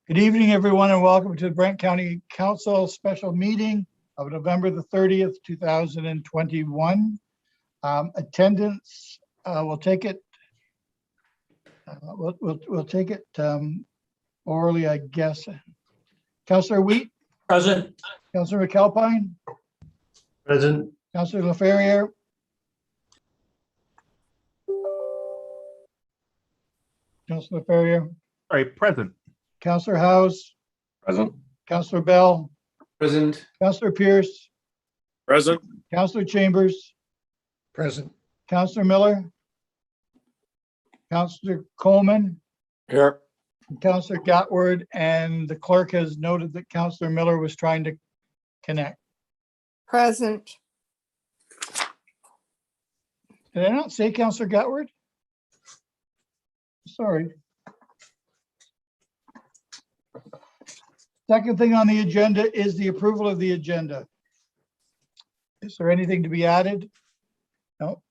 Good evening, everyone, and welcome to the Brent County Council special meeting of November the 30th, 2021. Attendance, we'll take it. We'll take it orally, I guess. Councillor Wheat, Present. Councillor McAlpine, Present. Councillor LaFerriere, Councillor LaFerriere, All right, present. Councillor House, Present. Councillor Bell, Present. Councillor Pierce, Present. Councillor Chambers, Present. Councillor Miller, Councillor Coleman, Here. and Councillor Gatward, and the clerk has noted that Councillor Miller was trying to connect. Present. Did I not say Councillor Gatward? Sorry. Second thing on the agenda is the approval of the agenda. Is there anything to be added? No.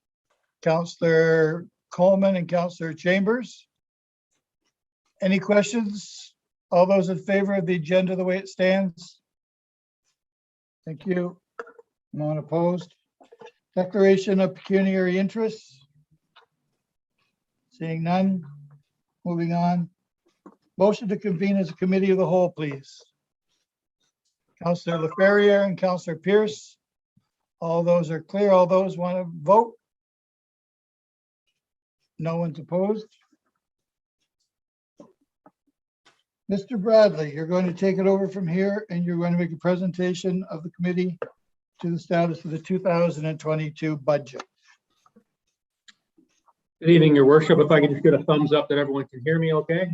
Councillor Coleman and Councillor Chambers. Any questions? All those in favor of the agenda the way it stands? Thank you. No one opposed. Declaration of pecuniary interests. Seeing none. Moving on. Motion to convene as a committee of the whole, please. Councillor LaFerriere and Councillor Pierce. All those are clear. All those want to vote? No one's opposed. Mr. Bradley, you're going to take it over from here and you're going to make a presentation of the committee to the status of the 2022 budget. Good evening, Your Worship. If I could just get a thumbs up that everyone can hear me okay.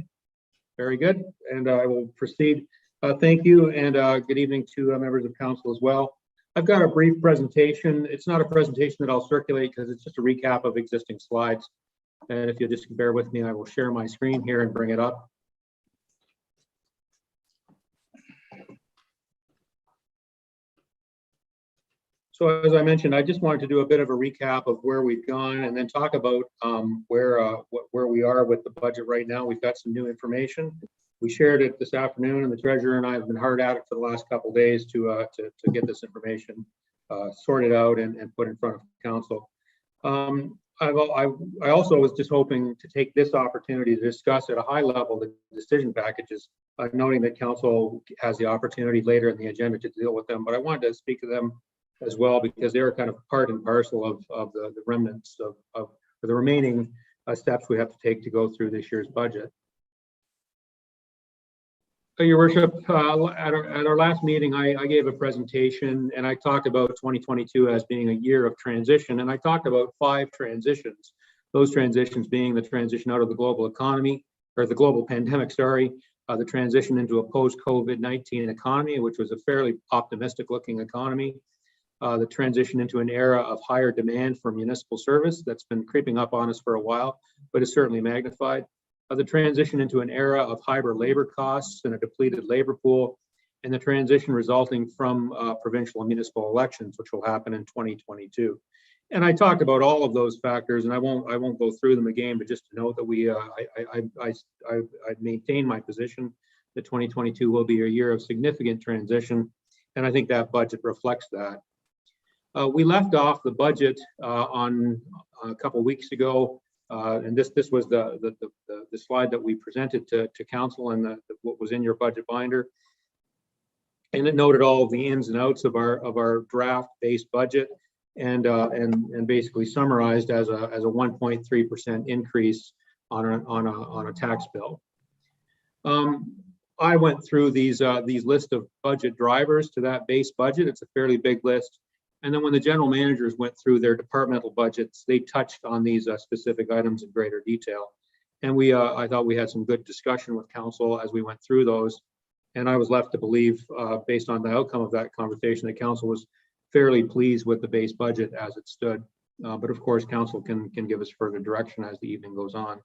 Very good. And I will proceed. Thank you, and good evening to members of council as well. I've got a brief presentation. It's not a presentation that I'll circulate because it's just a recap of existing slides. And if you'll just bear with me, I will share my screen here and bring it up. So as I mentioned, I just wanted to do a bit of a recap of where we've gone and then talk about where we are with the budget right now. We've got some new information. We shared it this afternoon, and the treasurer and I have been hard at it for the last couple of days to get this information sorted out and put in front of council. I also was just hoping to take this opportunity to discuss at a high level the decision packages, noting that council has the opportunity later in the agenda to deal with them, but I wanted to speak to them as well because they're kind of part and parcel of the remnants of the remaining steps we have to take to go through this year's budget. Your Worship, at our last meeting, I gave a presentation and I talked about 2022 as being a year of transition, and I talked about 5 transitions. Those transitions being the transition out of the global economy, or the global pandemic, sorry, the transition into a post-COVID-19 economy, which was a fairly optimistic-looking economy, the transition into an era of higher demand for municipal service that's been creeping up on us for a while, but is certainly magnified. The transition into an era of higher labor costs and a depleted labor pool, and the transition resulting from provincial and municipal elections, which will happen in 2022. And I talked about all of those factors, and I won't go through them again, but just to note that I maintain my position that 2022 will be a year of significant transition, and I think that budget reflects that. We left off the budget on a couple weeks ago. And this was the slide that we presented to council and what was in your budget binder, and it noted all of the ins and outs of our draft-based budget, and basically summarized as a 1.3% increase on a tax bill. I went through these list of budget drivers to that base budget. It's a fairly big list. And then when the general managers went through their departmental budgets, they touched on these specific items in greater detail. And I thought we had some good discussion with council as we went through those. And I was left to believe, based on the outcome of that conversation, that council was fairly pleased with the base budget as it stood. But of course, council can give us further direction as the evening goes on.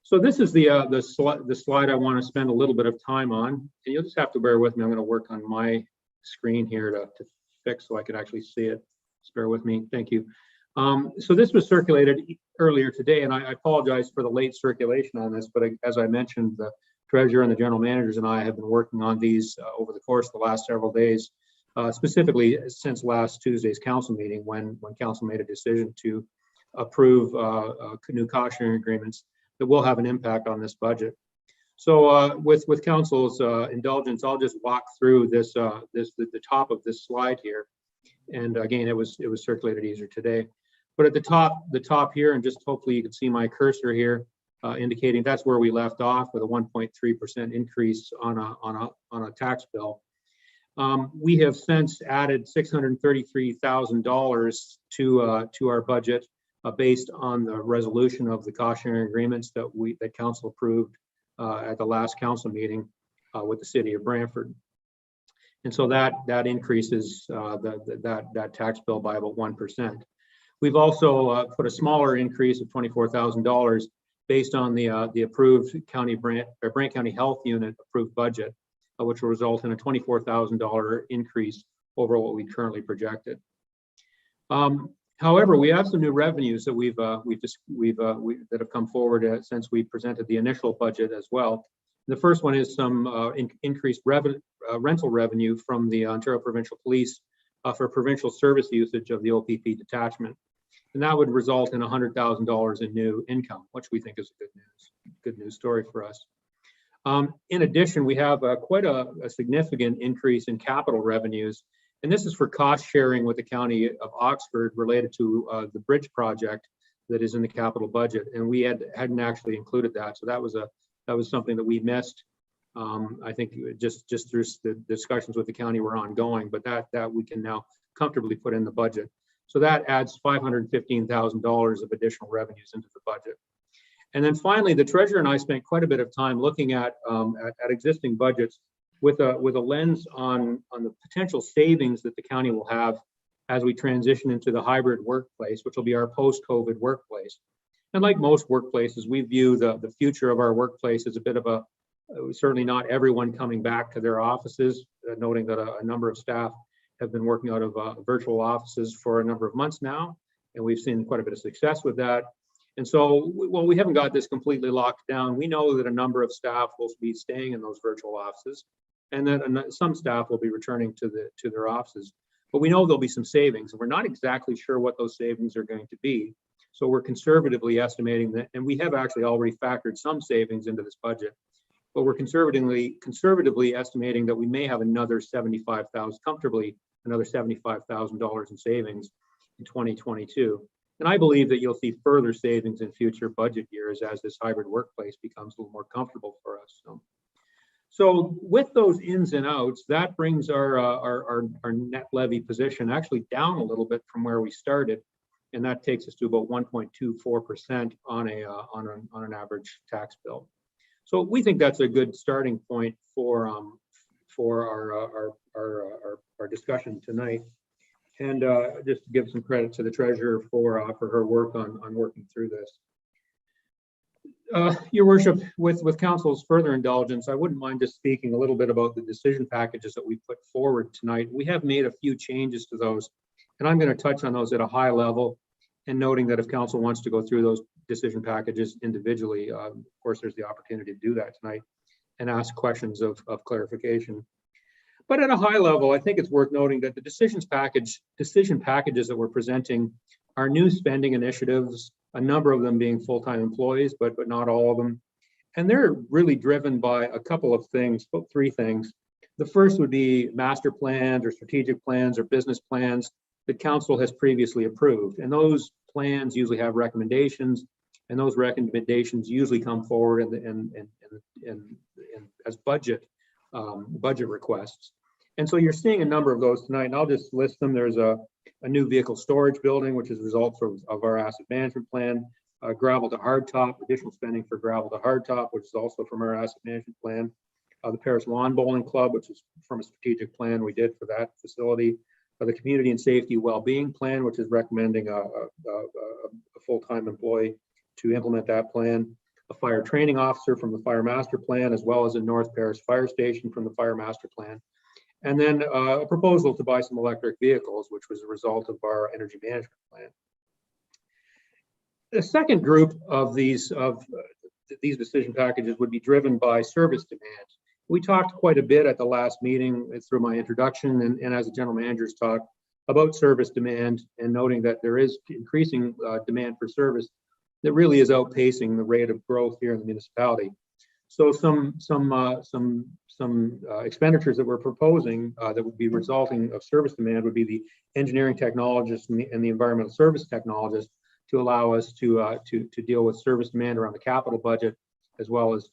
So this is the slide I want to spend a little bit of time on. And you'll just have to bear with me. I'm going to work on my screen here to fix so I can actually see it. Just bear with me. Thank you. So this was circulated earlier today, and I apologize for the late circulation on this, but as I mentioned, treasurer and the general managers and I have been working on these over the course of the last several days, specifically since last Tuesday's council meeting when council made a decision to approve new cost sharing agreements that will have an impact on this budget. So with council's indulgence, I'll just walk through this, the top of this slide here. And again, it was circulated easier today. But at the top here, and just hopefully you can see my cursor here, indicating that's where we left off with a 1.3% increase on a tax bill. We have since added $633,000 to our budget based on the resolution of the cost sharing agreements that council approved at the last council meeting with the city of Brantford. And so that increases that tax bill by about 1%. We've also put a smaller increase of $24,000 based on the approved Brant County Health Unit approved budget, which will result in a $24,000 increase over what we currently projected. However, we have some new revenues that that have come forward since we presented the initial budget as well. The first one is some increased rental revenue from the Ontario Provincial Police for provincial service usage of the OPP detachment. And that would result in $100,000 in new income, which we think is a good news story for us. In addition, we have quite a significant increase in capital revenues. And this is for cost sharing with the County of Oxford related to the bridge project that is in the capital budget. And we hadn't actually included that. So that was something that we missed. I think just through the discussions with the county were ongoing, but that we can now comfortably put in the budget. So that adds $515,000 of additional revenues into the budget. And then finally, the treasurer and I spent quite a bit of time looking at existing budgets with a lens on the potential savings that the county will have as we transition into the hybrid workplace, which will be our post-COVID workplace. And like most workplaces, we view the future of our workplace as a bit of certainly not everyone coming back to their offices, noting that a number of staff have been working out of virtual offices for a number of months now, and we've seen quite a bit of success with that. And so, while we haven't got this completely locked down, we know that a number of staff will be staying in those virtual offices, and that some staff will be returning to their offices. But we know there'll be some savings, and we're not exactly sure what those savings are going to be. So we're conservatively estimating that, and we have actually already factored some savings into this budget, but we're conservatively estimating that we may have another comfortably another $75,000 in savings in 2022. And I believe that you'll see further savings in future budget years as this hybrid workplace becomes a little more comfortable for us. So with those ins and outs, that brings our net levy position actually down a little bit from where we started, and that takes us to about 1.24% on an average tax bill. So we think that's a good starting point for our discussion tonight. And just to give some credit to the treasurer for her work on working through this. Your worship, with council's further indulgence, I wouldn't mind just speaking a little bit about the decision packages that we put forward tonight. We have made a few changes to those, and I'm going to touch on those at a high level, and noting that if council wants to go through those decision packages individually, of course, there's the opportunity to do that tonight and ask questions of clarification. But at a high level, I think it's worth noting that the decision packages that we're presenting are new spending initiatives, a number of them being full-time employees, but not all of them. And they're really driven by a couple of things, about three things. The first would be master plans or strategic plans or business plans that council has previously approved. And those plans usually have recommendations, and those recommendations usually come forward as budget requests. And so you're seeing a number of those tonight, and I'll just list them. There's a new vehicle storage building, which is a result of our asset management plan, gravel to hardtop, additional spending for gravel to hardtop, which is also from our asset management plan, the Paris Lawn Bowling Club, which is from a strategic plan we did for that facility, the Community and Safety Wellbeing Plan, which is recommending a full-time employee to implement that plan, a fire training officer from the Fire Master Plan, as well as a North Paris Fire Station from the Fire Master Plan, and then a proposal to buy some electric vehicles, which was a result of our energy management plan. The second group of these these decision packages would be driven by service demand. We talked quite a bit at the last meeting through my introduction and as the general managers talked about service demand and noting that there is increasing demand for service that really is outpacing the rate of growth here in the municipality. So some expenditures that we're proposing that would be resulting of service demand would be the engineering technologists and the environmental service technologists to allow us to deal with service demand around the capital budget as well as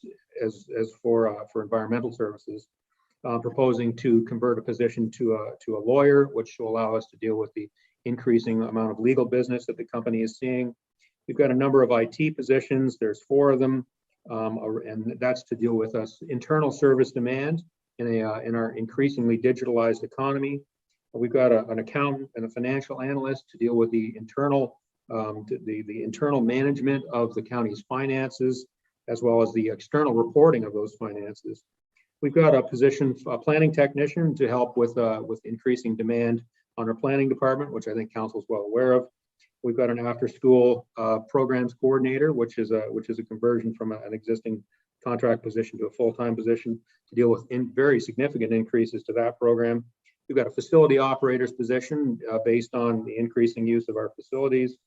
for environmental services. Proposing to convert a position to a lawyer, which will allow us to deal with the increasing amount of legal business that the company is seeing. We've got a number of IT positions. There's 4 of them, and that's to deal with us internal service demand in our increasingly digitalized economy. We've got an accountant and a financial analyst to deal with the internal management of the county's finances, as well as the external reporting of those finances. We've got a position, a planning technician, to help with increasing demand on our planning department, which I think council is well aware of. We've got an after-school programs coordinator, which is a conversion from an existing contract position to a full-time position to deal with very significant increases to that program. We've got a facility operator's position based on the increasing use of our facilities.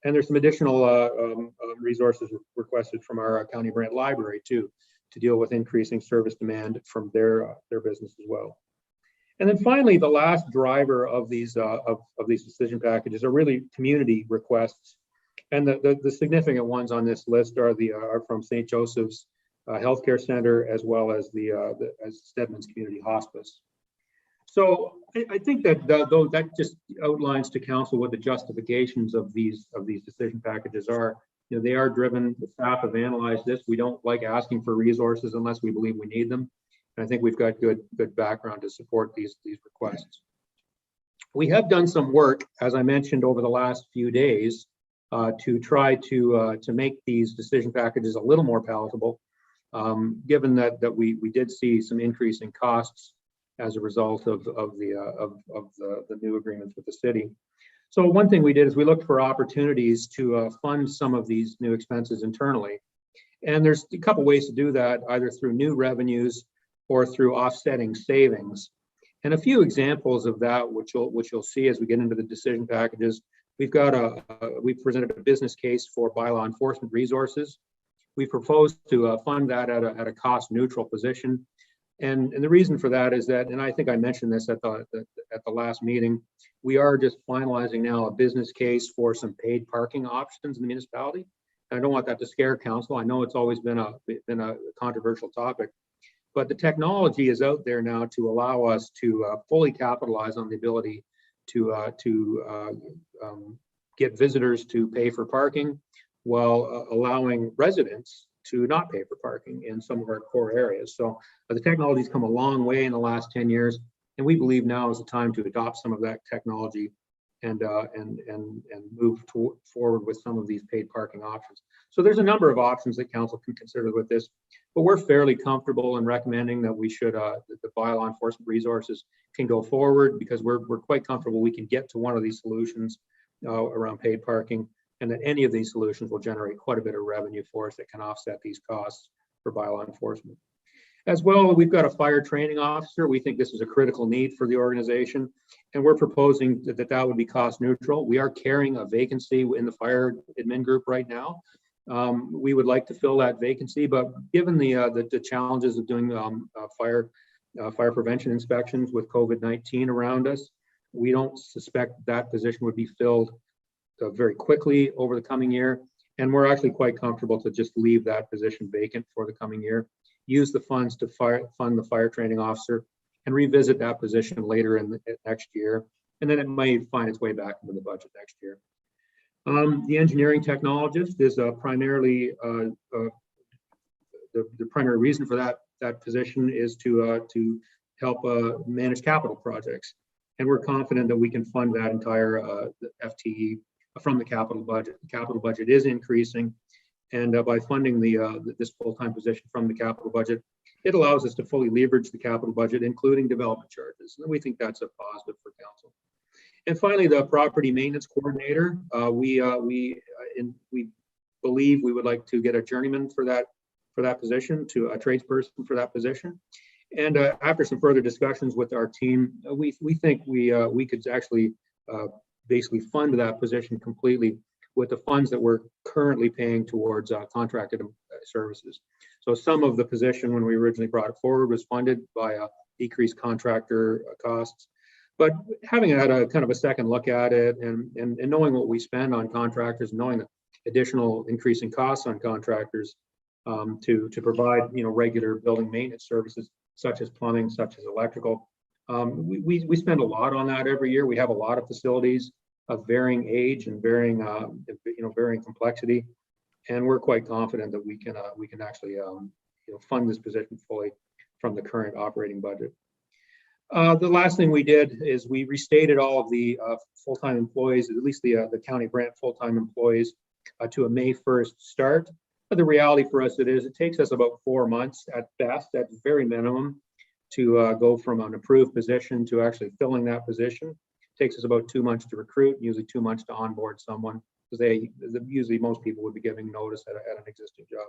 And there's some additional resources requested from our county branch library too, to deal with increasing service demand from their business as well. And then finally, the last driver of these decision packages are really community requests. And the significant ones on this list are from St. Joseph's Healthcare Center, as well as as Stedman's Community Hospice. So I think that that just outlines to council what the justifications of these decision packages are. You know, they are driven. The staff have analyzed this. We don't like asking for resources unless we believe we need them. And I think we've got good background to support these requests. We have done some work, as I mentioned, over the last few days to try to make these decision packages a little more palatable, given that we did see some increase in costs as a result of the new agreements with the city. So one thing we did is we looked for opportunities to fund some of these new expenses internally. And there's a couple ways to do that, either through new revenues or through offsetting savings. And a few examples of that, which you'll see as we get into the decision packages, we've presented a business case for bylaw enforcement resources. We proposed to fund that at a cost neutral position. And the reason for that is that, and I think I mentioned this at the last meeting, we are just finalizing now a business case for some paid parking options in the municipality. And I don't want that to scare council. I know it's always been a controversial topic, but the technology is out there now to allow us to fully capitalize on the ability to get visitors to pay for parking while allowing residents to not pay for parking in some of our core areas. So the technology's come a long way in the last 10 years, and we believe now is the time to adopt some of that technology and move forward with some of these paid parking options. So there's a number of options that council can consider with this, but we're fairly comfortable in recommending that we should, that the bylaw enforcement resources can go forward, because we're quite comfortable we can get to one of these solutions around paid parking, and that any of these solutions will generate quite a bit of revenue for us that can offset these costs for bylaw enforcement. As well, we've got a fire training officer. We think this is a critical need for the organization, and we're proposing that would be cost neutral. We are carrying a vacancy in the fire admin group right now. We would like to fill that vacancy, but given the challenges of doing fire prevention inspections with COVID-19 around us, we don't suspect that position would be filled very quickly over the coming year, and we're actually quite comfortable to just leave that position vacant for the coming year, use the funds to fund the fire training officer, and revisit that position later in the next year, and then it may find its way back into the budget next year. The engineering technologist is primarily the primary reason for that position is to help manage capital projects, and we're confident that we can fund that entire FTE from the capital budget. The capital budget is increasing, and by funding this full-time position from the capital budget, it allows us to fully leverage the capital budget, including development charges. And we think that's a positive for council. And finally, the property maintenance coordinator. We believe we would like to get a journeyman for that position, to a tradesperson for that position. And after some further discussions with our team, we think we could actually basically fund that position completely with the funds that we're currently paying towards contracted services. So some of the position when we originally brought it forward was funded by decreased contractor costs. But having had a kind of a second look at it and knowing what we spend on contractors, knowing the additional increasing costs on contractors to provide regular building maintenance services such as plumbing, such as electrical. We spend a lot on that every year. We have a lot of facilities of varying age and varying complexity, and we're quite confident that we can actually fund this position fully from the current operating budget. The last thing we did is we restated all of the full-time employees, at least the County Brant full-time employees, to a May 1st start. But the reality for us it takes us about 4 months at best, at very minimum, to go from an approved position to actually filling that position. It takes us about 2 months to recruit, usually 2 months to onboard someone, because usually most people would be giving notice at an existing job.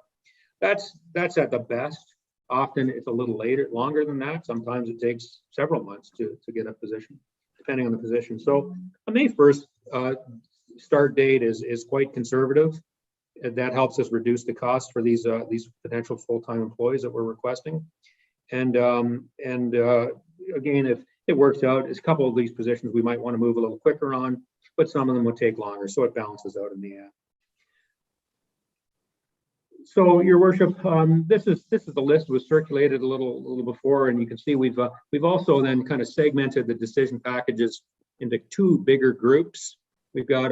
That's at the best. Often it's a little longer than that. Sometimes it takes several months to get a position, depending on the position. So a May 1st start date is quite conservative. That helps us reduce the cost for these potential full-time employees that we're requesting. And again, if it works out, a couple of these positions we might want to move a little quicker on, but some of them would take longer, so it balances out in the end. So, Your Worship, this is the list was circulated a little before, and you can see we've also then kind of segmented the decision packages into 2 bigger groups. We've got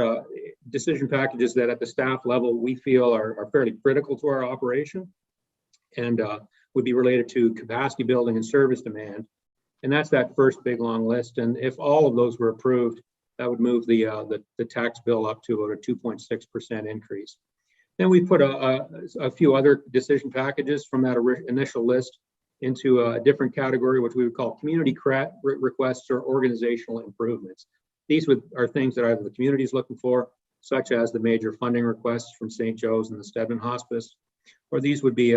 decision packages that at the staff level we feel are fairly critical to our operation and would be related to capacity building and service demand. And that's that first big long list. And if all of those were approved, that would move the tax bill up to about a 2.6% increase. Then we put a few other decision packages from that initial list into a different category, which we would call community requests or organizational improvements. These are things that either the community is looking for, such as the major funding requests from St. Joe's and the Stedman Hospice, or these would be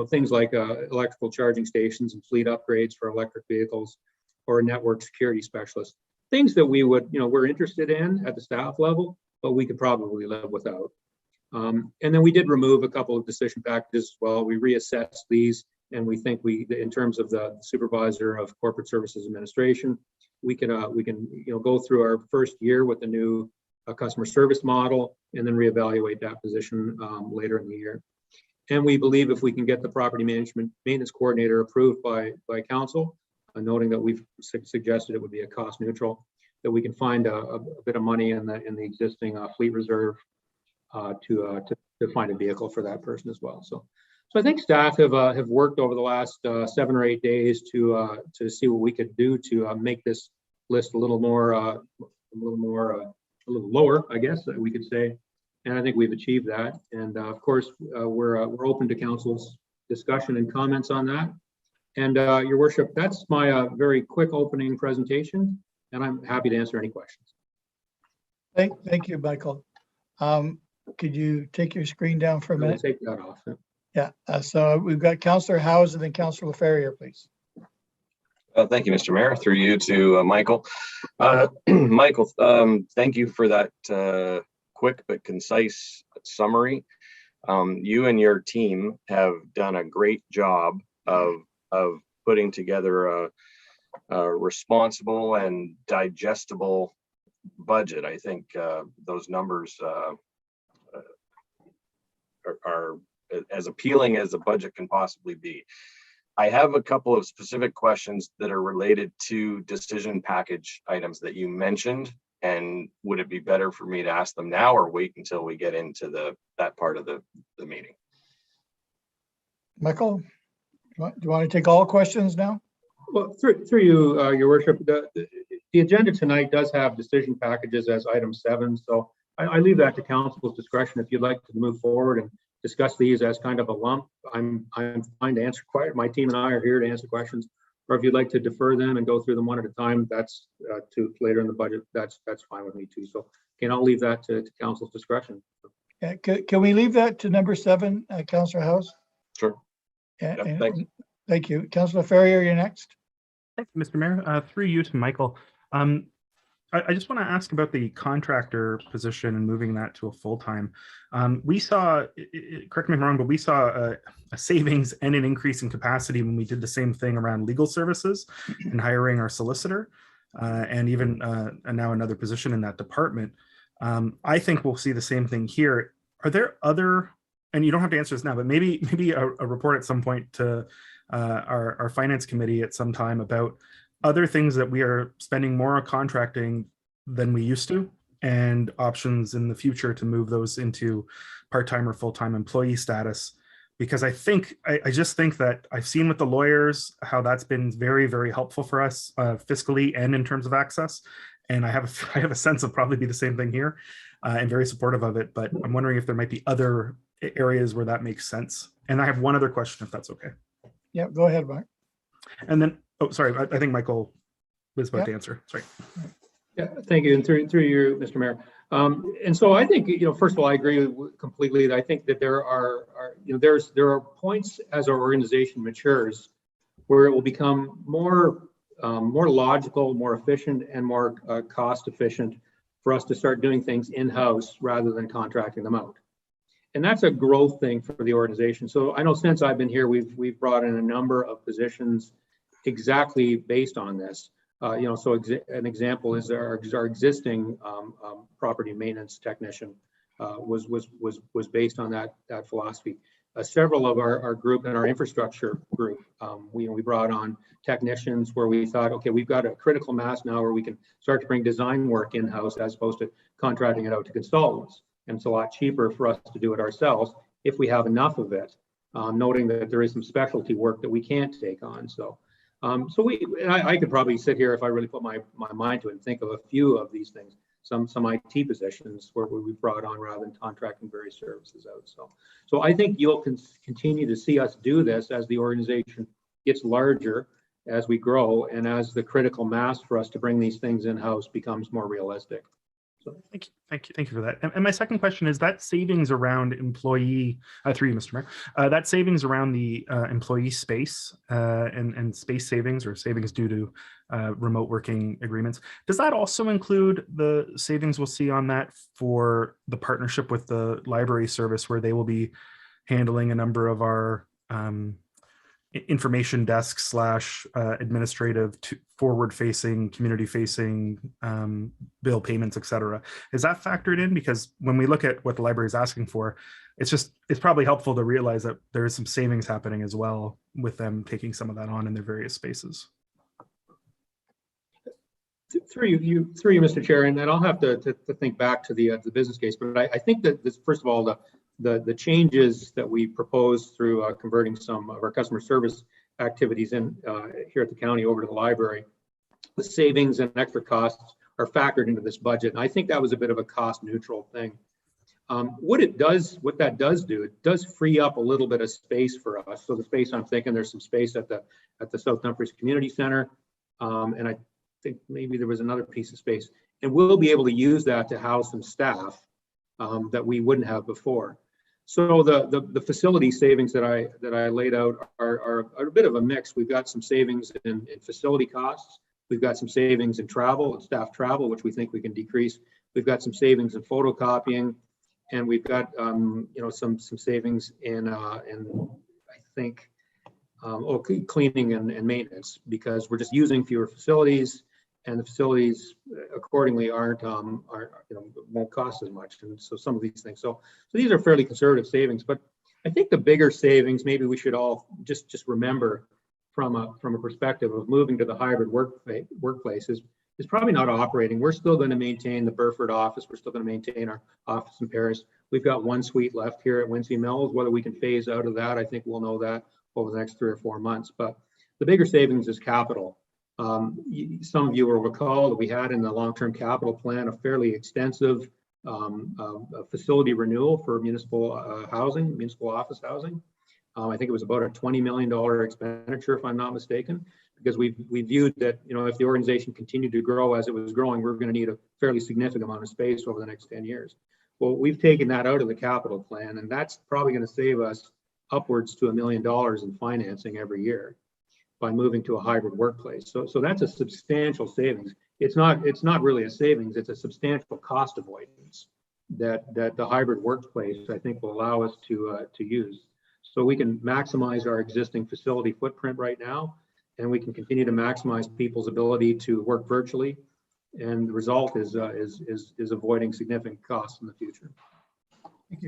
things like electrical charging stations and fleet upgrades for electric vehicles, or a network security specialist. Things that we're interested in at the staff level, but we could probably live without. And then we did remove a couple of decision packages as well. We reassessed these, and we think in terms of the supervisor of corporate services administration, we can go through our first year with the new customer service model and then reevaluate that position later in the year. And we believe if we can get the property maintenance coordinator approved by council, noting that we've suggested it would be a cost neutral, that we can find a bit of money in the existing fleet reserve to find a vehicle for that person as well. So I think staff have worked over the last 7 or 8 days to see what we could do to make this list a little lower, I guess we could say. And I think we've achieved that. And of course, we're open to council's discussion and comments on that. And Your Worship, that's my very quick opening presentation, and I'm happy to answer any questions. Thank you, Michael. Could you take your screen down for a minute? I'll take that off. Yeah. So we've got Councillor Howes and then Councillor LaFerrier, please. Thank you, Mr. Mayor. Through you to Michael. Michael, thank you for that quick but concise summary. You and your team have done a great job of putting together a responsible and digestible budget. I think those numbers are as appealing as a budget can possibly be. I have a couple of specific questions that are related to decision package items that you mentioned, and would it be better for me to ask them now or wait until we get into that part of the meeting? Michael, do you want to take all questions now? Well, through you, Your Worship, the agenda tonight does have decision packages as item 7, so I leave that to council's discretion. If you'd like to move forward and discuss these as kind of a lump, I'm fine to answer questions. My team and I are here to answer questions. Or if you'd like to defer them and go through them one at a time, that's to later in the budget. That's fine with me too. So again, I'll leave that to council's discretion. Can we leave that to number 7, Councillor House? Sure. And- Yep, and- thanks. Thank you. Councillor Ferrier, you're next. Thank you, Mr. Mayor. Through you to Michael. I just want to ask about the contractor position and moving that to a full-time. We saw, correct me if I'm wrong, but we saw a savings and an increase in capacity when we did the same thing around legal services and hiring our solicitor, and even and now another position in that department. I think we'll see the same thing here. Are there other, and you don't have to answer this now, but maybe a report at some point to our finance committee at some time about other things that we are spending more on contracting than we used to, and options in the future to move those into part-time or full-time employee status. Because I just think that I've seen with the lawyers how that's been very, very helpful for us fiscally and in terms of access. And I have a sense of probably be the same thing here, and very supportive of it. But I'm wondering if there might be other areas where that makes sense. And I have one other question, if that's okay. Yeah, go ahead, Mark. And then, oh, sorry, I think Michael was about to answer. Sorry. Yeah, thank you. And through you, Mr. Mayor. And so I think, first of all, I agree completely. I think that there are points as our organization matures where it will become more logical, more efficient, and more cost efficient for us to start doing things in-house rather than contracting them out. And that's a growth thing for the organization. So I know since I've been here, we've brought in a number of positions exactly based on this. An example is our existing property maintenance technician was based on that philosophy. Several of our group and our infrastructure group, we brought on technicians where we thought, okay, we've got a critical mass now where we can start to bring design work in-house as opposed to contracting it out to consultants. And it's a lot cheaper for us to do it ourselves if we have enough of it, noting that there is some specialty work that we can't take on. So I could probably sit here if I really put my mind to it and think of a few of these things, some IT positions where we brought on rather than contracting various services out. So I think you'll continue to see us do this as the organization gets larger, as we grow, and as the critical mass for us to bring these things in-house becomes more realistic. Thank you for that. And my second question is that savings around employee, through you, Mr. Mayor, that savings around the employee space and space savings or savings due to remote working agreements. Does that also include the savings we'll see on that for the partnership with the library service, where they will be handling a number of our information desk / administrative forward-facing, community-facing bill payments, et cetera? Is that factored in? Because when we look at what the library is asking for, it's probably helpful to realize that there is some savings happening as well with them taking some of that on in their various spaces. Through you, Mr. Chair, and then I'll have to think back to the business case. But I think that this, first of all, the changes that we propose through converting some of our customer service activities in here at the county over to the library, the savings and extra costs are factored into this budget. And I think that was a bit of a cost neutral thing. What that does do, it does free up a little bit of space for us. So the space, I'm thinking there's some space at the South Dumfries Community Center. And I think maybe there was another piece of space. And we'll be able to use that to house some staff that we wouldn't have before. So the facility savings that I laid out are a bit of a mix. We've got some savings in facility costs. We've got some savings in travel and staff travel, which we think we can decrease. We've got some savings in photocopying, and we've got some savings in I think cleaning and maintenance, because we're just using fewer facilities, and the facilities accordingly won't cost as much. And so some of these things. So these are fairly conservative savings, but I think the bigger savings, maybe we should all just remember from a perspective of moving to the hybrid workplace is probably not operating. We're still going to maintain the Burford office. We're still going to maintain our office in Paris. We've got one suite left here at Windsea Mills. Whether we can phase out of that, I think we'll know that over the next 3 or 4 months. But the bigger savings is capital. Some of you will recall that we had in the long-term capital plan a fairly extensive facility renewal for municipal housing, municipal office housing. I think it was about a $20 million expenditure, if I'm not mistaken, because we viewed that, if the organization continued to grow as it was growing, we're going to need a fairly significant amount of space over the next 10 years. Well, we've taken that out of the capital plan, and that's probably going to save us upwards to $1 million in financing every year by moving to a hybrid workplace. So that's a substantial savings. It's not really a savings, it's a substantial cost avoidance that the hybrid workplace, I think, will allow us to use. So we can maximize our existing facility footprint right now, and we can continue to maximize people's ability to work virtually. And the result is avoiding significant costs in the future.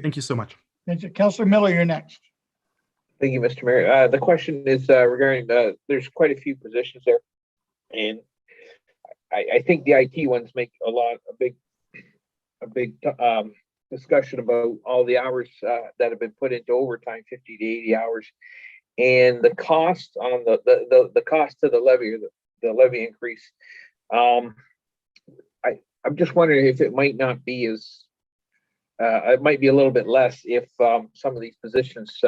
Thank you so much. Thank you. Councillor Miller, you're next. Thank you, Mr. Mayor. The question is regarding there's quite a few positions there, and I think the IT ones make a big discussion about all the hours that have been put into overtime, 50 to 80 hours, and the cost on the cost to the levy, or the levy increase. I'm just wondering if it might not be as it might be a little bit less if some of these positions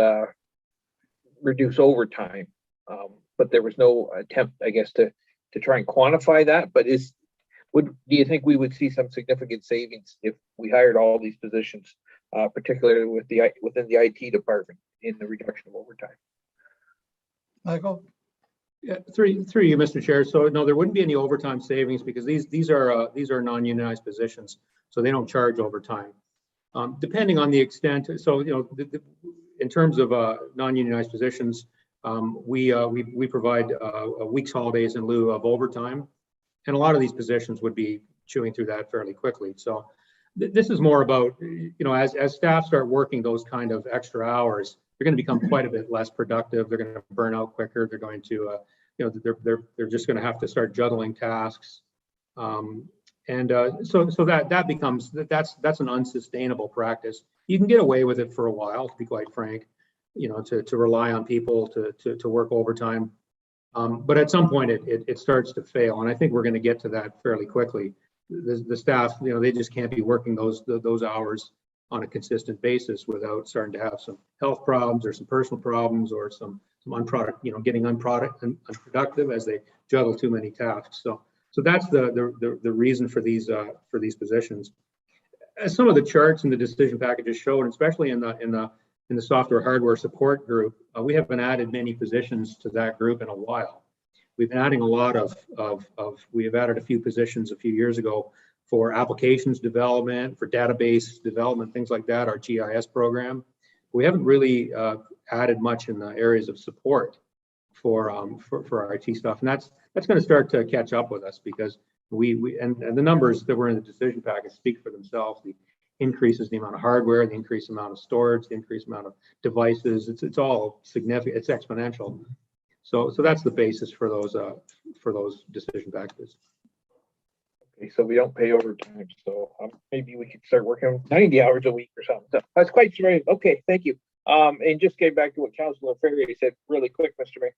reduce overtime, but there was no attempt, I guess, to try and quantify that. But do you think we would see some significant savings if we hired all these positions, particularly within the IT department, in the reduction of overtime? Michael? Yeah, through you, Mr. Chair. So no, there wouldn't be any overtime savings because these are non-unionized positions, so they don't charge overtime. Depending on the extent, so in terms of non-unionized positions, we provide a week's holidays in lieu of overtime, and a lot of these positions would be chewing through that fairly quickly. So this is more about, as staff start working those kind of extra hours, they're going to become quite a bit less productive. They're going to burn out quicker. They're going to, they're just going to have to start juggling tasks. So that becomes, that's an unsustainable practice. You can get away with it for a while, to be quite frank, to rely on people to work overtime. But at some point it starts to fail. And I think we're going to get to that fairly quickly. The staff, they just can't be working those hours on a consistent basis without starting to have some health problems or some personal problems or some getting unproductive as they juggle too many tasks. So that's the reason for these positions. As some of the charts and the decision packages showed, especially in the software hardware support group, we haven't added many positions to that group in a while. We've been adding a lot we have added a few positions a few years ago for applications development, for database development, things like that, our GIS program. We haven't really added much in the areas of support for our IT stuff. And that's going to start to catch up with us because and the numbers that were in the decision package speak for themselves. The increases the amount of hardware, the increased amount of storage, the increased amount of devices. It's all significant. It's exponential. So that's the basis for those decision packages. Okay, so we don't pay overtime. So maybe we could start working 90 hours a week or something. So that's quite strange. Okay, thank you. And just getting back to what Councillor Ferrier said really quick, Mr. Mayor.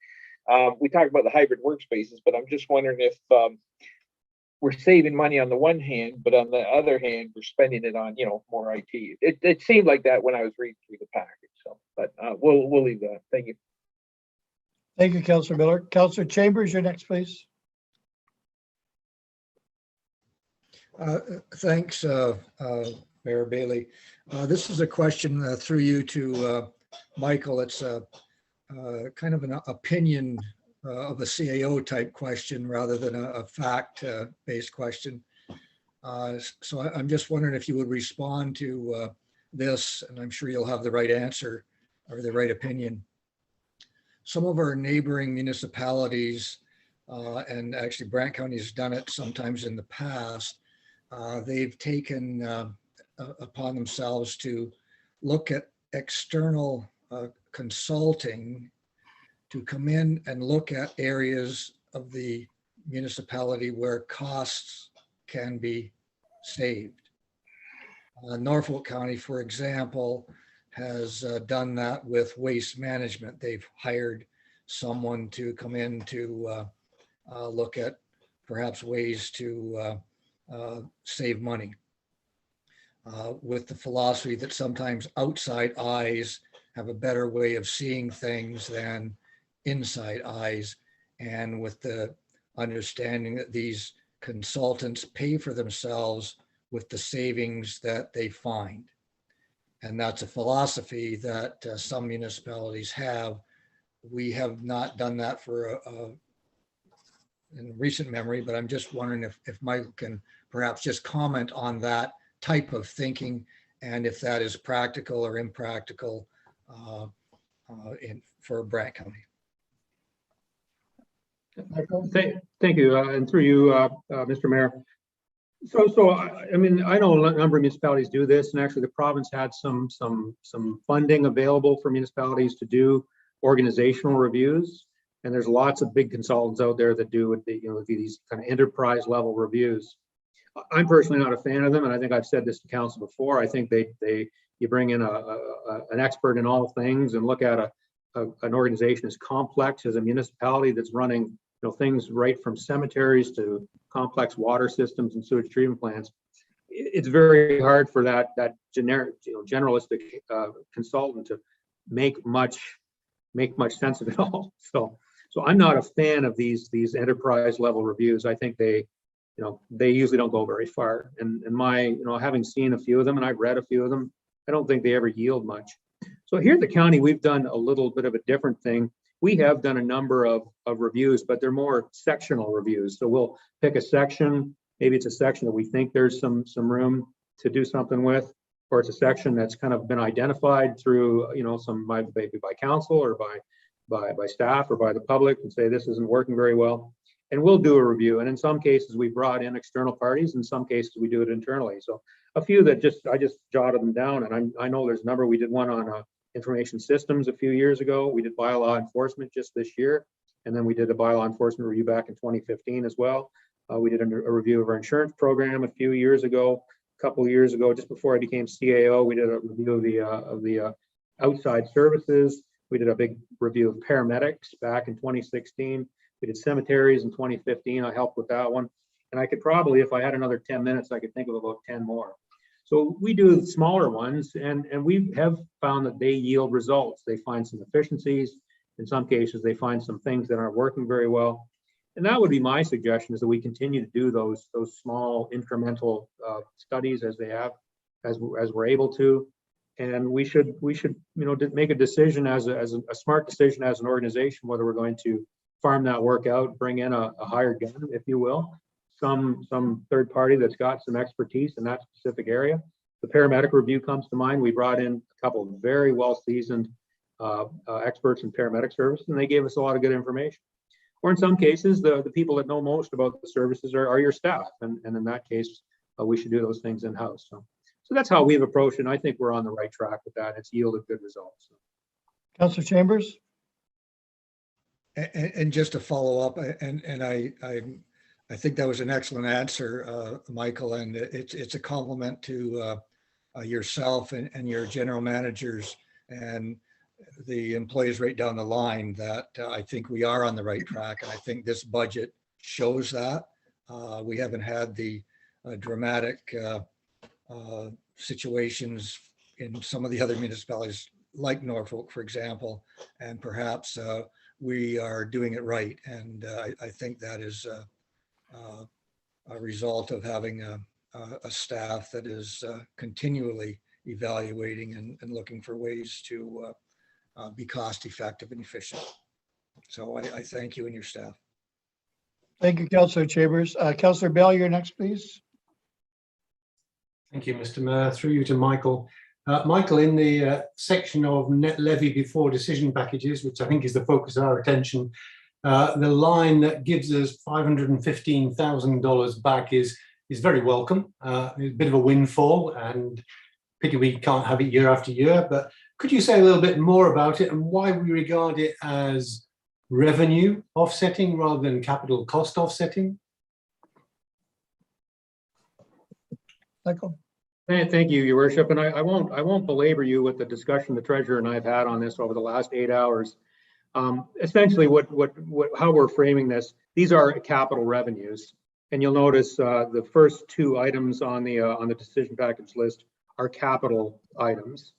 We talked about the hybrid workspaces, but I'm just wondering if we're saving money on the one hand, but on the other hand, we're spending it on, more IT. It seemed like that when I was reading through the package. So, but we'll leave that. Thank you. Thank you, Councillor Miller. Councillor Chambers, you're next, please. Thanks, Mayor Bailey. This is a question through you to Michael. It's kind of an opinion of a CAO type question rather than a fact-based question. So I'm just wondering if you would respond to this, and I'm sure you'll have the right answer or the right opinion. Some of our neighboring municipalities, and actually Brant County has done it sometimes in the past, they've taken upon themselves to look at external consulting to come in and look at areas of the municipality where costs can be saved. Norfolk County, for example, has done that with waste management. They've hired someone to come in to look at perhaps ways to save money, with the philosophy that sometimes outside eyes have a better way of seeing things than inside eyes, and with the understanding that these consultants pay for themselves with the savings that they find. And that's a philosophy that some municipalities have. We have not done that for in recent memory, but I'm just wondering if Michael can perhaps just comment on that type of thinking and if that is practical or impractical for Brant County. Michael? Thank you, and through you, Mr. Mayor. I mean, I know a number of municipalities do this, and actually the province had some funding available for municipalities to do organizational reviews. And there's lots of big consultants out there that do these kind of enterprise level reviews. I'm personally not a fan of them, and I think I've said this to council before. I think you bring in an expert in all things and look at an organization as complex as a municipality that's running things right from cemeteries to complex water systems and sewage treatment plants. It's very hard for that generic, generalistic consultant to make much sense of it all. So I'm not a fan of these enterprise level reviews. I think they usually don't go very far. And my, having seen a few of them, and I've read a few of them, I don't think they ever yield much. So here at the county, we've done a little bit of a different thing. We have done a number of reviews, but they're more sectional reviews. So we'll pick a section, maybe it's a section that we think there's some room to do something with, or it's a section that's kind of been identified through, maybe by council or by staff or by the public, and say this isn't working very well. And we'll do a review. And in some cases, we brought in external parties. In some cases, we do it internally. So a few that I just jotted them down. And I know there's a number. We did one on information systems a few years ago. We did bylaw enforcement just this year. And then we did a bylaw enforcement review back in 2015 as well. We did a review of our insurance program a few years ago. A couple of years ago, just before I became CAO, we did a review of the outside services. We did a big review of paramedics back in 2016. We did cemeteries in 2015. I helped with that one. And I could probably, if I had another 10 minutes, I could think of about 10 more. So we do smaller ones, and we have found that they yield results. They find some efficiencies. In some cases, they find some things that aren't working very well. And that would be my suggestion, is that we continue to do those small incremental studies as we're able to. And we should make a decision as a smart decision as an organization, whether we're going to farm that work out, bring in a hired gun, if you will, some third party that's got some expertise in that specific area. The paramedic review comes to mind. We brought in a couple of very well seasoned experts in paramedic services, and they gave us a lot of good information. Or in some cases, the people that know most about the services are your staff, and in that case, we should do those things in-house. So that's how we've approached it, and I think we're on the right track with that. It's yielded good results. Councillor Chambers? And just to follow up, and I think that was an excellent answer, Michael, and it's a compliment to yourself and your general managers and the employees right down the line that I think we are on the right track, and I think this budget shows that. We haven't had the dramatic situations in some of the other municipalities like Norfolk, for example, and perhaps we are doing it right. And I think that is a result of having a staff that is continually evaluating and looking for ways to be cost effective and efficient. So I thank you and your staff. Thank you, Councillor Chambers. Councillor Bell, you're next, please. Thank you, Mr. Mayor. Through you to Michael. Michael, in the section of net levy before decision packages, which I think is the focus of our attention, the line that gives us $515,000 back is very welcome. It's a bit of a windfall, and pity we can't have it year after year. But could you say a little bit more about it and why we regard it as revenue offsetting rather than capital cost offsetting? Michael? Thank you, Your Worship. And I won't belabor you with the discussion the treasurer and I have had on this over the last 8 hours. Essentially, how we're framing this, these are capital revenues, and you'll notice the first two items on the decision package list are capital items.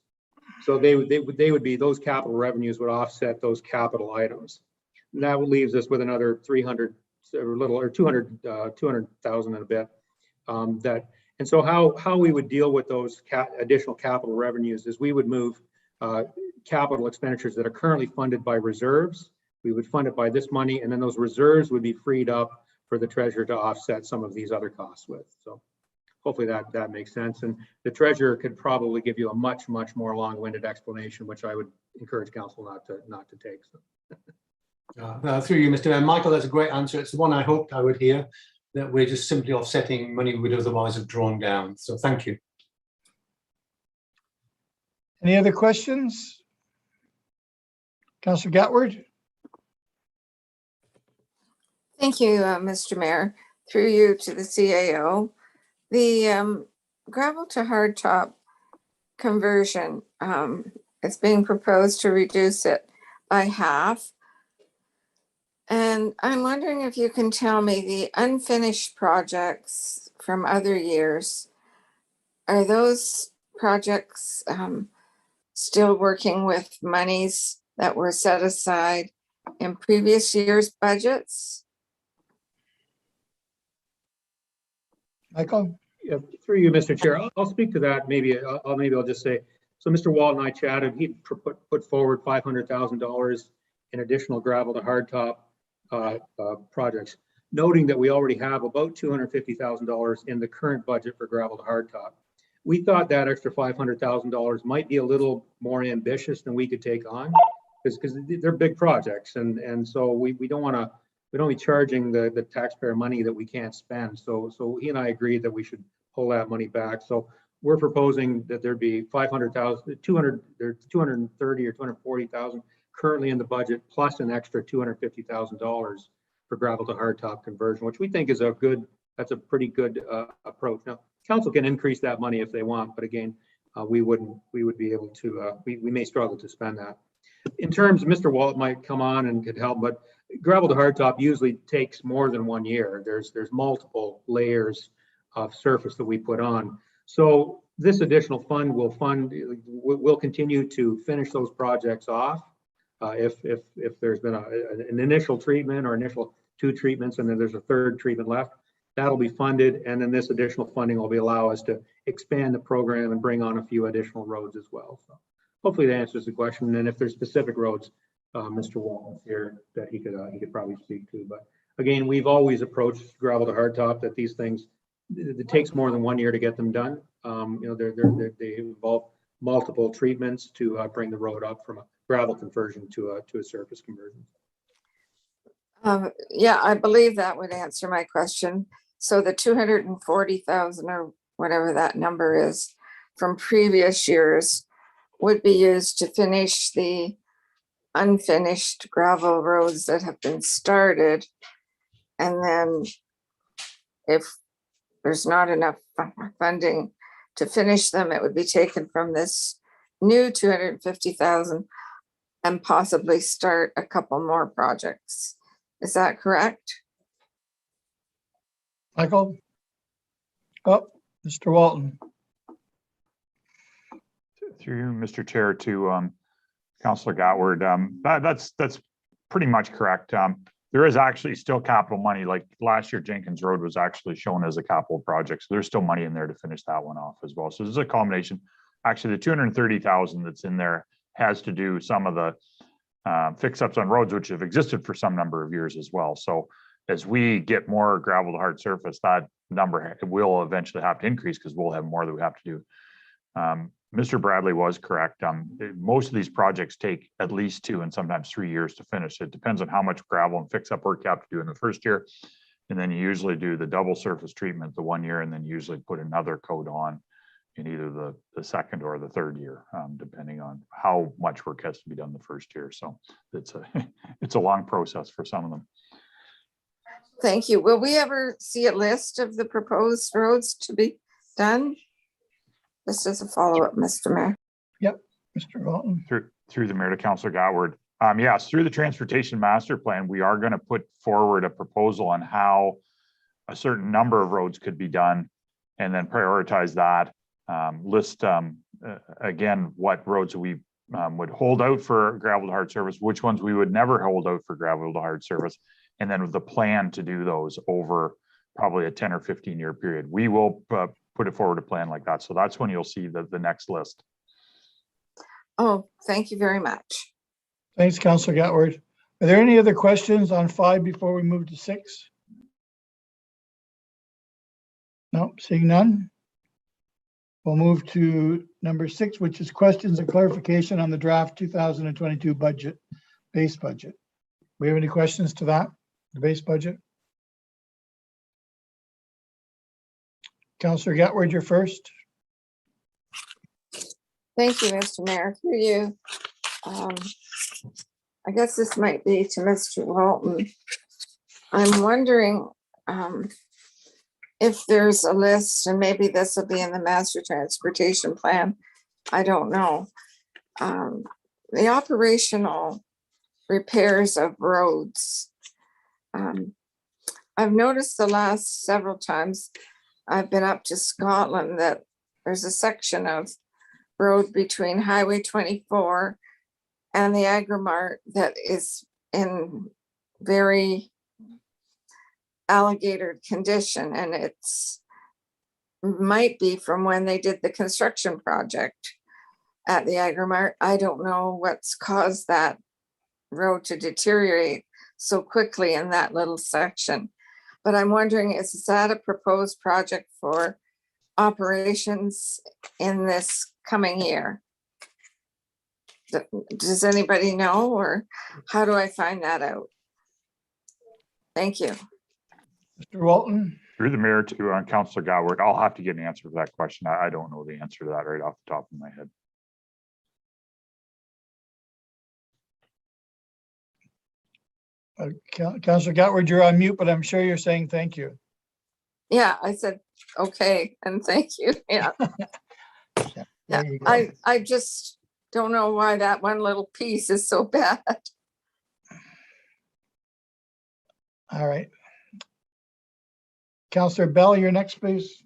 So they would be, those capital revenues would offset those capital items. And that leaves us with another 300 or little, or 200,000 and a bit. That And so how we would deal with those additional capital revenues is we would move capital expenditures that are currently funded by reserves. We would fund it by this money, and then those reserves would be freed up for the treasurer to offset some of these other costs with. So hopefully that makes sense. And the treasurer could probably give you a much more long-winded explanation, which I would encourage council not to take. So. Through you, Mr. Mayor. Michael, that's a great answer. It's the one I hoped I would hear, that we're just simply offsetting money we would otherwise have drawn down. So thank you. Any other questions? Councillor Gatward? Thank you, Mr. Mayor. Through you to the CAO. The gravel to hardtop conversion, it's being proposed to reduce it by half. And I'm wondering if you can tell me the unfinished projects from other years, are those projects still working with monies that were set aside in previous years' budgets? Michael? Yeah, through you, Mr. Chair, I'll speak to that. Maybe I'll just say, so Mr. Walt and I chatted, he put forward $500,000 in additional gravel to hardtop projects, noting that we already have about $250,000 in the current budget for gravel to hardtop. We thought that extra $500,000 might be a little more ambitious than we could take on, because they're big projects, and so we don't want to be charging the taxpayer money that we can't spend. So he and I agreed that we should pull that money back. So we're proposing that there be 500,000, 230 or 240,000 currently in the budget, plus an extra $250,000 for gravel to hardtop conversion, which we think is that's a pretty good approach. Now, council can increase that money if they want, but again, we would be able to, we may struggle to spend that. In terms, Mr. Walt might come on and could help, but gravel to hardtop usually takes more than 1 year. There's multiple layers of surface that we put on. So this additional fund will continue to finish those projects off. If there's been an initial treatment or initial 2 treatments, and then there's a 3rd treatment left, that'll be funded. And then this additional funding will allow us to expand the program and bring on a few additional roads as well. So hopefully that answers the question. And if there's specific roads, Mr. Walton's here that he could probably speak to. But again, we've always approached gravel to hardtop that these things, it takes more than 1 year to get them done. They involve multiple treatments to bring the road up from a gravel conversion to a surface conversion. Yeah, I believe that would answer my question. So the 240,000 or whatever that number is from previous years would be used to finish the unfinished gravel roads that have been started. And then if there's not enough funding to finish them, it would be taken from this new 250,000 and possibly start a couple more projects. Is that correct? Michael? Oh, Mr. Walton. Through you, Mr. Chair, to Councillor Gatward. That's pretty much correct. There is actually still capital money. Like last year, Jenkins Road was actually shown as a capital project. So there's still money in there to finish that one off as well. So there's a combination. Actually, the 230,000 that's in there has to do some of the fix-ups on roads, which have existed for some number of years as well. So as we get more gravel to hard surface, that number will eventually have to increase because we'll have more that we have to do. Mr. Bradley was correct. Most of these projects take at least 2 and sometimes 3 years to finish. It depends on how much gravel and fix-up work you have to do in the first year. And then you usually do the double surface treatment the 1 year, and then usually put another coat on in either the second or the 3rd year, depending on how much work has to be done the first year. So it's a long process for some of them. Thank you. Will we ever see a list of the proposed roads to be done? This is a follow-up, Mr. Mayor. Yep, Mr. Walton. Through the mayor to Councillor Gatward. Yes, through the transportation master plan, we are going to put forward a proposal on how a certain number of roads could be done, and then prioritize that. List again what roads we would hold out for gravel to hard surface, which ones we would never hold out for gravel to hard surface, and then with the plan to do those over probably a 10 or 15 year period. We will put it forward a plan like that. So that's when you'll see the next list. Oh, thank you very much. Thanks, Councillor Gatward. Are there any other questions on 5 before we move to 6? No, seeing none. We'll move to number 6, which is questions and clarification on the draft 2022 budget, base budget. We have any questions to that, the base budget? Councillor Gatward, you're first. Thank you, Mr. Mayor. Through you. I guess this might be to Mr. Walton. I'm wondering if there's a list, and maybe this will be in the master transportation plan. I don't know. The operational repairs of roads. I've noticed the last several times I've been up to Scotland that there's a section of road between Highway 24 and the Agrimart that is in very alligator condition, and it's might be from when they did the construction project at the Agrimart. I don't know what's caused that road to deteriorate so quickly in that little section, but I'm wondering, is that a proposed project for operations in this coming year? Does anybody know, or how do I find that out? Thank you. Mr. Walton, Through the mayor to Councillor Gatward, I'll have to get an answer to that question. I don't know the answer to that right off the top of my head. Councillor Gatward, you're on mute, but I'm sure you're saying thank you. Yeah, I said, okay, and thank you. Yeah. There Yeah, you go. I just don't know why that one little piece is so bad. All right. Councillor Bell, you're next, please.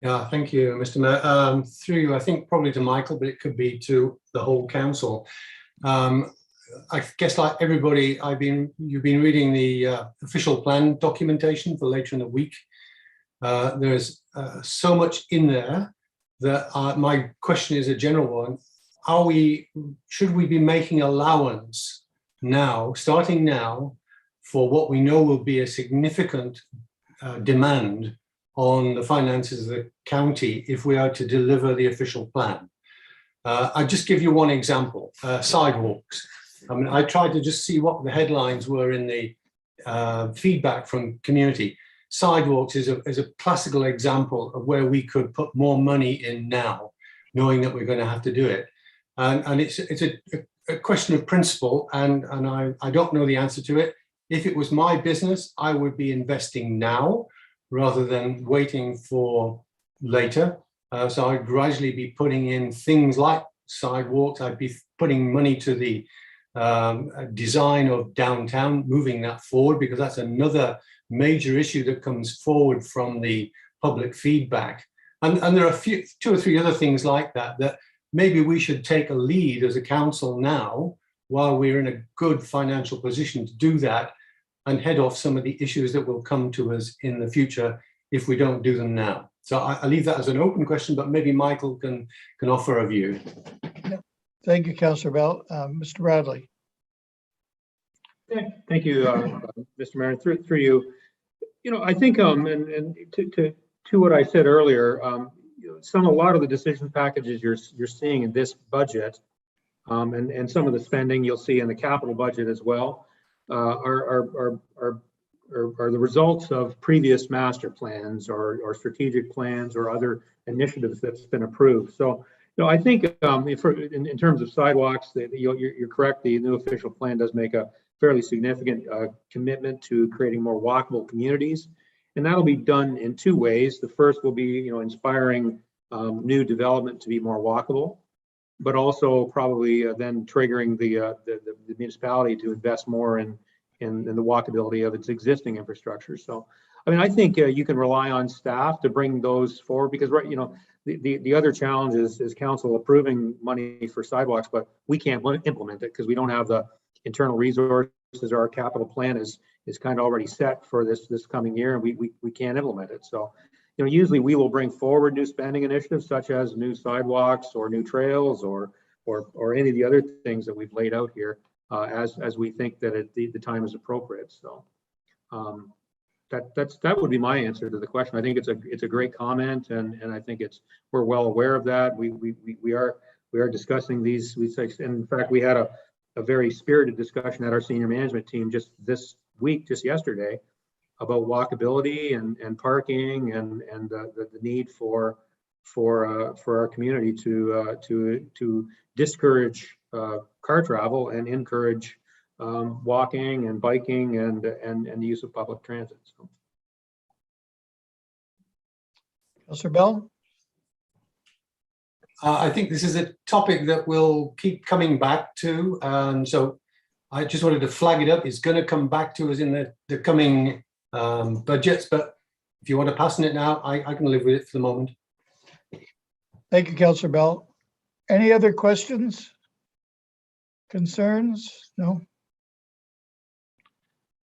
Yeah, thank you, Mr. Mayor. Through you, I think probably to Michael, but it could be to the whole council. I guess like everybody, you've been reading the official plan documentation for later in the week. There's so much in there that my question is a general one. Should we be making allowance now, starting now, for what we know will be a significant demand on the finances of the county if we are to deliver the official plan? I'll just give you one example, sidewalks. I mean, I tried to just see what the headlines were in the feedback from community. Sidewalks is a classical example of where we could put more money in now, knowing that we're going to have to do it. And it's a question of principle, and I don't know the answer to it. If it was my business, I would be investing now rather than waiting for later. So I'd gradually be putting in things like sidewalks. I'd be putting money to the design of downtown, moving that forward, because that's another major issue that comes forward from the public feedback. And there are two or three other things like that maybe we should take a lead as a council now, while we're in a good financial position to do that, and head off some of the issues that will come to us in the future if we don't do them now. So I leave that as an open question, but maybe Michael can offer a view. Thank you, Councillor Bell. Mr. Bradley. Yeah, thank you, Mr. Mayor. Through you, I think, and to what I said earlier, a lot of the decision packages you're seeing in this budget, and some of the spending you'll see in the capital budget as well, are the results of previous master plans or strategic plans or other initiatives that's been approved. So, I think in terms of sidewalks, you're correct. The new official plan does make a fairly significant commitment to creating more walkable communities, and that'll be done in two ways. The first will be, inspiring new development to be more walkable, but also probably then triggering the municipality to invest more in the walkability of its existing infrastructure. So, I think you can rely on staff to bring those forward, because the other challenge is council approving money for sidewalks, but we can't implement it because we don't have the internal resources. Our capital plan is kind of already set for this coming year, and we can't implement it. So, usually we will bring forward new spending initiatives such as new sidewalks or new trails or any of the other things that we've laid out here as we think that the time is appropriate. So that would be my answer to the question. I think it's a great comment, and I think we're well aware of that. We are discussing these. In fact, we had a very spirited discussion at our senior management team just yesterday, about walkability and parking and the need for our community to discourage car travel and encourage walking and biking and the use of public transit. So. Councillor Bell? I think this is a topic that we'll keep coming back to. So I just wanted to flag it up. It's going to come back to us in the coming budgets, but if you want to pass on it now, I can live with it for the moment. Thank you, Councillor Bell. Any other questions? Concerns? No?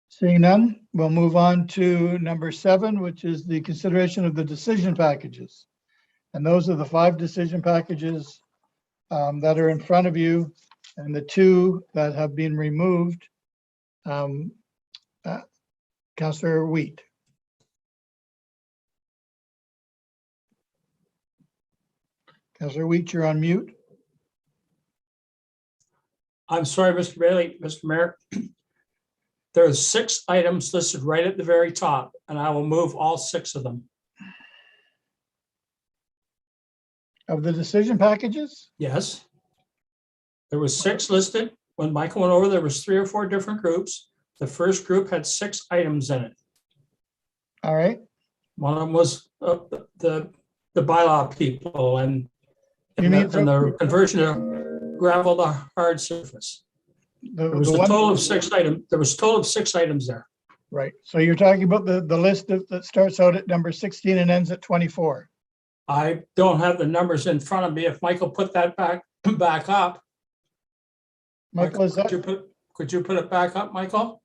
Seeing none, we'll move on to number 7, which is the consideration of the decision packages. And those are the 5 decision packages that are in front of you, and the 2 that have been removed. Councillor Wheat. Councillor Wheat, you're on mute. I'm sorry, Mr. Bailey, Mr. Mayor. There's 6 items listed right at the very top, and I will move all 6 of them. Of the decision packages? Yes. There was 6 listed. When Michael went over, there was 3 or 4 different groups. The first group had 6 items in it. All right. One of them was the bylaw people and You mean the conversion of gravel to hard surface. There was a total of 6 items. There was a total of 6 items there. Right. So you're talking about the list that starts out at number 16 and ends at 24. I don't have the numbers in front of me. If Michael put that back up. Michael, is that? Could you put it back up, Michael?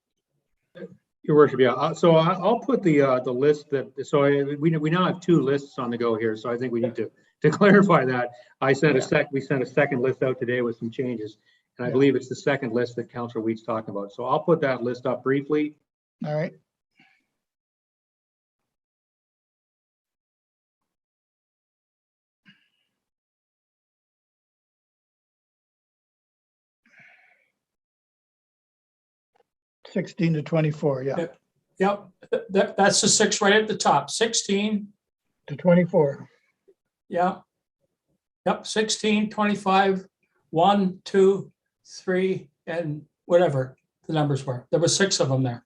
Your worship, yeah. So I'll put the list we now have 2 lists on the go here. So I think we need to clarify that. We sent a second list out today with some changes. And I believe it's the second list that Councillor Wheat's talking about. So I'll put that list up briefly. All right. (16 to 24). Yeah. Yep. That's the 6 right at the top. 16 to 24. Yeah. Yep. 16, 25, 1, 2, 3, and whatever the numbers were. There were 6 of them there.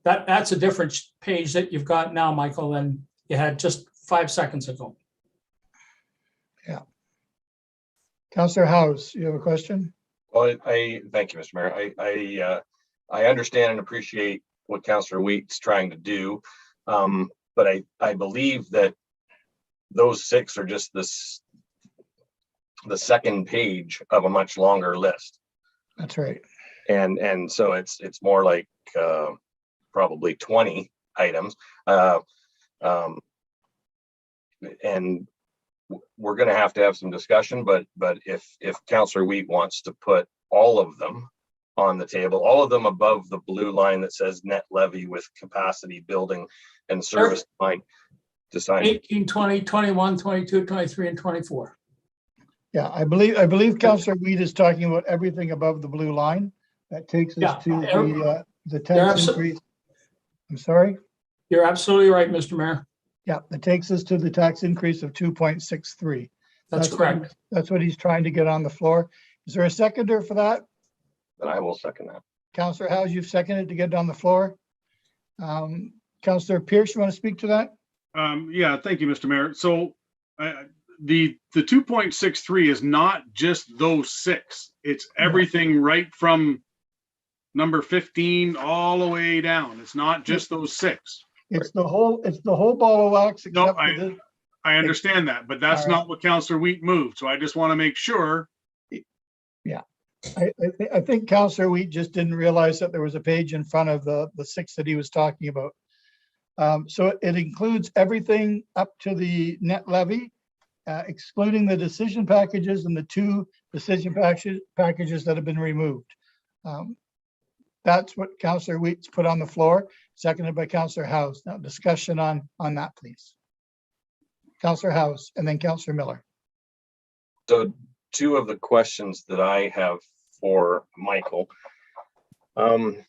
That's a different page that you've got now, Michael, than you had just 5 seconds ago. Yeah. Councillor House, you have a question? Well, thank you, Mr. Mayor. I understand and appreciate what Councillor Wheat's trying to do, but I believe that those 6 are just the second page of a much longer list. That's right. And so it's more like probably 20 items, and we're going to have some discussion. But if Councillor Wheat wants to put all of them on the table, all of them above the blue line that says net levy with capacity building and service line to sign 18, 20, 21, 22, 23, and 24. Yeah, I believe Councillor Wheat is talking about everything above the blue line. That takes us to the tax increase. I'm sorry? You're absolutely right, Mr. Mayor. Yeah, that takes us to the tax increase of 2.63. That's correct. That's what he's trying to get on the floor. Is there a seconder for that? And I will second that. Councillor Howes, you've seconded to get it on the floor. Councillor Pierce, you want to speak to that? Yeah, thank you, Mr. Mayor. So the 2.63 is not just those 6. It's everything right from number 15 all the way down. It's not just those 6. It's the whole ball of wax. No, I understand that, but that's not what Councillor Wheat moved. So I just want to make sure. Yeah, I think Councillor Wheat just didn't realize that there was a page in front of the 6 that he was talking about. So it includes everything up to the net levy, excluding the decision packages and the 2 decision packages that have been removed. That's what Councillor Wheats put on the floor, seconded by Councillor House. Now discussion on that, please. Councillor House and then Councillor Miller. So 2 of the questions that I have for Michael. And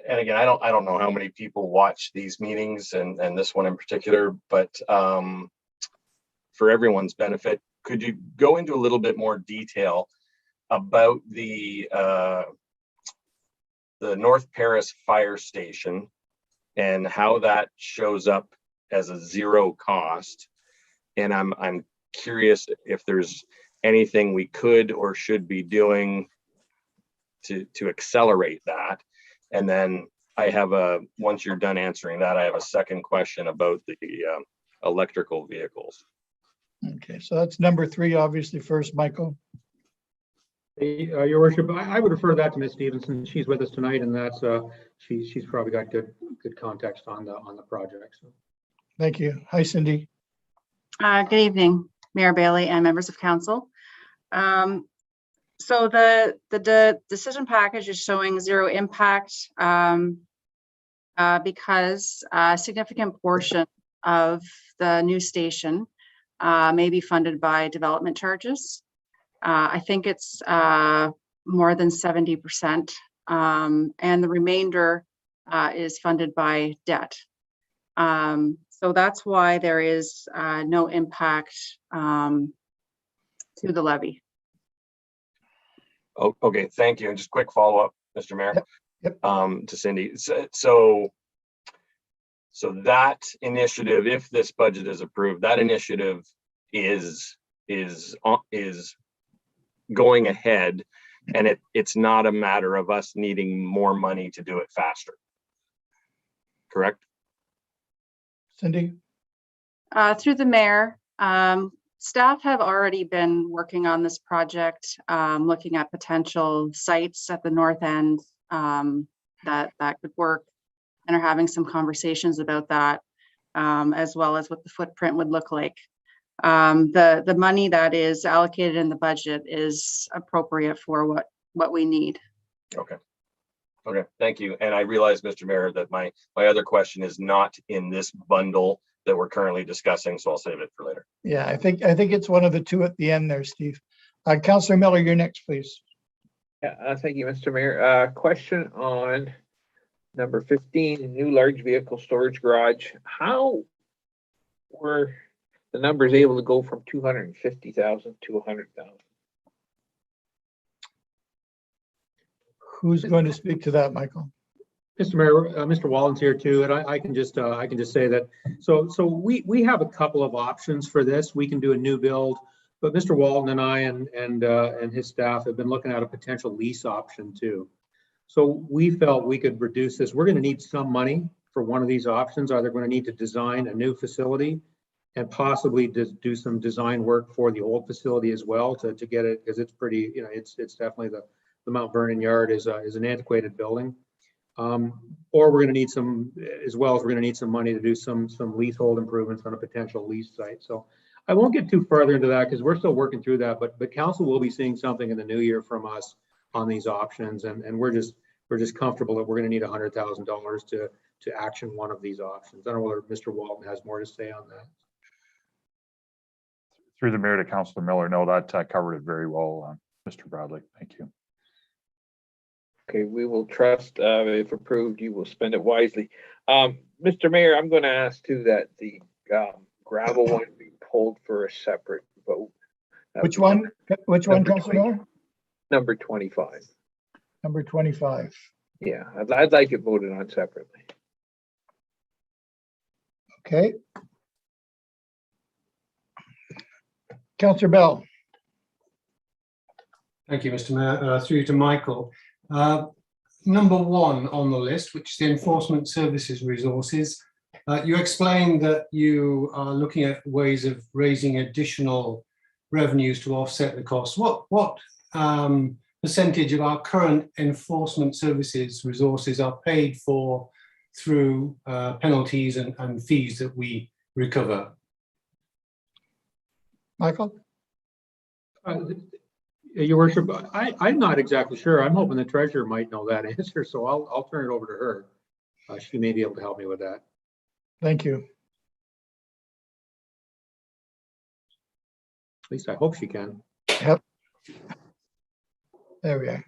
again, I don't know how many people watch these meetings and this one in particular, but for everyone's benefit, could you go into a little bit more detail about the North Paris Fire Station and how that shows up as a 0 cost? And I'm curious if there's anything we could or should be doing to accelerate that. And then I have once you're done answering that, I have a second question about the electrical vehicles. Okay, so that's number 3, obviously first, Michael. Your worship, I would refer that to Ms. Stevenson. She's with us tonight, and that's she's probably got good context on the project. So. Thank you. Hi, Cindy. Good evening, Mayor Bailey and members of council. So the decision package is showing 0 impact because a significant portion of the new station may be funded by development charges. I think it's more than 70%, and the remainder is funded by debt. So that's why there is no impact to the levy. Oh, okay, thank you. And just quick follow-up, Mr. Mayor, Yep. To Cindy. So that initiative, if this budget is approved, that initiative is going ahead, and it's not a matter of us needing more money to do it faster. Correct? Cindy? Through the mayor, staff have already been working on this project, looking at potential sites at the north end that could work, and are having some conversations about that, as well as what the footprint would look like. The money that is allocated in the budget is appropriate for what we need. Okay. Okay, thank you. And I realize, Mr. Mayor, that my other question is not in this bundle that we're currently discussing, so I'll save it for later. Yeah, I think it's one of the 2 at the end there, Steve. Councillor Miller, you're next, please. Yeah, thank you, Mr. Mayor. Question on number 15, new large vehicle storage garage. How were the numbers able to go from 250,000 to 100,000? Who's going to speak to that, Michael? Mr. Mayor, Mr. Wallen's here too, and I can just say that. So we have a couple of options for this. We can do a new build, but Mr. Wallen and I and his staff have been looking at a potential lease option too. So we felt we could reduce this. We're going to need some money for one of these options. Either going to need to design a new facility and possibly do some design work for the old facility as well to get it, because it's pretty, it's definitely the Mount Vernon yard is an antiquated building. Or we're going to need some, as well as we're going to need some money to do some leasehold improvements on a potential lease site. So I won't get too further into that because we're still working through that, but council will be seeing something in the new year from us on these options, and we're just comfortable that we're going to need $100,000 to action one of these options. I don't know whether Mr. Walton has more to say on that. Through the mayor to Councillor Miller, no, that covered it very well, Mr. Bradley. Thank you. Okay, we will trust, if approved, you will spend it wisely. Mr. Mayor, I'm going to ask too that the gravel one be pulled for a separate vote. Which one? Which one, Councillor Miller? Number 25. Number 25. Yeah, I'd like it voted on separately. Okay. Councillor Bell. Thank you, Mr. Mayor. Through to Michael. Number 1 on the list, which is the enforcement services resources. You explained that you are looking at ways of raising additional revenues to offset the costs. What percentage of our current enforcement services resources are paid for through penalties and fees that we recover. Michael? Your worship, I'm not exactly sure. I'm hoping the treasurer might know that answer, so I'll turn it over to her. She may be able to help me with that. Thank you. At least I hope she can. Yep. There we are.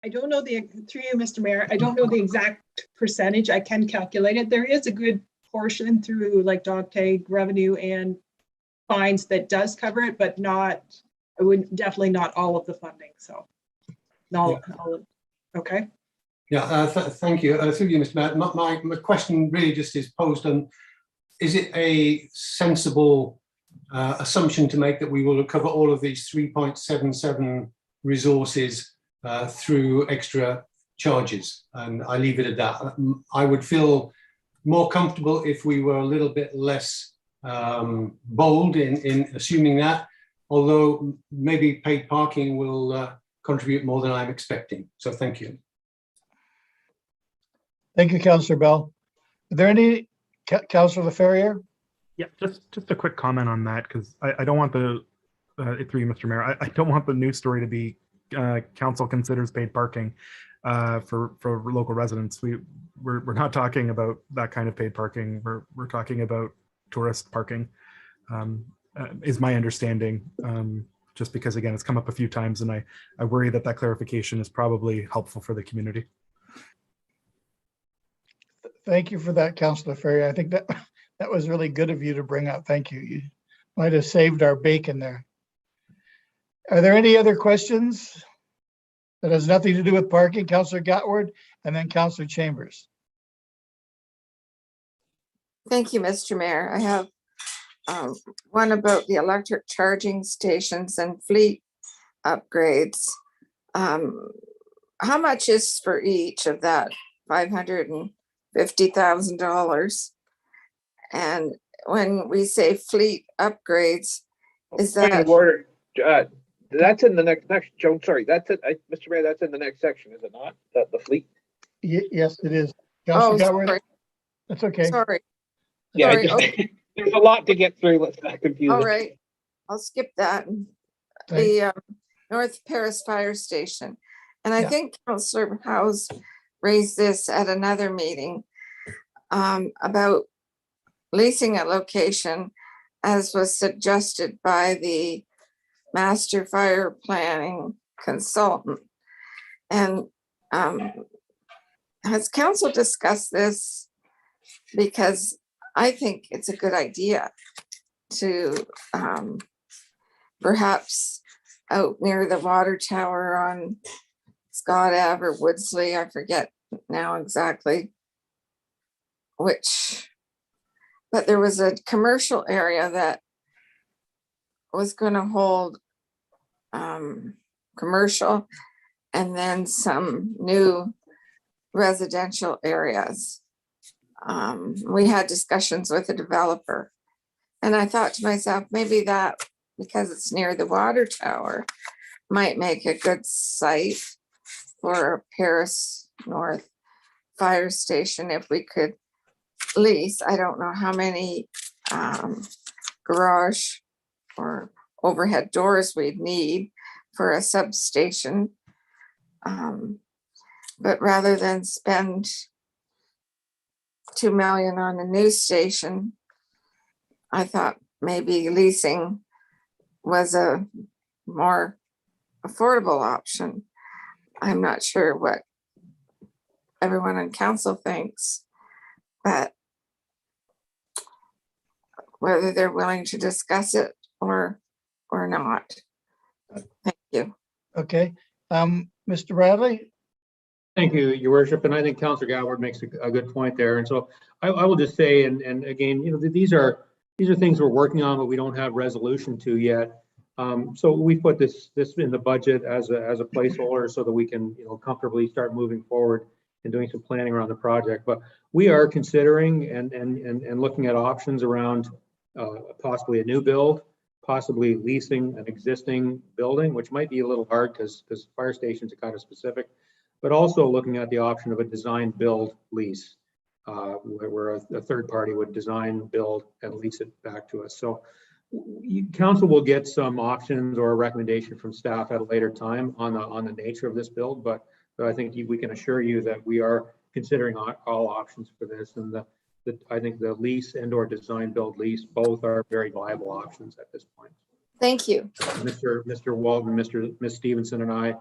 I don't know through you, Mr. Mayor, I don't know the exact percentage. I can calculate it. There is a good portion through like dog tag revenue and fines that does cover it, but not, I would definitely not all of the funding. So, no, okay. Yeah, thank you. Through you, Mr. Mayor. My question really just is posed on, is it a sensible assumption to make that we will recover all of these 3.77 resources through extra charges? And I leave it at that. I would feel more comfortable if we were a little bit less bold in assuming that, although maybe paid parking will contribute more than I'm expecting. So thank you. Thank you, Councillor Bell. Are there any, Councillor LaFerriere? Yeah, just a quick comment on that, because I don't want the, through you, Mr. Mayor, I don't want the news story to be council considers paid parking for local residents. We're not talking about that kind of paid parking. We're talking about tourist parking, is my understanding. Just because, again, it's come up a few times, and I worry that clarification is probably helpful for the community. Thank you for that, Councillor Ferrier. I think that was really good of you to bring up. Thank you. You might have saved our bacon there. Are there any other questions that has nothing to do with parking? Councillor Gatward and then Councillor Chambers. Thank you, Mr. Mayor. I have one about the electric charging stations and fleet upgrades. How much is for each of that $550,000? And when we say fleet upgrades, is Point that of order, that's in the next, Joan, sorry, that's it, Mr. Mayor, that's in the next section, is it not? The fleet? Yes, it is. Oh, Councillor Gatward, sorry, that's okay. sorry. Yeah, Sorry, just, okay. there's a lot to get through, let's not confuse All it. right, I'll skip that. Thank- The North Paris Fire Station. And I Yeah. think Councillor House raised this at another meeting about leasing a location, as was suggested by the master fire planning consultant. And has council discussed this? Because I think it's a good idea to perhaps out near the water tower on Scott Ave or Woodsley, I forget now exactly which, but there was a commercial area that was going to hold commercial and then some new residential areas. We had discussions with the developer, and I thought to myself, maybe that, because it's near the water tower, might make a good site for a Paris North fire station if we could lease. I don't know how many garage or overhead doors we'd need for a substation. But rather than spend $2 million on a new station, I thought maybe leasing was a more affordable option. I'm not sure what everyone on council thinks, but whether they're willing to discuss it or not. Thank you. Okay, Mr. Bradley? Thank you, Your Worship, and I think Councillor Gatward makes a good point there. And so I will just say, and again, you know, these are things we're working on, but we don't have resolution to yet. So we put this in the budget as a placeholder so that we can, you know, comfortably start moving forward and doing some planning around the project. But we are considering and looking at options around possibly a new build, possibly leasing an existing building, which might be a little hard because fire stations are kind of specific. but also looking at the option of a design build lease, where a third party would design, build, and lease it back to us. So council will get some options or a recommendation from staff at a later time on the nature of this build, but I think we can assure you that we are considering all options for this, and I think the lease and or design build lease both are very viable options at this point. Thank you. Mr. Walton, Ms. Stevenson and I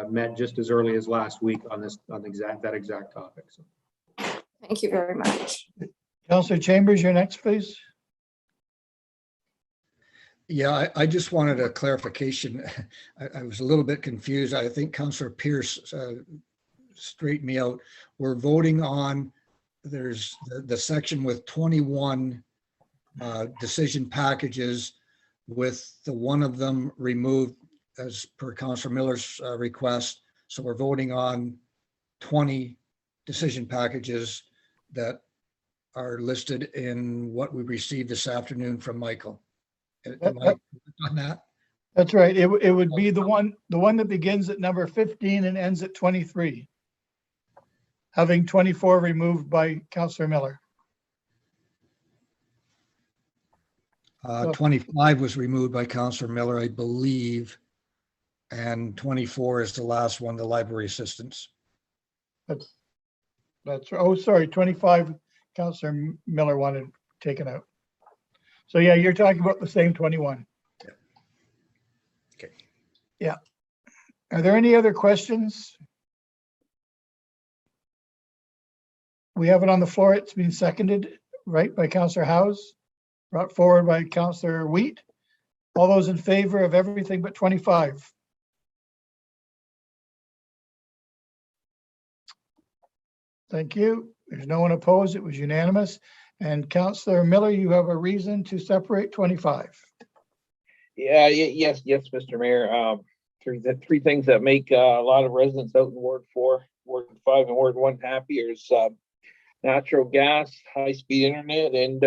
met just as early as last week on that exact topic. So. Thank you very much. Councillor Chambers, you're next, please. Yeah, I just wanted a clarification. I was a little bit confused. I think Councillor Pierce straightened me out. We're voting on, there's the section with 21 decision packages, with the one of them removed as per Councillor Miller's request. So we're voting on 20 decision packages that are listed in what we received this afternoon from Michael. Am I on that? That's right. It would be the one that begins at number 15 and ends at 23. Having 24 removed by Councillor Miller. 25 was removed by Councillor Miller, I believe. And 24 is the last one, the library assistants. That's, oh, sorry, 25, Councillor Miller wanted taken out. So yeah, you're talking about the same 21. Okay. Yeah. Are there any other questions? We have it on the floor. It's been seconded, right, by Councillor Howes, brought forward by Councillor Wheat. All those in favor of everything but 25? Thank you. There's no one opposed. It was unanimous. And Councillor Miller, you have a reason to separate 25. Yeah, yes, Mr. Mayor. Three things that make a lot of residents out in Ward 4, Ward 5, and Ward 1 happy is natural gas, high-speed internet, and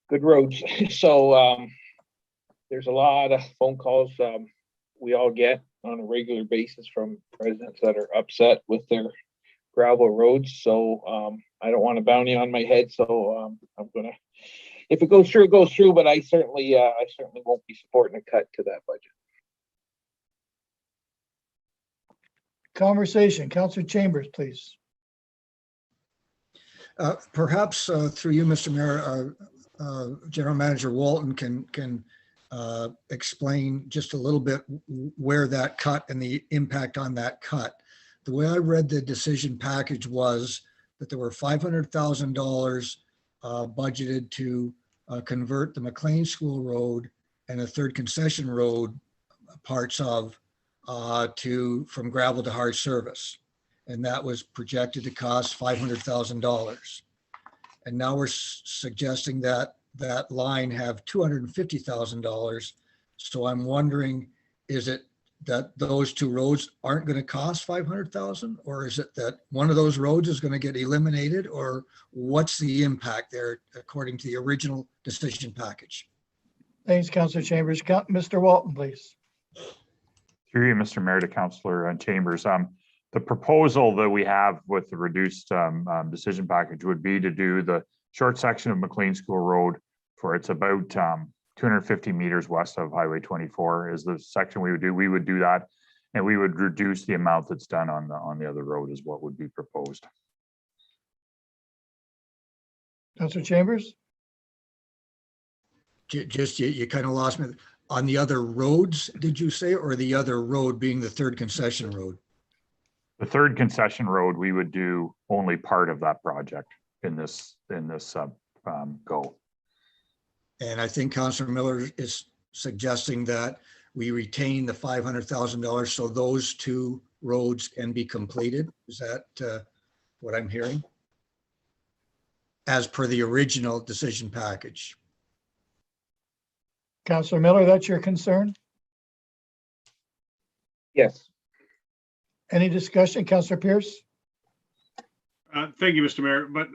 good roads. So there's a lot of phone calls we all get on a regular basis from residents that are upset with their gravel roads. So I don't want a bounty on my head. So I'm gonna, if it goes through, it goes through. But I certainly won't be supporting a cut to that budget. Conversation, Councillor Chambers, please. Perhaps through you, Mr. Mayor, General Manager Walton can explain just a little bit where that cut and the impact on that cut. The way I read the decision package was that there were $500,000 budgeted to convert the McLean School Road and a third concession road parts of from gravel to hard service. And that was projected to cost $500,000. And now we're suggesting that that line have $250,000. So I'm wondering, is it that those two roads aren't going to cost $500,000, or is it that one of those roads is going to get eliminated, or what's the impact there according to the original decision package? Thanks, Councillor Chambers. Mr. Walton, please. Through you, Mr. Mayor, to Councillor Chambers. The proposal that we have with the reduced decision package would be to do the short section of McLean School Road for it's about 250 meters west of Highway 24 is the section we would do. We would do that, and we would reduce the amount that's done on the other road is what would be proposed. Councillor Chambers? Just you kind of lost me. On the other roads, did you say, or the other road being the third concession road? The third concession road, we would do only part of that project in this go. And I think Councillor Miller is suggesting that we retain the $500,000 so those two roads can be completed. Is that what I'm hearing? As per the original decision package. Councillor Miller, that's your concern? Yes. Any discussion? Councillor Pierce? Thank you, Mr. Mayor. But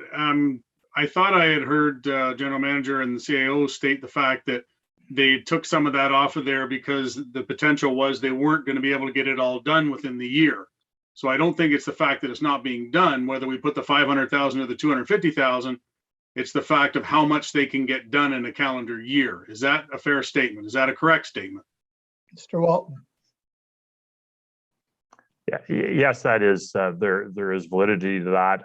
I thought I had heard General Manager and the CAO state the fact that they took some of that off of there because the potential was they weren't going to be able to get it all done within the year. So I don't think it's the fact that it's not being done, whether we put the 500,000 or the 250,000. It's the fact of how much they can get done in a calendar year. Is that a fair statement? Is that a correct statement? Mr. Walton. Yeah, yes, that is, there is validity to that.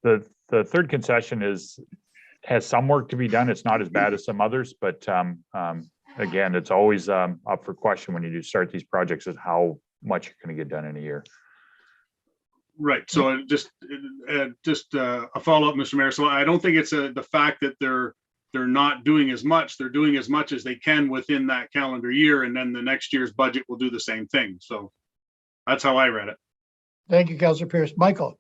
The third concession has some work to be done. It's not as bad as some others, but again, it's always up for question when you do start these projects is how much you're going to get done in a year. Right. So just a follow-up, Mr. Mayor. So I don't think it's the fact that they're not doing as much. They're doing as much as they can within that calendar year, and then the next year's budget will do the same thing. So that's how I read it. Thank you, Councillor Pierce. Michael.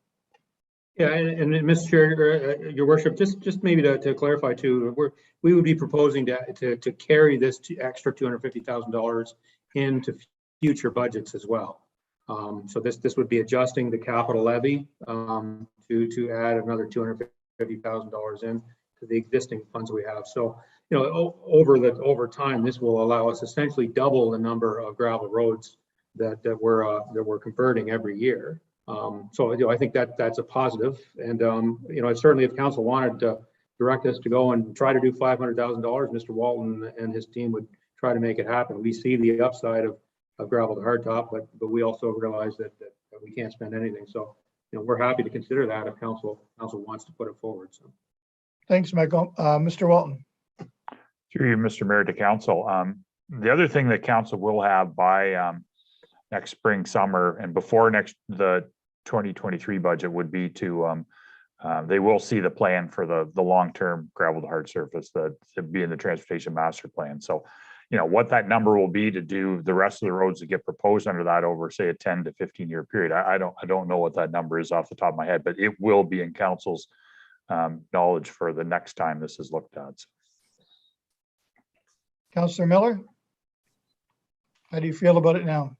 Yeah, and Mr. Chair, Your Worship, just maybe to clarify too, we would be proposing to carry this extra $250,000 into future budgets as well. So this would be adjusting the capital levy to add another $250,000 in to the existing funds we have. So over time, this will allow us essentially double the number of gravel roads that we're converting every year. So I think that's a positive, and certainly if council wanted to direct us to go and try to do $500,000, Mr. Walton and his team would try to make it happen. We see the upside of gravel to hardtop, but we also realize that we can't spend anything. So we're happy to consider that if council wants to put it forward. So Thanks, Michael. Mr. Walton. Through you, Mr. Mayor, to council. The other thing that council will have by next spring, summer, and before the 2023 budget would be to they will see the plan for the long-term gravel to hard surface that should be in the transportation master plan. So what that number will be to do the rest of the roads that get proposed under that over, say, a 10 to 15 year period. I don't know what that number is off the top of my head, but it will be in council's knowledge for the next time this is looked at. So. Councillor Miller, how do you feel about it now?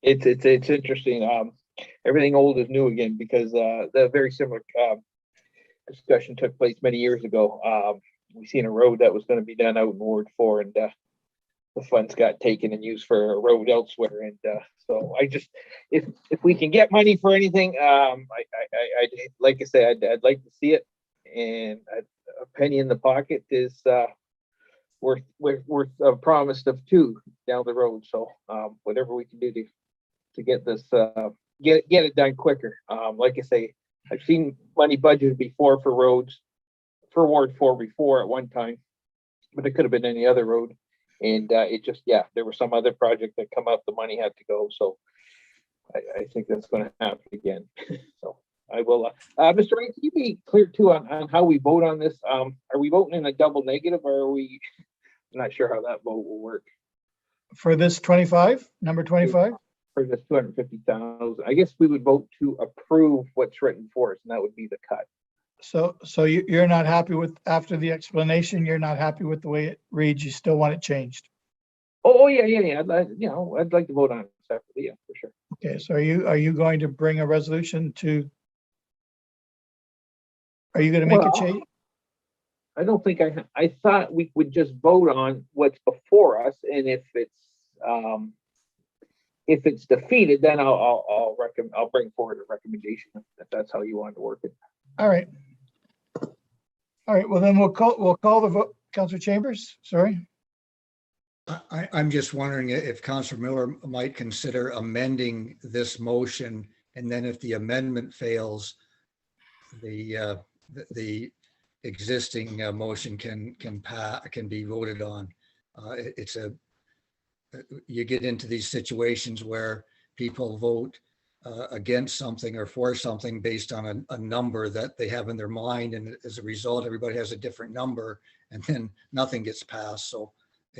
It's interesting. Everything old is new again, because the very similar discussion took place many years ago. We seen a road that was going to be done out in Ward 4, and the funds got taken and used for a road elsewhere. And so I just, if we can get money for anything, I like I said, I'd like to see it. And a penny in the pocket is worth a promise of two down the road. So whatever we can do to get this get it done quicker. Like I say, I've seen money budgeted before for roads for Ward 4 before at one time, but it could have been any other road. And it just, there was some other project that come up, the money had to go. So I think that's going to happen again. So I will, Mr. Ray, can you be clear too on how we vote on this? Are we voting in a double negative, or are we, I'm not sure how that vote will work. For this 25, number 25? For this 250,000, I guess we would vote to approve what's written for us, and that would be the cut. So you're not happy with, after the explanation, you're not happy with the way it reads, you still want it changed? Oh yeah. I'd like to vote on it separately, yeah, for sure. Okay, so are you going to bring a resolution to? Are you going to make a change? I don't think I thought we would just vote on what's before us, and if it's defeated, then I'll bring forward a recommendation if that's how you want to work it. All right. Well, then we'll call the vote. Councillor Chambers, sorry. I'm just wondering if Councillor Miller might consider amending this motion, and then if the amendment fails, the existing motion can be voted on. You get into these situations where people vote against something or for something based on a number that they have in their mind, and as a result, everybody has a different number, and then nothing gets passed. So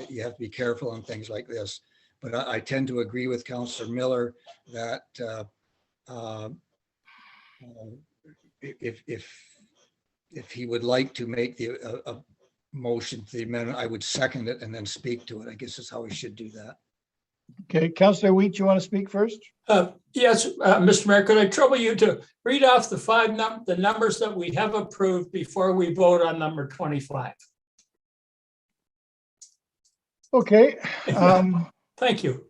you have to be careful on things like this. But I tend to agree with Councillor Miller that if he would like to make a motion to the amendment, I would second it and then speak to it. I guess is how we should do that. Okay, Councillor Wheat, you want to speak first? Yes, Mr. Mayor, could I trouble you to read off the numbers that we have approved before we vote on number 25? Okay, Thank you.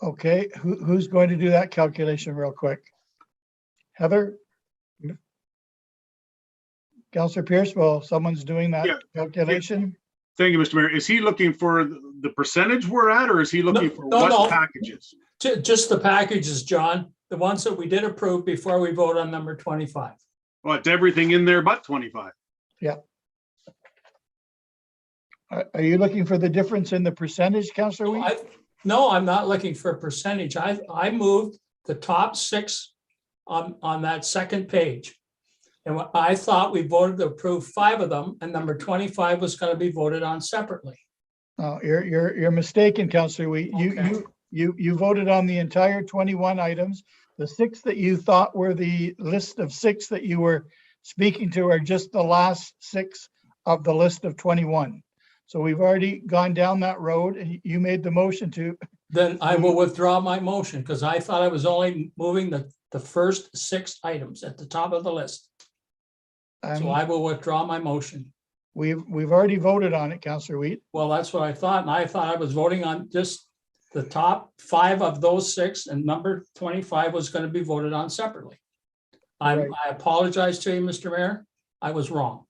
okay, who's going to do that calculation real quick? Heather? Counselor Pierce, well, someone's doing that Yeah. calculation? Thank you, Mr. Mayor. Is he looking for the percentage we're at, or is he looking for No, what no. packages? Just the packages, John, the ones that we did approve before we vote on number 25. Well, it's everything in there but 25. Are you looking for the difference in the percentage, Counselor Wee? No, I'm not looking for a percentage. I moved the top 6 on that second page. And what I thought we voted to approve 5 of them, and number 25 was going to be voted on separately. Oh, you're mistaken, Counselor Wee. Okay. You voted on the entire 21 items. The 6 that you thought were the list of 6 that you were speaking to are just the last 6 of the list of 21. So we've already gone down that road, and you made the motion to. Then I will withdraw my motion because I thought I was only moving the first 6 items at the top of the list. So I will withdraw my motion. We've already voted on it, Counselor Wheat. Well, that's what I thought. And I thought I was voting on just the top 5 of those 6, and number 25 was going to be voted on separately. Right. I apologize to you, Mr. Mayor. I was wrong.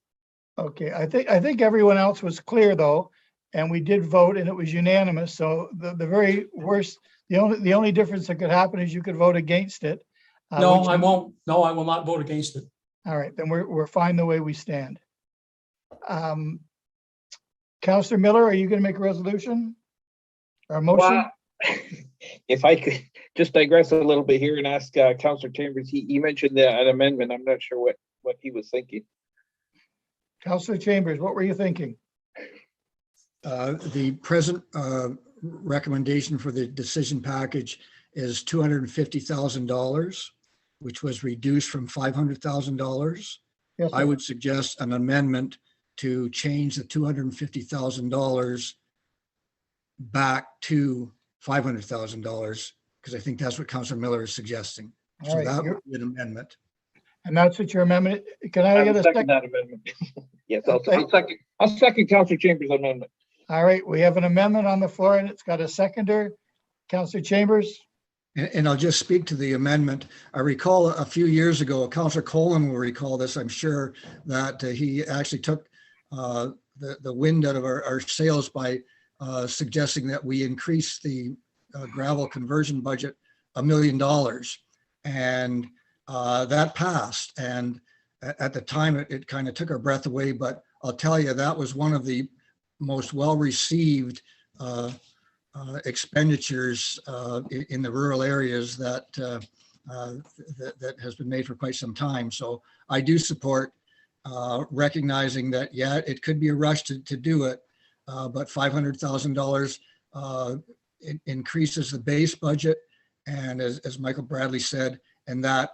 Okay, I think everyone else was clear though, and we did vote and it was unanimous. So the very worst, the only difference that could happen is you could vote against it. No, which- I won't. No, I will not vote against it. All right, then we're fine the way we stand. Counselor Miller, are you going to make a resolution or a motion? Well, if I could just digress a little bit here and ask Councillor Chambers, he mentioned an amendment. I'm not sure what he was thinking. Counselor Chambers, what were you thinking? The present recommendation for the decision package is $250,000, which was reduced from $500,000. Yes, I sir. would suggest an amendment to change the $250,000 back to $500,000, because I think that's what Councilor Miller is suggesting. All So right, that you're- would be an amendment. And that's what your amendment, can I get a second? that amendment. Yes, I'll second Councillor Chambers' amendment. All right, we have an amendment on the floor and it's got a seconder. Counselor Chambers? And I'll just speak to the amendment. I recall a few years ago, Councillor Coleman will recall this, I'm sure, that he actually took the wind out of our sails by suggesting that we increase the gravel conversion budget $1 million. And that passed. And at the time, it kind of took our breath away, but I'll tell you, that was one of the most well-received expenditures in the rural areas that has been made for quite some time. So I do support recognizing that, yeah, it could be a rush to do it, but $500,000 increases the base budget. And as Michael Bradley said, and that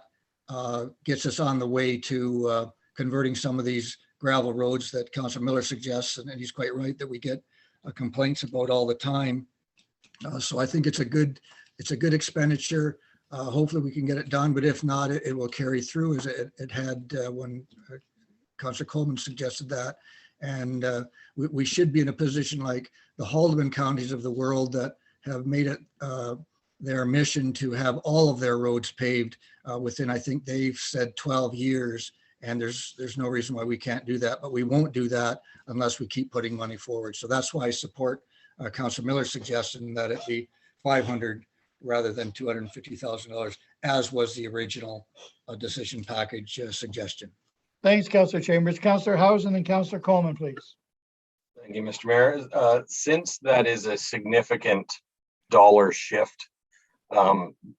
gets us on the way to converting some of these gravel roads that Councilor Miller suggests, and he's quite right that we get complaints about all the time. So I think it's a good expenditure. Hopefully we can get it done, but if not, it will carry through as it had when Councilor Coleman suggested that. And we should be in a position like the Haldeman counties of the world that have made it their mission to have all of their roads paved within, I think they've said 12 years. And there's no reason why we can't do that, but we won't do that unless we keep putting money forward. So that's why I support Councilor Miller's suggestion that it be 500 rather than $250,000, as was the original decision package suggestion. Thanks, Counselor Chambers. Counselor Housen and Counselor Coleman, please. Thank you, Mr. Mayor. Since that is a significant dollar shift,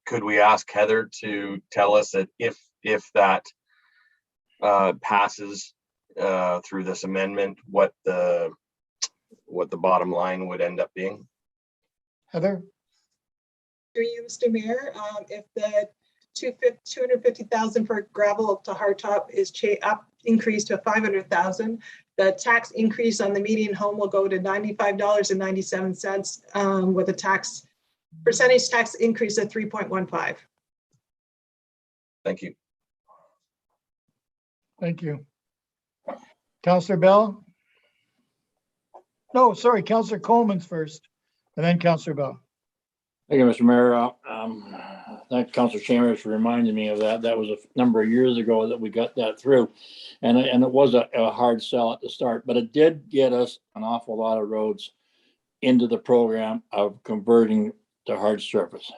could we ask Heather to tell us that if that passes through this amendment, what the bottom line would end up being? Heather? Through you, Mr. Mayor, if the 250,000 for gravel to hardtop is increased to 500,000, the tax increase on the median home will go to $95.97 with a percentage tax increase of 3.15. Thank you. Thank you. Counselor Bell? no, sorry, Councillor Coleman's first, and then Councillor Bell. Thank you, Mr. Mayor. That Councilor Chambers reminded me of that. That was a number of years ago that we got that through. And it was a hard sell at the start, but it did get us an awful lot of roads into the program of converting to hard surface.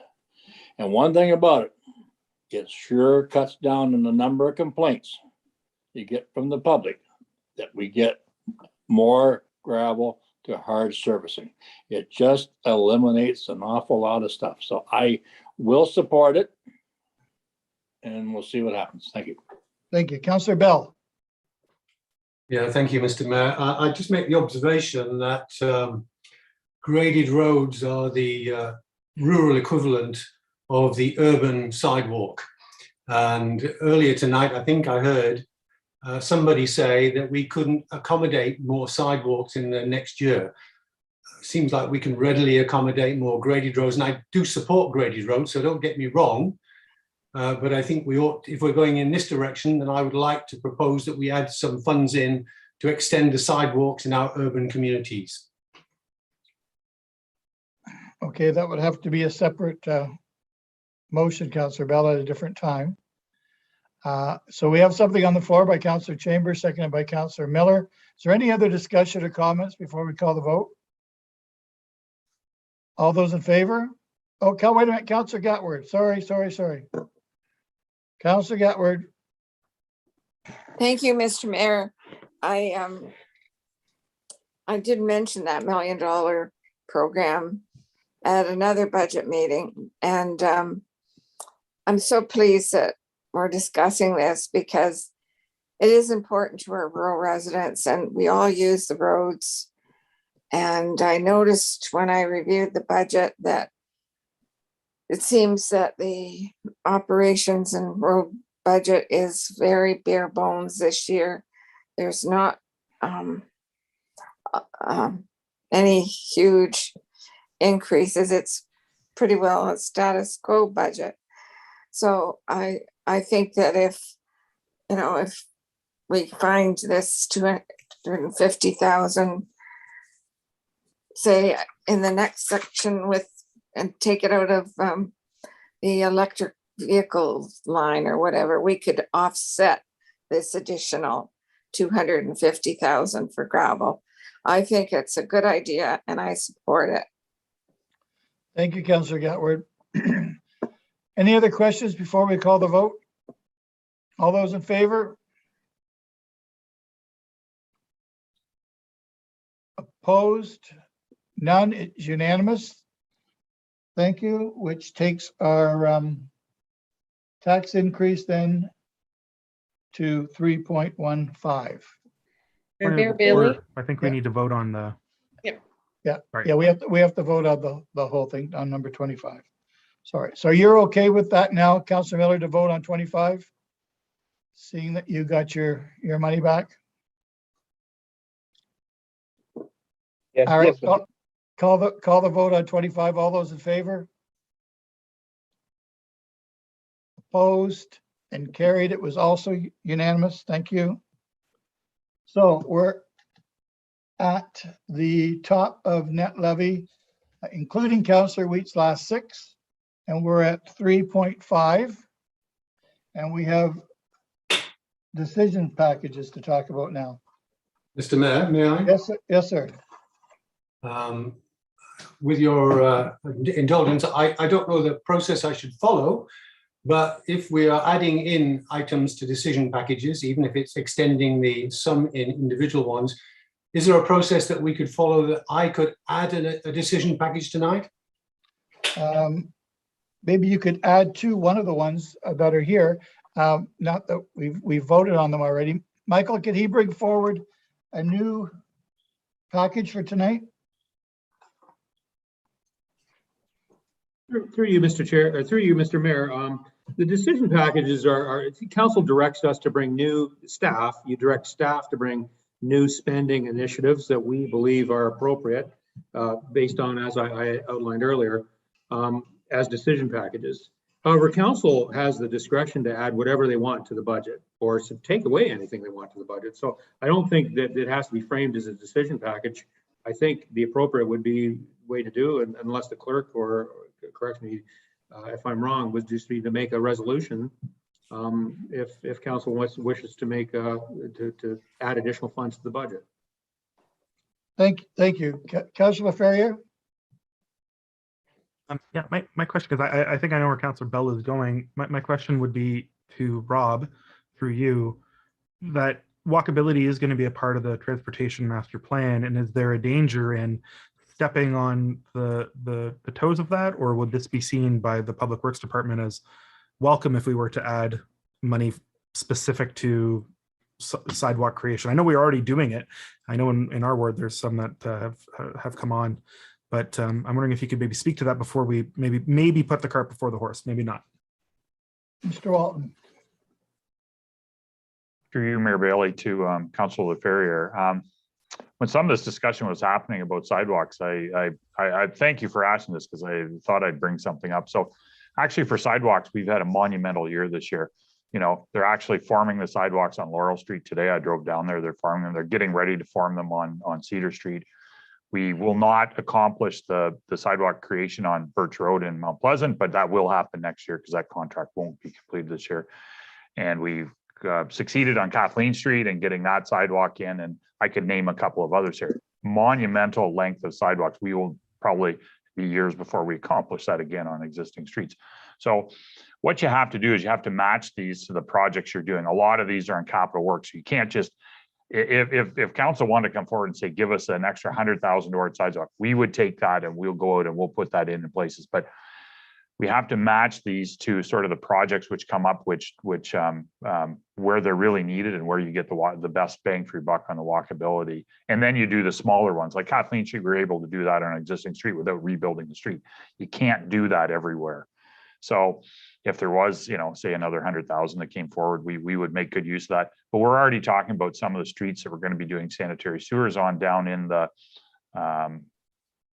And one thing about it, it sure cuts down on the number of complaints you get from the public that we get more gravel to hard surfacing. It just eliminates an awful lot of stuff. So I will support it and we'll see what happens. Thank you. Thank you. Councillor Bell. Yeah, thank you, Mr. Mayor. I just make the observation that graded roads are the rural equivalent of the urban sidewalk. And earlier tonight, I think I heard somebody say that we couldn't accommodate more sidewalks in the next year. Seems like we can readily accommodate more graded roads, and I do support graded roads, so don't get me wrong. But I think we ought, if we're going in this direction, then I would like to propose that we add some funds in to extend the sidewalks in our urban communities. Okay, that would have to be a separate motion, Councillor Bell, at a different time. So we have something on the floor by Councillor Chambers, seconded by Councillor Miller. Is there any other discussion or comments before we call the vote? All those in favor? Oh, wait a minute, Councillor Gatward. Sorry. Councillor Gatward. Thank you, Mr. Mayor. I did mention that $1 million program at another budget meeting, and I'm so pleased that we're discussing this because it is important to our rural residents, and we all use the roads. And I noticed when I reviewed the budget that it seems that the operations and road budget is very bare bones this year. There's not any huge increases. It's pretty well a status quo budget. So I think that if we find this 250,000, say in the next section and take it out of the electric vehicle line or whatever, we could offset this additional 250,000 for gravel. I think it's a good idea and I support it. Thank you, Councillor Gatward. Any other questions before we call the vote? All those in favor? Opposed? None. It's unanimous. Thank you, which takes our tax increase then to 3.15. Mayor Bailey? I think we need to vote on the. Yeah, Right. yeah, we have to vote on the whole thing on number 25. Sorry. So you're okay with that now, Councillor Miller, to vote on 25? Seeing that you got your money back? Yes, All right, yes, call the vote on 25. All those in favor? Opposed and carried. It was also unanimous. Thank you. So we're at the top of net levy, including Councillor Wheat's last 6, and we're at 3.5. And we have decision packages to talk about now. Mr. Mayor, may I? Yes, sir. Yes, sir. With your indulgence, I don't know the process I should follow, but if we are adding in items to decision packages, even if it's extending the sum in individual ones, is there a process that we could follow that I could add a decision package tonight? Maybe you could add to one of the ones that are here. Not that we've voted on them already. Michael, could he bring forward a new package for tonight? Through you, Mr. Chair, or through you, Mr. Mayor, the decision packages are council directs us to bring new staff. You direct staff to bring new spending initiatives that we believe are appropriate based on, as I outlined earlier, as decision packages. However, council has the discretion to add whatever they want to the budget or to take away anything they want to the budget. So I don't think that it has to be framed as a decision package. I think the appropriate would be way to do, and unless the clerk or correct me if I'm wrong, would just be to make a resolution. If council wishes to make to add additional funds to the budget. Thank you. Councillor Ferrier? Yeah, my question, because I think I know where Councillor Bell is going. My question would be to Rob, through you, that walkability is going to be a part of the transportation master plan, and is there a danger in stepping on the toes of that, or would this be seen by the Public Works Department as welcome if we were to add money specific to sidewalk creation? I know we're already doing it. I know in our ward there's some that have come on, but I'm wondering if you could maybe speak to that before we maybe put the cart before the horse, maybe not. Mr. Walton? Through you, Mayor Bailey, to Councillor Ferrier. When some of this discussion was happening about sidewalks, I thank you for asking this, because I thought I'd bring something up. So actually for sidewalks, we've had a monumental year this year. You know, they're actually forming the sidewalks on Laurel Street today. I drove down there, they're forming them. They're getting ready to form them on Cedar Street. We will not accomplish the sidewalk creation on Birch Road in Mount Pleasant, but that will happen next year because that contract won't be completed this year. And we've succeeded on Kathleen Street and getting that sidewalk in, and I could name a couple of others here. Monumental length of sidewalks. We will probably be years before we accomplish that again on existing streets. So what you have to do is you have to match these to the projects you're doing. A lot of these are in capital works. You can't just, if council wanted to come forward and say, give us an extra 100,000 towards sidewalk, we would take that and we'll go out and we'll put that in places. But we have to match these to sort of the projects which come up, which where they're really needed and where you get the best bang for your buck on the walkability. And then you do the smaller ones. Like Kathleen Street, we were able to do that on an existing street without rebuilding the street. You can't do that everywhere. So if there was, you know, say another 100,000 that came forward, we would make good use of that. But we're already talking about some of the streets that we're going to be doing sanitary sewers on down in the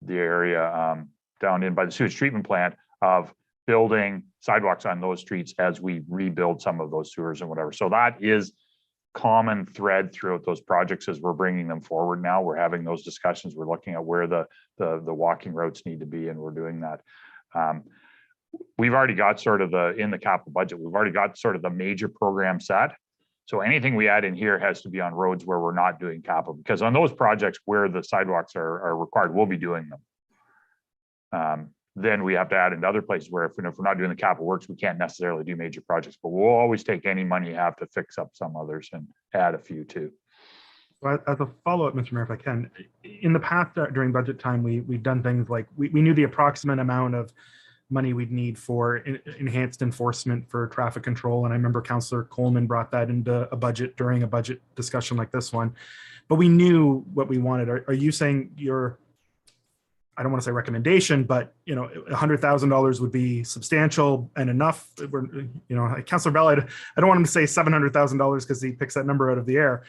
area down in by the sewage treatment plant, of building sidewalks on those streets as we rebuild some of those sewers and whatever. So that is common thread throughout those projects as we're bringing them forward now. We're having those discussions. We're looking at where the walking routes need to be, and we're doing that. We've already got sort of in the capital budget, we've already got sort of the major program set. So anything we add in here has to be on roads where we're not doing capital, because on those projects where the sidewalks are required, we'll be doing them. Then we have to add in other places where if we're not doing the capital works, we can't necessarily do major projects, but we'll always take any money you have to fix up some others and add a few too. So as a follow-up, Mr. Mayor, if I can, in the past during budget time, we've done things like we knew the approximate amount of money we'd need for enhanced enforcement for traffic control. And I remember Councillor Coleman brought that into a budget during a budget discussion like this one, but we knew what we wanted. Are you saying I don't want to say recommendation, but you know, $100,000 would be substantial and enough? Councillor Bell, I don't want him to say $700,000 because he picks that number out of the air.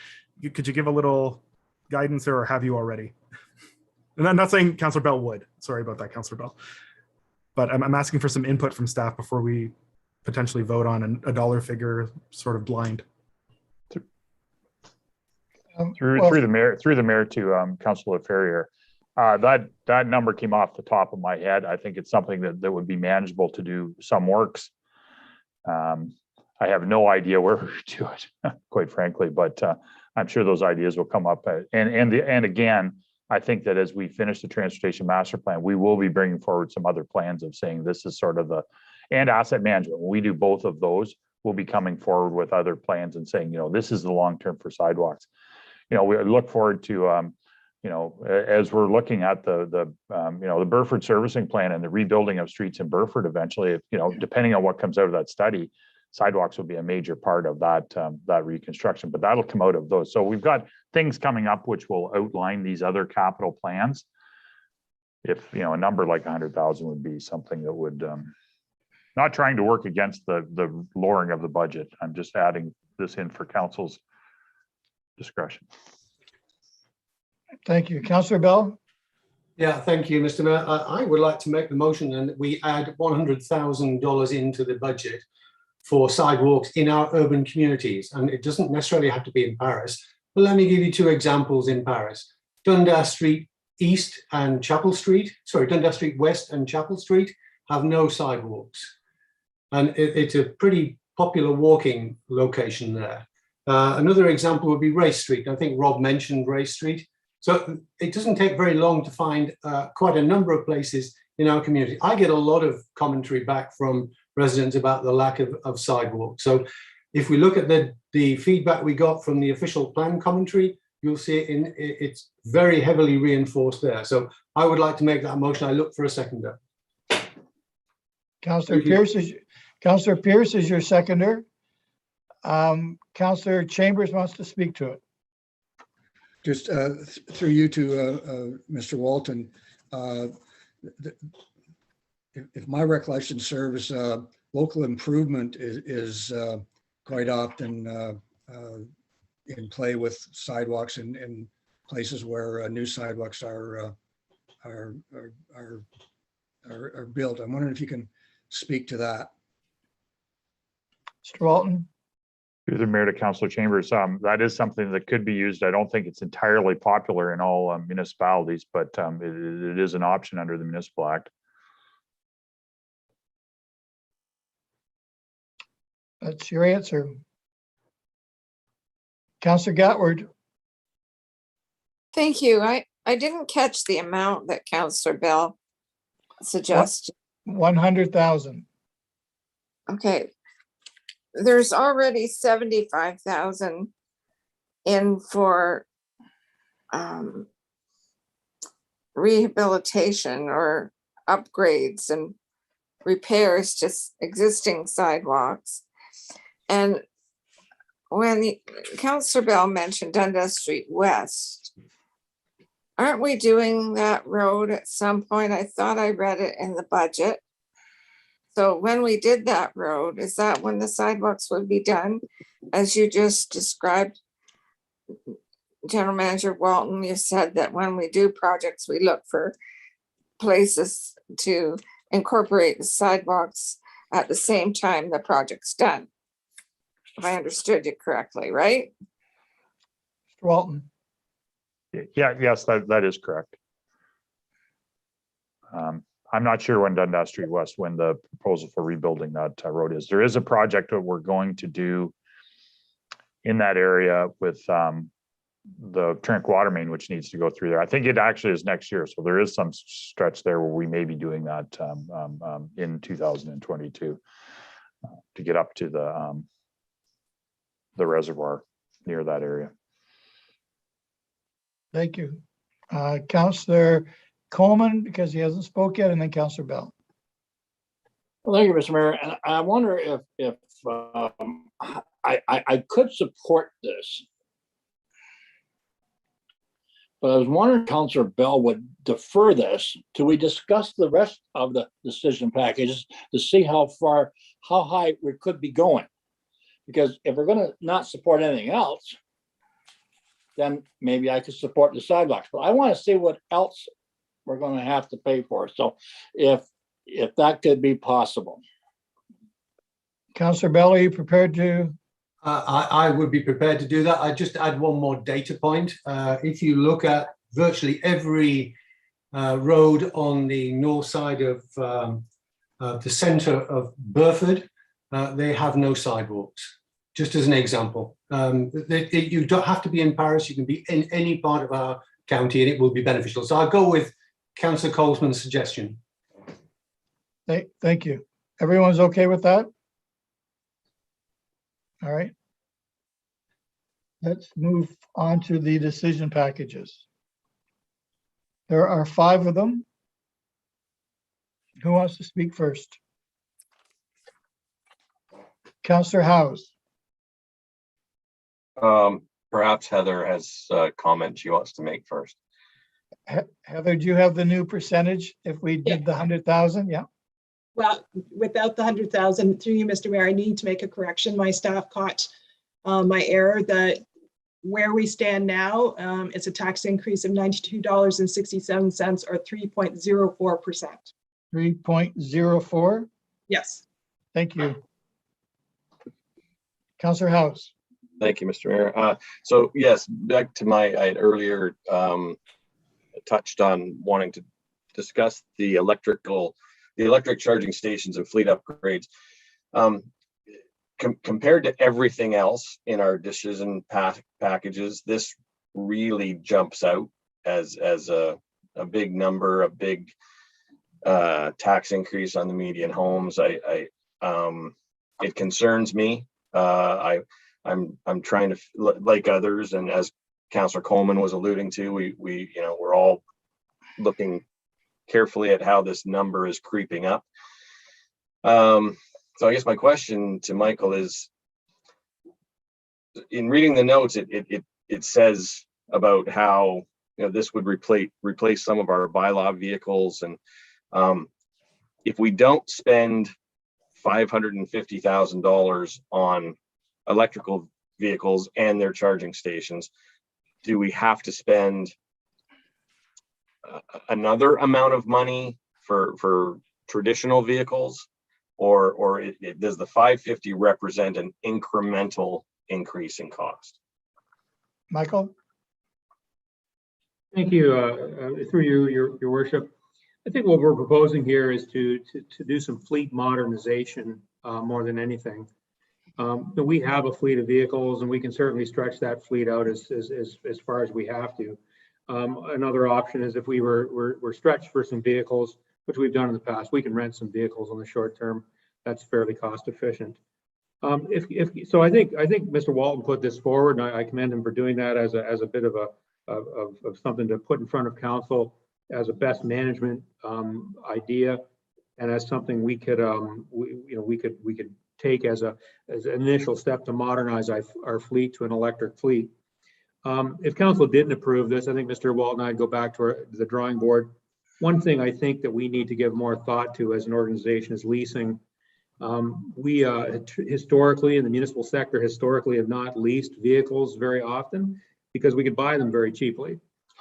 Could you give a little guidance there, or have you already? And I'm not saying Councillor Bell would. Sorry about that, Councillor Bell. But I'm asking for some input from staff before we potentially vote on a dollar figure, sort of blind. Through the mayor to Councillor Ferrier. That number came off the top of my head. I think it's something that would be manageable to do some works. I have no idea where we do it, quite frankly, but I'm sure those ideas will come up. And again, I think that as we finish the transportation master plan, we will be bringing forward some other plans of saying this is sort of and asset management. When we do both of those, we'll be coming forward with other plans and saying, you know, this is the long term for sidewalks. You know, we look forward to you know, as we're looking at the Burford servicing plan and the rebuilding of streets in Burford eventually, you know, depending on what comes out of that study, sidewalks will be a major part of that reconstruction, but that'll come out of those. So we've got things coming up which will outline these other capital plans. If, you know, a number like 100,000 would be something that would, not trying to work against the lowering of the budget. I'm just adding this in for council's discretion. Thank you. Councillor Bell? Yeah, thank you, Mr. Mayor. I would like to make the motion and we add $100,000 into the budget for sidewalks in our urban communities. And it doesn't necessarily have to be in Paris, but let me give you two examples in Paris. Dundas Street East and Chapel Street, sorry, Dundas Street West and Chapel Street have no sidewalks. And it's a pretty popular walking location there. Another example would be Race Street. I think Rob mentioned Race Street. So it doesn't take very long to find quite a number of places in our community. I get a lot of commentary back from residents about the lack of sidewalks. So if we look at the feedback we got from the official plan commentary, you'll see it's very heavily reinforced there. So I would like to make that motion. I look for a seconder. Councillor Pierce is your seconder. Councillor Chambers wants to speak to it. Just through you to Mr. Walton, if my recollection serves, local improvement is quite often in play with sidewalks in places where new sidewalks are built. I'm wondering if you can speak to that. Mr. Walton? Through the mayor to Councillor Chambers, that is something that could be used. I don't think it's entirely popular in all municipalities, but it is an option under the Municipal Act. That's your answer. Councillor Gatward? Thank you. I didn't catch the amount that Councillor Bell suggested. 100,000. Okay. There's already 75,000 in for rehabilitation or upgrades and repairs to existing sidewalks. And when Councillor Bell mentioned Dundas Street West, aren't we doing that road at some point? I thought I read it in the budget. So when we did that road, is that when the sidewalks would be done? As you just described, General Manager Walton, you said that when we do projects, we look for places to incorporate the sidewalks at the same time the project's done. If I understood you correctly, right? Mr. Walton? Yeah, yes, that is correct. I'm not sure when Dundas Street West, when the proposal for rebuilding that road is. There is a project that we're going to do in that area with the Trent water main, which needs to go through there. I think it actually is next year. So there is some stretch there where we may be doing that in 2022 to get up to the reservoir near that area. Thank you. Councillor Coleman, because he hasn't spoke yet, and then Councillor Bell. Well, thank you, Mr. Mayor. And I wonder if I could support this. But I was wondering if Councillor Bell would defer this till we discuss the rest of the decision packages to see how high we could be going. Because if we're going to not support anything else, then maybe I could support the sidewalks. But I want to see what else we're going to have to pay for. So if that could be possible. Councillor Bell, are you prepared to? I would be prepared to do that. I just add one more data point. If you look at virtually every road on the north side of the centre of Burford, they have no sidewalks. Just as an example, you don't have to be in Paris. You can be in any part of our county, and it will be beneficial. So I'll go with Councillor Colesman's suggestion. Thank you. Everyone's okay with that? All right. Let's move on to the decision packages. There are 5 of them. Who wants to speak first? Councillor Howes. Perhaps Heather has a comment she wants to make first. Heather, do you have the new percentage if we did the 100,000? Yeah. Well, without the 100,000, through you, Mr. Mayor, I need to make a correction. My staff caught my error that where we stand now, it's a tax increase of $92.67 or 3.04%. 3.04? Yes. Thank you. Councillor Howes. Thank you, Mr. Mayor. So yes, back to my I had earlier touched on wanting to discuss the electric charging stations and fleet upgrades. Compared to everything else in our decision packages, this really jumps out as a big number, a big tax increase on the median homes. It concerns me. I'm trying to, like others, and as Councillor Coleman was alluding to, we're all looking carefully at how this number is creeping up. So I guess my question to Michael is, in reading the notes, it says about how this would replace some of our bylaw vehicles, and if we don't spend $550,000 on electrical vehicles and their charging stations, do we have to spend another amount of money for traditional vehicles, or does the 550 represent an incremental increase in cost? Michael? Thank you. Through you, your worship. I think what we're proposing here is to do some fleet modernization more than anything. We have a fleet of vehicles, and we can certainly stretch that fleet out as far as we have to. Another option is if we're stretched for some vehicles, which we've done in the past, we can rent some vehicles on the short term. That's fairly cost efficient. So I think Mr. Walton put this forward, and I commend him for doing that as a bit of something to put in front of council as a best management idea, and as something we could take as an initial step to modernize our fleet to an electric fleet. If council didn't approve this, I think Mr. Walton and I'd go back to the drawing board. One thing I think that we need to give more thought to as an organization is leasing. We historically, in the municipal sector, have not leased vehicles very often because we could buy them very cheaply.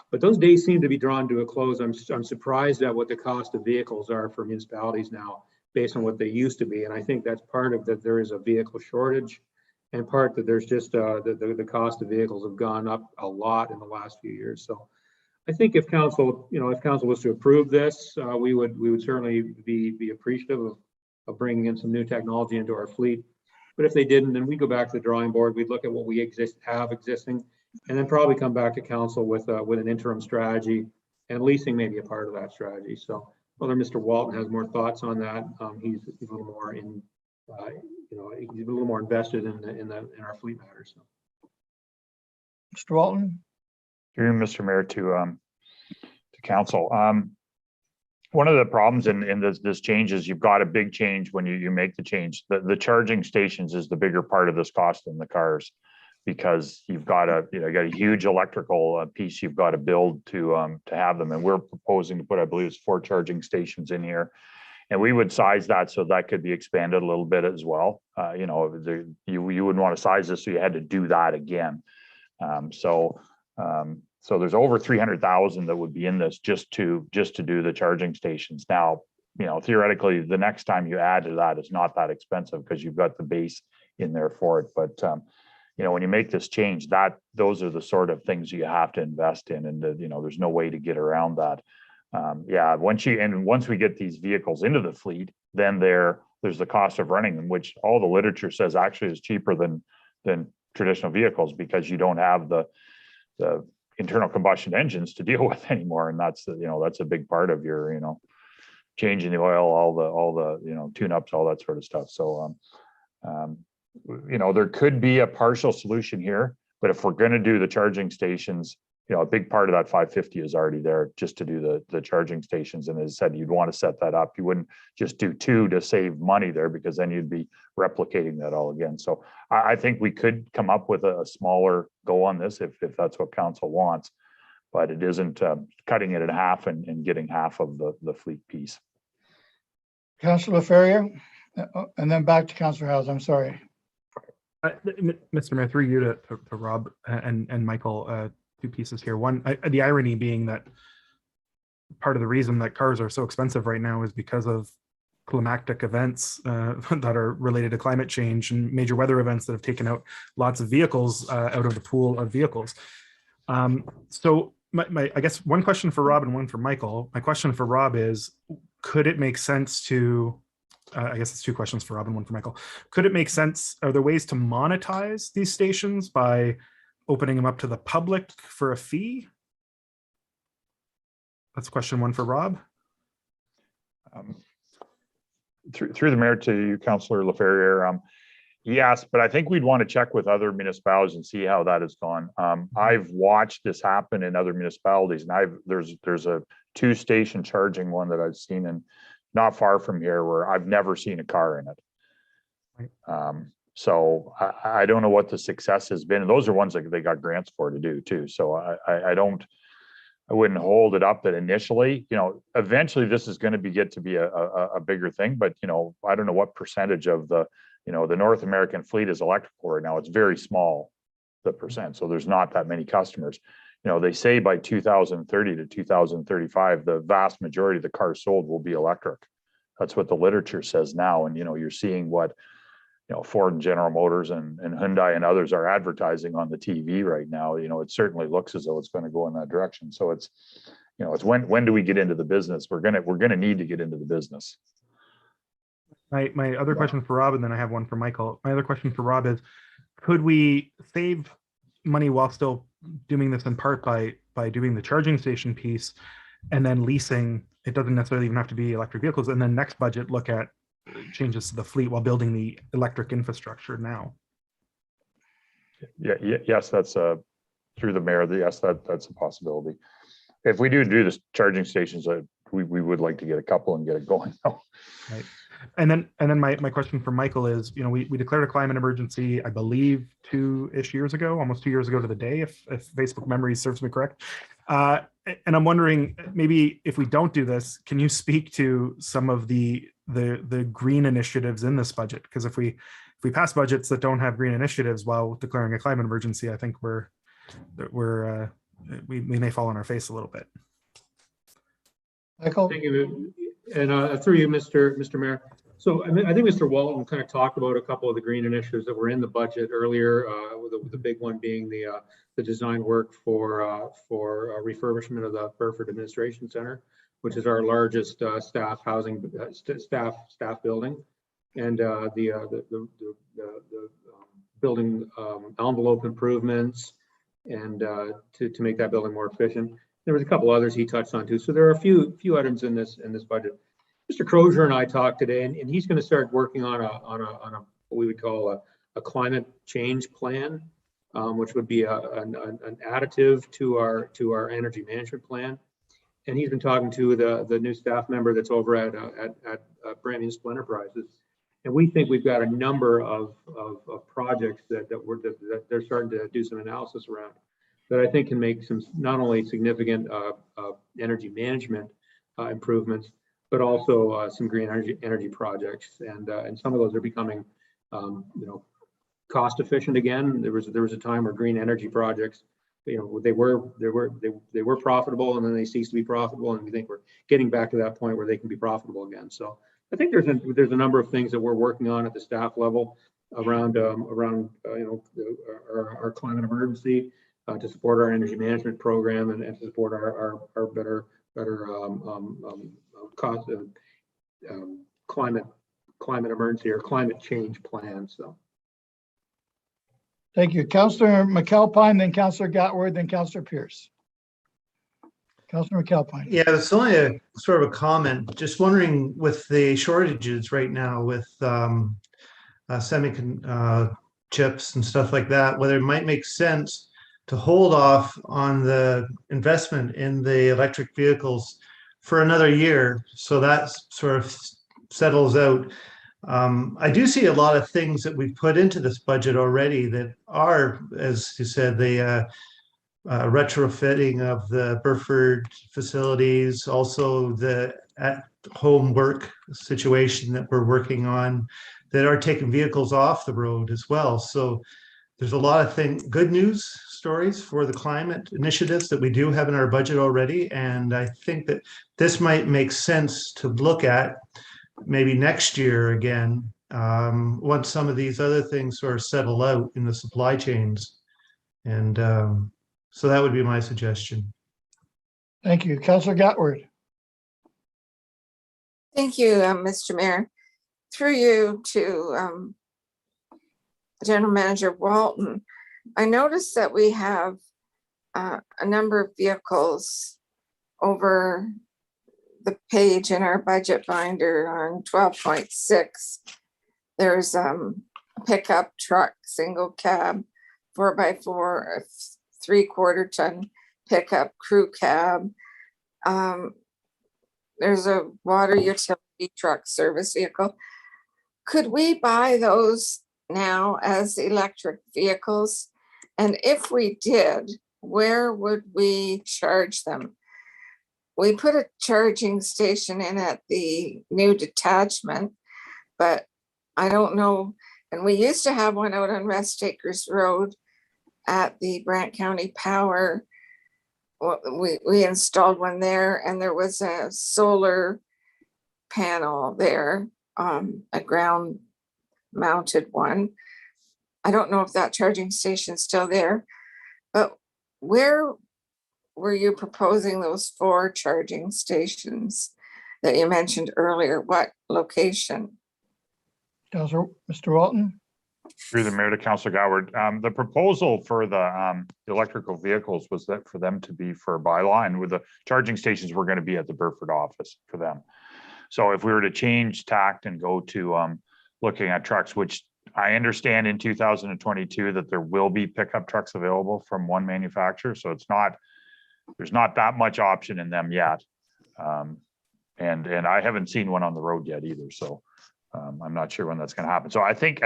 But those days seem to be drawn to a close. I'm surprised at what the cost of vehicles are for municipalities now, based on what they used to be. And I think that's part of that there is a vehicle shortage, and part that there's just the cost of vehicles have gone up a lot in the last few years. So I think if council was to approve this, we would certainly be appreciative of bringing in some new technology into our fleet. But if they didn't, then we go back to the drawing board. We'd look at what we have existing, and then probably come back to council with an interim strategy, and leasing may be a part of that strategy. So whether Mr. Walton has more thoughts on that, he's a little more he's a little more invested in our fleet matters. So. Mr. Walton? Through Mr. Mayor to council. One of the problems in this change is you've got a big change when you make the change. The charging stations is the bigger part of this cost than the cars, because you've got a huge electrical piece you've got to build to have them. And we're proposing to put, I believe it's 4 charging stations in here. And we would size that so that could be expanded a little bit as well. You wouldn't want to size this so you had to do that again. So there's over 300,000 that would be in this just to do the charging stations. Now, theoretically, the next time you add to that, it's not that expensive because you've got the base in there for it. But when you make this change, those are the sort of things you have to invest in, and there's no way to get around that. Once we get these vehicles into the fleet, then there's the cost of running them, which all the literature says actually is cheaper than traditional vehicles, because you don't have the internal combustion engines to deal with anymore. And that's a big part of your changing the oil, all the tune-ups, all that sort of stuff. So there could be a partial solution here, but if we're going to do the charging stations, a big part of that 550 is already there just to do the charging stations. And as I said, you'd want to set that up. You wouldn't just do 2 to save money there, because then you'd be replicating that all again. So I think we could come up with a smaller go on this if that's what council wants, but it isn't cutting it in half and getting half of the fleet piece. Councillor Ferrier, and then back to Councillor House. I'm sorry. Mr. Mayor, through you to Rob and Michael, 2 pieces here. One, the irony being that part of the reason that cars are so expensive right now is because of climatic events that are related to climate change and major weather events that have taken out lots of vehicles out of the pool of vehicles. So I guess one question for Rob and one for Michael. My question for Rob is, could it make sense to, I guess it's two questions for Rob and one for Michael. Could it make sense, are there ways to monetize these stations by opening them up to the public for a fee? That's question one for Rob. Through the mayor to you, Councillor LaFerriere. Yes, but I think we'd want to check with other municipalities and see how that has gone. I've watched this happen in other municipalities, and there's a 2-station charging one that I've seen in not far from here where I've never seen a car in it. So I don't know what the success has been. And those are ones that they got grants for to do too. So I wouldn't hold it up that initially, eventually this is going to get to be a bigger thing, but I don't know what percentage of the North American fleet is electrical right now. It's very small, the percent. So there's not that many customers. They say by 2030 to 2035, the vast majority of the cars sold will be electric. That's what the literature says now. And, you're seeing what, Ford and General Motors and Hyundai and others are advertising on the TV right now. It certainly looks as though it's going to go in that direction. So it's when do we get into the business? We're going to need to get into the business. My other question for Rob, and then I have one for Michael. My other question for Rob is, could we save money while still doing this in part by doing the charging station piece and then leasing? It doesn't necessarily even have to be electric vehicles. And then next budget, look at changes to the fleet while building the electric infrastructure now. Yes, that's through the mayor. Yes, that's a possibility. If we do the charging stations, we would like to get a couple and get it going. Right. And then my question for Michael is, we declared a climate emergency, I believe, 2-ish years ago, almost 2 years ago to the day, if Facebook memory serves me correct. And I'm wondering, maybe if we don't do this, can you speak to some of the green initiatives in this budget? Because if we pass budgets that don't have green initiatives while declaring a climate emergency, I think we may fall on our face a little bit. Michael? Thank you. And through you, Mr. Mayor. So I think Mr. Walton kind of talked about a couple of the green initiatives that were in the budget earlier, with the big one being the design work for refurbishment of the Burford Administration Center, which is our largest staff housing staff building, and the building envelope improvements, and to make that building more efficient. There was a couple others he touched on too. So there are a few items in this budget. Mr. Crozier and I talked today, and he's going to start working on a what we would call a climate change plan, which would be an additive to our energy management plan. And he's been talking to the new staff member that's over at Brand Municipal Enterprises, and we think we've got a number of projects that they're starting to do some analysis around, that I think can make some not only significant energy management improvements, but also some green energy projects, and some of those are becoming cost efficient again. There was a time where green energy projects, they were profitable, and then they ceased to be profitable, and we think we're getting back to that point where they can be profitable again. So I think there's a number of things that we're working on at the staff level around our climate emergency, to support our energy management program, and to support our better cost climate emergency or climate change plan. So Thank you. Councillor McAlpine, then Councillor Gatward, then Councillor Pierce. Councillor McAlpine. Yeah, it's only a sort of a comment. Just wondering, with the shortages right now with semiconductor chips and stuff like that, whether it might make sense to hold off on the investment in the electric vehicles for another year, so that sort of settles out. I do see a lot of things that we've put into this budget already that are, as you said, the retrofitting of the Burford facilities, also the at-home work situation that we're working on, that are taking vehicles off the road as well. So there's a lot of good news stories for the climate initiatives that we do have in our budget already. And I think that this might make sense to look at maybe next year again, once some of these other things sort of settle out in the supply chains. And so that would be my suggestion. Thank you. Councillor Gatward. Thank you, Mr. Mayor. Through you to General Manager Walton, I noticed that we have a number of vehicles over the page in our budget binder on 12.6. There's a pickup truck, single cab, 4x4, a 3/4 ton pickup crew cab. There's a water utility truck service vehicle. Could we buy those now as electric vehicles? And if we did, where would we charge them? We put a charging station in at the new detachment, but I don't know. And we used to have one out on Rest Acres Road at the Brant County Power. We installed one there, and there was a solar panel there, a ground mounted one. I don't know if that charging station's still there, but where were you proposing those 4 charging stations that you mentioned earlier? What location? Councillor, Mr. Walton. Through the mayor to Councillor Goward. The proposal for the electrical vehicles was that for them to be for Bylaw, and with the charging stations, we're going to be at the Burford office for them. So if we were to change tact and go to looking at trucks, which I understand in 2022 that there will be pickup trucks available from one manufacturer. So it's not, there's not that much option in them yet. And I haven't seen one on the road yet either. So I'm not sure when that's going to happen. So I think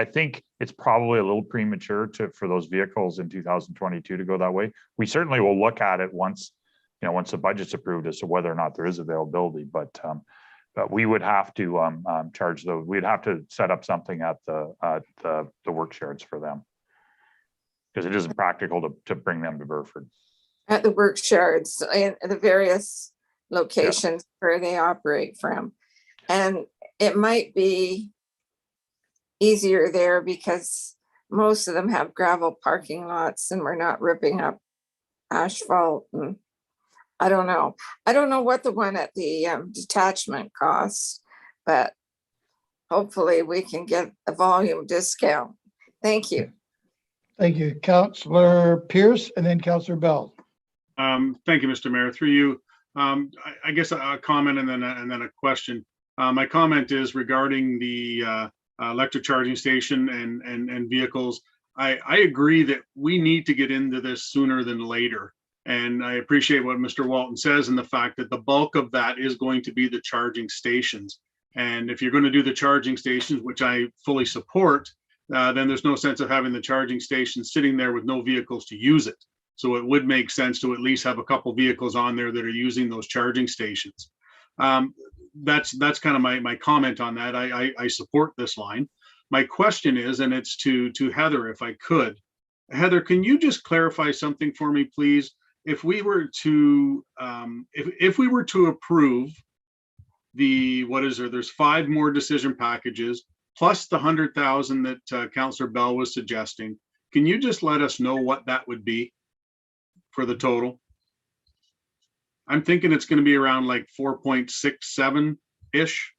it's probably a little premature for those vehicles in 2022 to go that way. We certainly will look at it once the budget's approved as to whether or not there is availability. But we would have to charge those. We'd have to set up something at the work shards for them, because it isn't practical to bring them to Burford. At the work shards in the various locations where they operate from. And it might be easier there because most of them have gravel parking lots and we're not ripping up asphalt. And I don't know. I don't know what the one at the detachment costs, but hopefully we can get a volume discount. Thank you. Thank you. Councillor Pierce and then Councillor Bell. Thank you, Mr. Mayor. Through you, I guess a comment and then a question. My comment is regarding the electric charging station and vehicles. I agree that we need to get into this sooner than later. And I appreciate what Mr. Walton says and the fact that the bulk of that is going to be the charging stations. And if you're going to do the charging stations, which I fully support, then there's no sense of having the charging station sitting there with no vehicles to use it. So it would make sense to at least have a couple vehicles on there that are using those charging stations. That's kind of my comment on that. I support this line. My question is, and it's to Heather, if I could. Heather, can you just clarify something for me, please? If we were to if we were to approve there's 5 more decision packages plus the 100,000 that Councillor Bell was suggesting. Can you just let us know what that would be for the total? I'm thinking it's going to be around like 4.67-ish.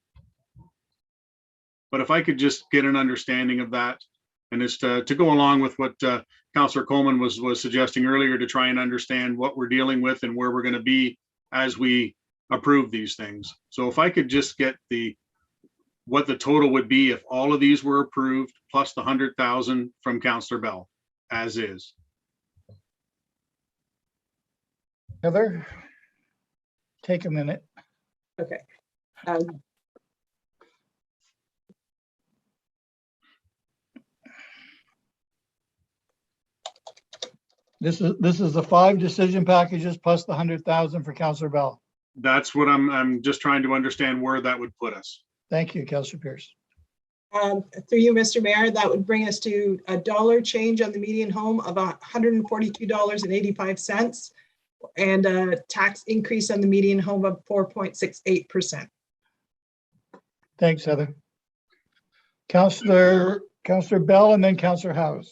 But if I could just get an understanding of that, and it's to go along with what Councillor Coleman was suggesting earlier, to try and understand what we're dealing with and where we're going to be as we approve these things. So if I could just get what the total would be if all of these were approved, plus the 100,000 from Councillor Bell, as is. Heather, take a minute. Okay. This is the 5 decision packages plus the 100,000 for Councillor Bell. That's what I'm just trying to understand where that would put us. Thank you, Councillor Pierce. Through you, Mr. Mayor, that would bring us to a dollar change on the median home of $142.85 and a tax increase on the median home of 4.68%. Thanks, Heather. Councillor Bell and then Councillor House.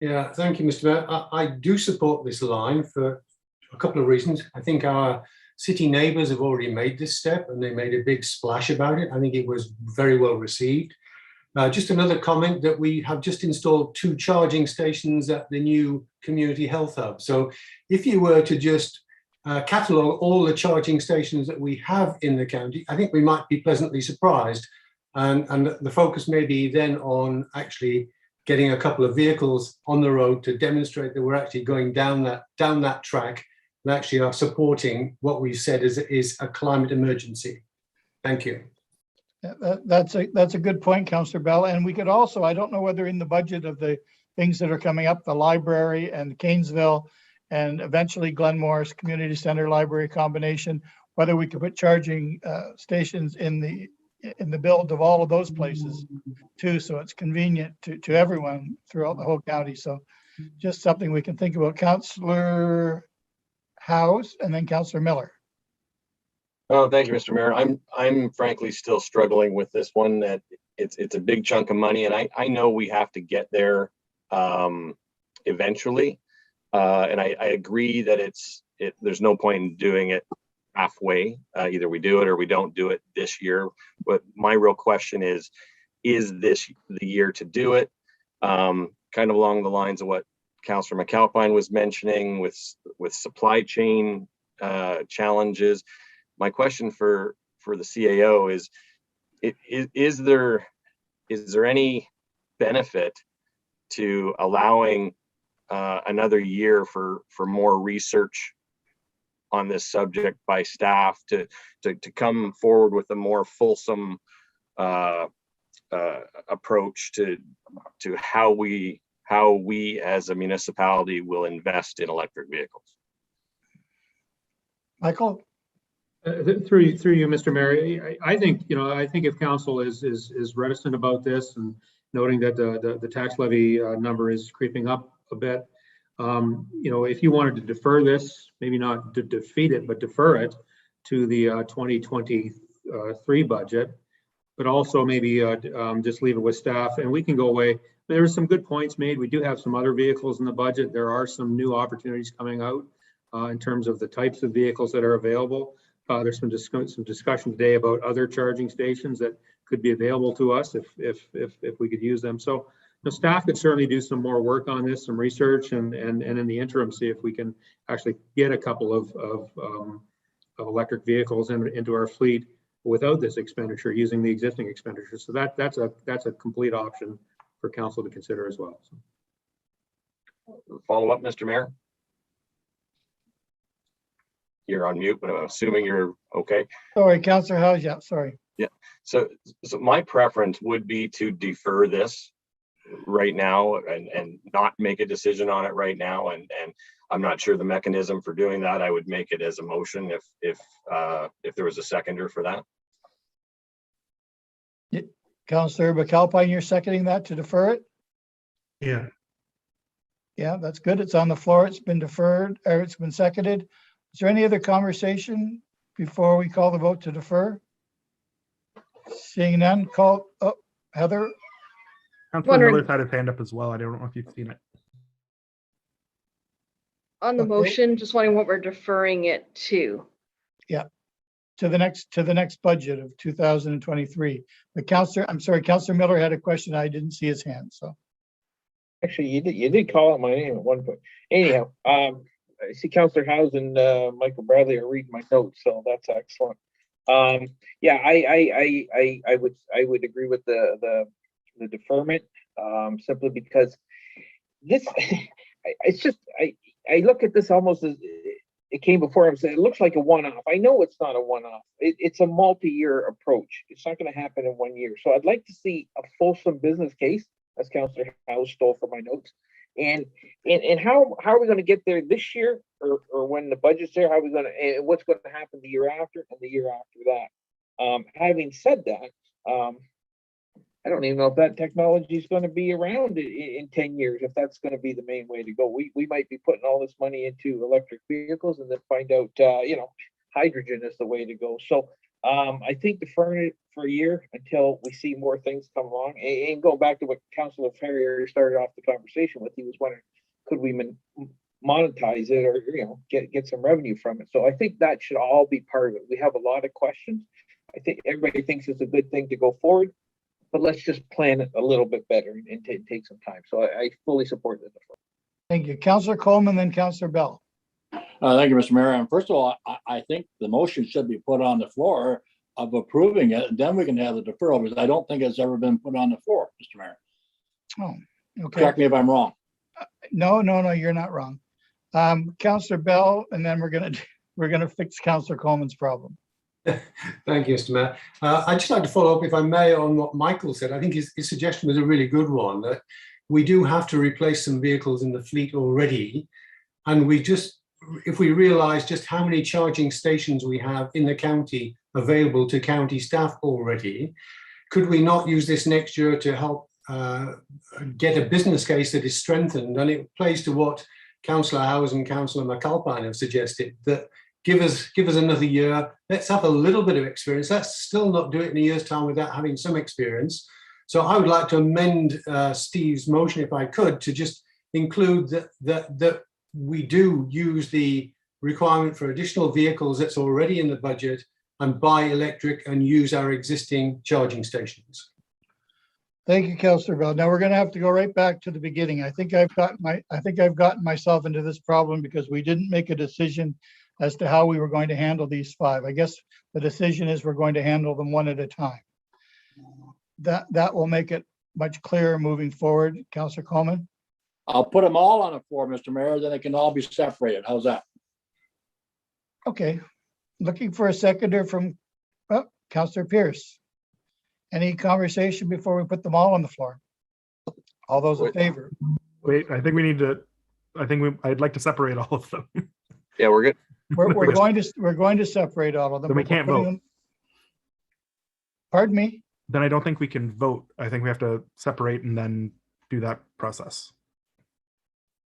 Yeah, thank you, Mr. Mayor. I do support this line for a couple of reasons. I think our city neighbours have already made this step and they made a big splash about it. I think it was very well received. Just another comment that we have just installed 2 charging stations at the new community health hub. So if you were to just catalogue all the charging stations that we have in the county, I think we might be pleasantly surprised. And the focus may be then on actually getting a couple of vehicles on the road to demonstrate that we're actually going down that track and actually are supporting what we said is a climate emergency. Thank you. Yeah, that's a good point, Councillor Bell. And we could also, I don't know whether in the budget of the things that are coming up, the library and Canesville and eventually Glenmore's Community Center Library combination, whether we could put charging stations in the build of all of those places too, so it's convenient to everyone throughout the whole county. So just something we can think about. Councillor House and then Councillor Miller. Oh, thank you, Mr. Mayor. I'm frankly still struggling with this one. That it's a big chunk of money, and I know we have to get there eventually. And I agree that there's no point in doing it halfway. Either we do it or we don't do it this year. But my real question is this the year to do it? Kind of along the lines of what Councillor McAlpine was mentioning with supply chain challenges. My question for the CAO is there any benefit to allowing another year for more research on this subject by staff to come forward with a more fulsome approach to how we as a municipality will invest in electric vehicles? Michael? Through you, Mr. Mayor, I think if council is reticent about this and noting that the tax levy number is creeping up a bit, if you wanted to defer this, maybe not to defeat it, but defer it to the 2023 budget, but also maybe just leave it with staff and we can go away. There are some good points made. We do have some other vehicles in the budget. There are some new opportunities coming out in terms of the types of vehicles that are available. There's some discussion today about other charging stations that could be available to us if we could use them. So the staff could certainly do some more work on this, some research, and in the interim see if we can actually get a couple of electric vehicles into our fleet without this expenditure, using the existing expenditure. So that's a complete option for council to consider as well. So. Follow up, Mr. Mayor. You're on mute, but I'm assuming you're okay. Sorry, Councillor House. Yeah, sorry. Yeah. So my preference would be to defer this right now and not make a decision on it right now. And I'm not sure the mechanism for doing that. I would make it as a motion if there was a seconder for that. Yeah. Councillor McAlpine, you're seconding that to defer it? Yeah. Yeah, that's good. It's on the floor. It's been deferred, or it's been seconded. Is there any other conversation before we call the vote to defer? Seeing none, Heather? Councillor Miller's had his hand up as well. I don't know if you've seen it. On the motion, just wondering what we're deferring it to. Yeah, to the next budget of 2023. But Councillor Miller had a question. I didn't see his hand, so. Actually, you did call out my name at one point. Anyhow, I see Councillor House and Michael Bradley are reading my notes, so that's excellent. Yeah, I would agree with the deferment, simply because this it's just I look at this almost as it came before. I'm saying it looks like a one-off. I know it's not a one-off. It's a multi-year approach. It's not going to happen in 1 year. So I'd like to see a fulsome business case, as Councillor House stole from my notes. And how are we going to get there this year, or when the budget's there? How are we going to, and what's going to happen the year after and the year after that? Having said that, I don't even know if that technology is going to be around in 10 years, if that's going to be the main way to go. We might be putting all this money into electric vehicles and then find out, hydrogen is the way to go. So I think deferring it for a year until we see more things come along, and go back to what Councillor Ferrier started off the conversation with. He was wondering, could we monetize it or, get some revenue from it. So I think that should all be part of it. We have a lot of questions. I think everybody thinks it's a good thing to go forward, but let's just plan it a little bit better and take some time. So I fully support this. Thank you. Councillor Coleman, then Councillor Bell. Thank you, Mr. Mayor. And first of all, I think the motion should be put on the floor of approving it, and then we can have the deferral, because I don't think it's ever been put on the floor, Mr. Mayor. Oh, okay. Correct me if I'm wrong. No, you're not wrong. Councillor Bell, and then we're gonna fix Councillor Coleman's problem. Thank you, Mr. Mayor. I'd just like to follow up, if I may, on what Michael said. I think his suggestion was a really good one, that we do have to replace some vehicles in the fleet already. And if we realize just how many charging stations we have in the county available to county staff already, could we not use this next year to help get a business case that is strengthened? And it plays to what Councillor Howes and Councillor McAlpine have suggested, that give us another year. Let's have a little bit of experience. Let's still not do it in a year's time without having some experience. So I would like to amend Steve's motion, if I could, to just include that we do use the requirement for additional vehicles that's already in the budget and buy electric and use our existing charging stations. Thank you, Councillor Bell. Now we're gonna have to go right back to the beginning. I think I've gotten myself into this problem because we didn't make a decision as to how we were going to handle these 5. I guess the decision is we're going to handle them one at a time. That will make it much clearer moving forward. Councillor Coleman? I'll put them all on the floor, Mr. Mayor, then it can all be separated. How's that? Okay. Looking for a seconder from Councillor Pierce. Any conversation before we put them all on the floor? All those in favor? Wait, I think I'd like to separate all of them. Yeah, we're good. We're going to separate all of them. Then we but we're can't putting vote. them- Pardon me? Then I don't think we can vote. I think we have to separate and then do that process.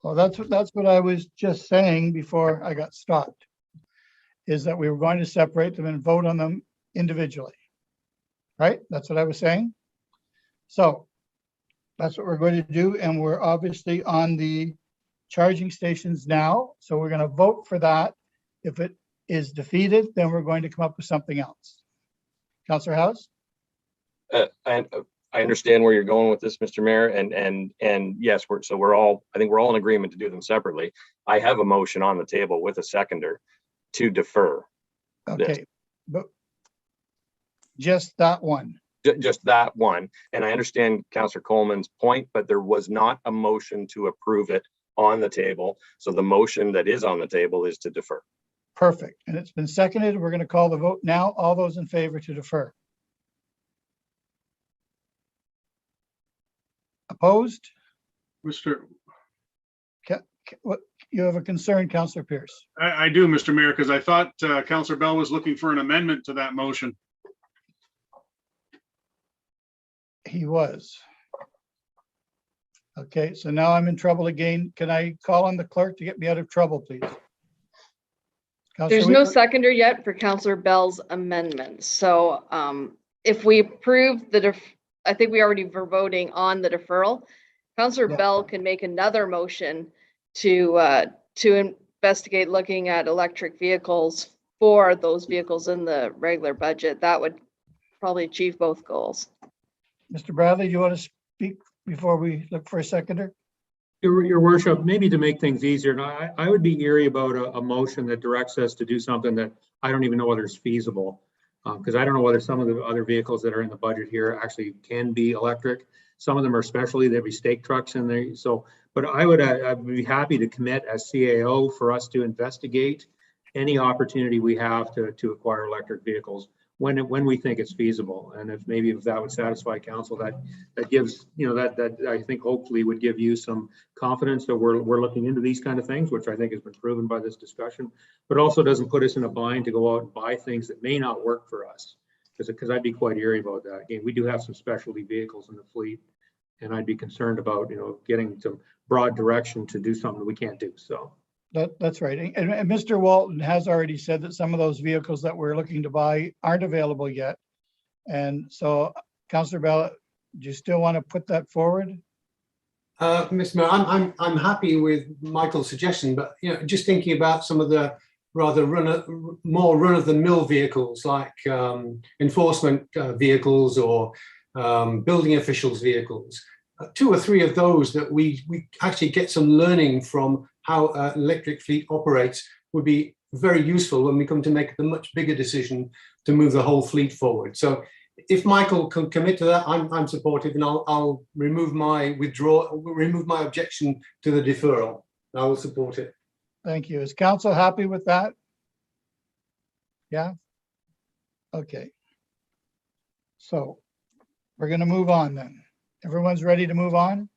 Well, that's what I was just saying before I got stopped, is that we were going to separate them and vote on them individually. Right? That's what I was saying. So that's what we're going to do. And we're obviously on the charging stations now. So we're going to vote for that. If it is defeated, then we're going to come up with something else. Councillor House? And I understand where you're going with this, Mr. Mayor, and yes, I think we're all in agreement to do them separately. I have a motion on the table with a seconder to defer. Okay, but just that one. Just that one. And I understand Councillor Coleman's point, but there was not a motion to approve it on the table. So the motion that is on the table is to defer. Perfect. And it's been seconded. We're going to call the vote now. All those in favor to defer? Opposed? Mr. What, you have a concern, Councillor Pierce? I do, Mr. Mayor, because I thought Councillor Bell was looking for an amendment to that motion. He was. Okay, so now I'm in trouble again. Can I call on the clerk to get me out of trouble, please? Councillor There's no Weaver? seconder yet for Councillor Bell's amendment. So if we approve I think we already were voting on the deferral. Councillor Yeah. Bell can make another motion to investigate looking at electric vehicles for those vehicles in the regular budget. That would probably achieve both goals. Mr. Bradley, do you want to speak before we look for a seconder? Your worship, maybe to make things easier, and I would be eerie about a motion that directs us to do something that I don't even know whether it's feasible. Because I don't know whether some of the other vehicles that are in the budget here actually can be electric. Some of them are specialty, there'd be stake trucks in there. So, but I'd be happy to commit as CAO for us to investigate any opportunity we have to acquire electric vehicles when we think it's feasible. And if that would satisfy council, that gives, that I think hopefully would give you some confidence that we're looking into these kind of things, which I think has been proven by this discussion, but also doesn't put us in a bind to go out and buy things that may not work for us. Because I'd be quite eerie about that. Again, we do have some specialty vehicles in the fleet, and I'd be concerned about, getting some broad direction to do something that we can't do. So. That's right. And Mr. Walton has already said that some of those vehicles that we're looking to buy aren't available yet. And so, Councillor Bell, do you still want to put that forward? Mr. Mayor, I'm happy with Michael's suggestion, but just thinking about some of the rather more run-of-the-mill vehicles like enforcement vehicles or building officials' vehicles. 2 or 3 of those that we actually get some learning from how electric fleet operates would be very useful when we come to make the much bigger decision to move the whole fleet forward. So if Michael can commit to that, I'm supportive, and I'll remove my objection to the deferral. I will support it. Thank you. Is council happy with that? Yeah? Okay. So we're going to move on then. Everyone's ready to move on?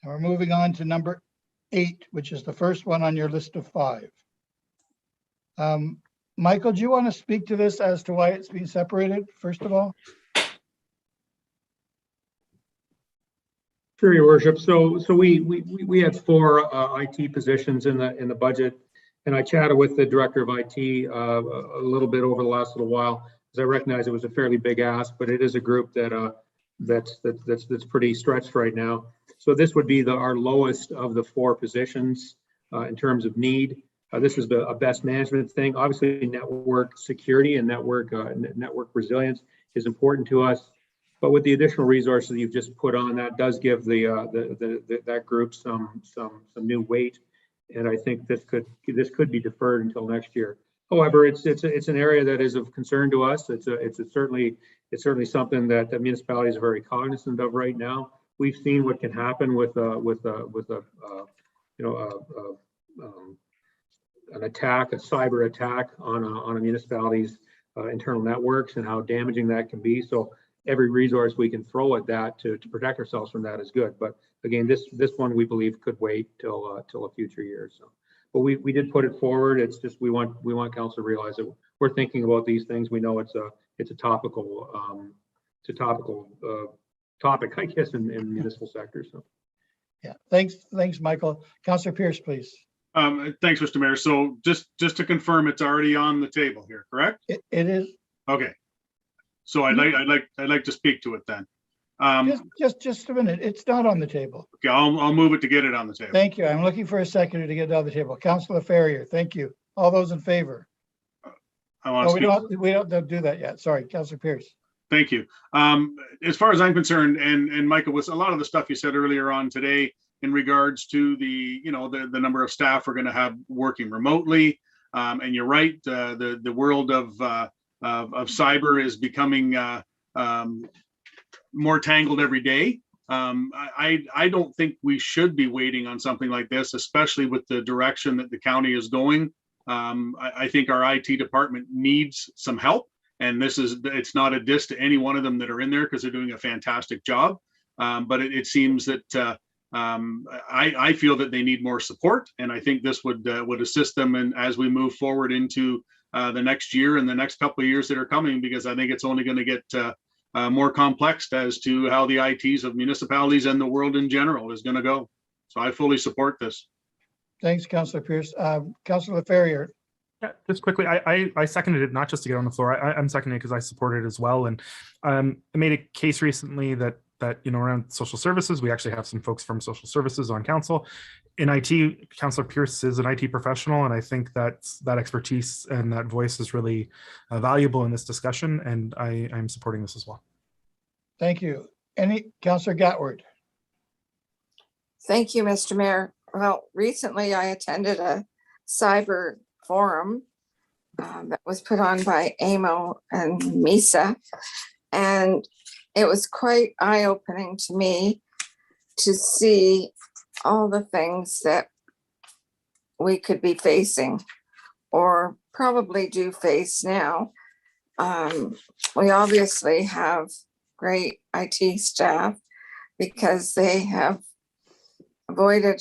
And we're moving on to number 8, which is the first one on your list of 5. Michael, do you want to speak to this as to why it's being separated, first of all? Sure, Your Worship. So we had 4 IT positions in the budget, and I chatted with the director of IT a little bit over the last little while, because I recognize it was a fairly big ask, but it is a group that's pretty stretched right now. So this would be our lowest of the 4 positions in terms of need. This is a best management thing. Obviously, network security and network resilience is important to us. But with the additional resources you've just put on, that does give that group some new weight, and I think this could be deferred until next year. However, it's an area that is of concern to us. It's certainly something that the municipalities are very cognizant of right now. We've seen what can happen with an attack, a cyber attack on a municipality's internal networks, and how damaging that can be. So every resource we can throw at that to protect ourselves from that is good. But again, this one we believe could wait till a future year. So, but we did put it forward. It's just we want council to realize that we're thinking about these things. We know it's a topical topic, I guess, in the municipal sector. So Yeah, thanks, Michael. Councillor Pierce, please. Thanks, Mr. Mayor. So just to confirm, it's already on the table here, correct? It is. Okay. So I'd like to speak to it then. Just a minute. It's not on the table. Okay, I'll move it to get it on the table. Thank you. I'm looking for a seconder to get it on the table. Councillor Ferrier, thank you. All those in favor? I want to speak. We don't do that yet. Sorry, Councillor Pierce. Thank you. As far as I'm concerned, and Michael, was a lot of the stuff you said earlier on today in regards to the number of staff we're going to have working remotely, and you're right, the world of cyber is becoming more tangled every day. I don't think we should be waiting on something like this, especially with the direction that the county is going. I think our IT department needs some help, and it's not a diss to any one of them that are in there, because they're doing a fantastic job. But it seems that I feel that they need more support, and I think this would assist them as we move forward into the next year and the next couple of years that are coming, because I think it's only going to get more complex as to how the ITs of municipalities and the world in general is going to go. So I fully support this. Thanks, Councillor Pierce. Councillor Ferrier. Yeah, just quickly, I seconded it, not just to get on the floor. I'm seconding it because I support it as well. And I made a case recently that around social services, we actually have some folks from social services on council. In IT, Councillor Pierce is an IT professional, and I think that expertise and that voice is really valuable in this discussion, and I'm supporting this as well. Thank you. Councillor Gatward. Thank you, Mr. Mayor. Well, recently I attended a cyber forum that was put on by AMO and MISA, and it was quite eye-opening to me to see all the things that we could be facing, or probably do face now. We obviously have great IT staff because they have avoided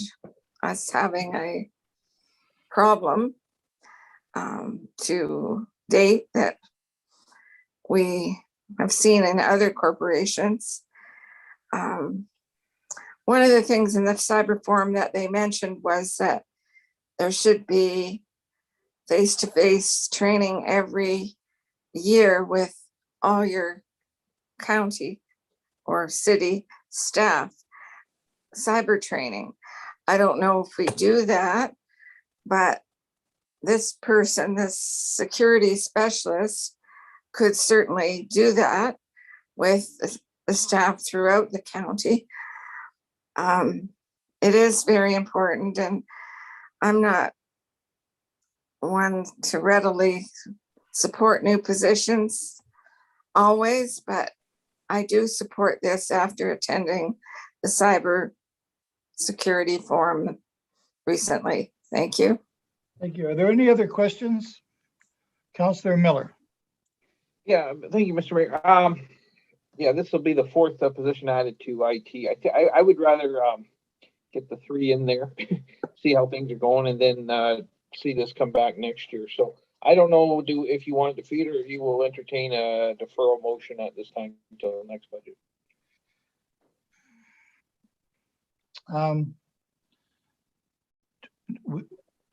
us having a problem to date that we have seen in other corporations. One of the things in the cyber forum that they mentioned was that there should be face-to-face training every year with all your county or city staff. cyber training. I don't know if we do that, but this person, this security specialist, could certainly do that with the staff throughout the county. It is very important, and I'm not one to readily support new positions always, but I do support this after attending the cyber security forum recently. Thank you. Thank you. Are there any other questions? Councillor Miller. Yeah, thank you, Mr. Mayor. Yeah, this will be the fourth position added to IT. I would rather get the 3 in there, see how things are going, and then see this come back next year. So I don't know if you want to defeat or if you will entertain a deferral motion at this time until the next budget.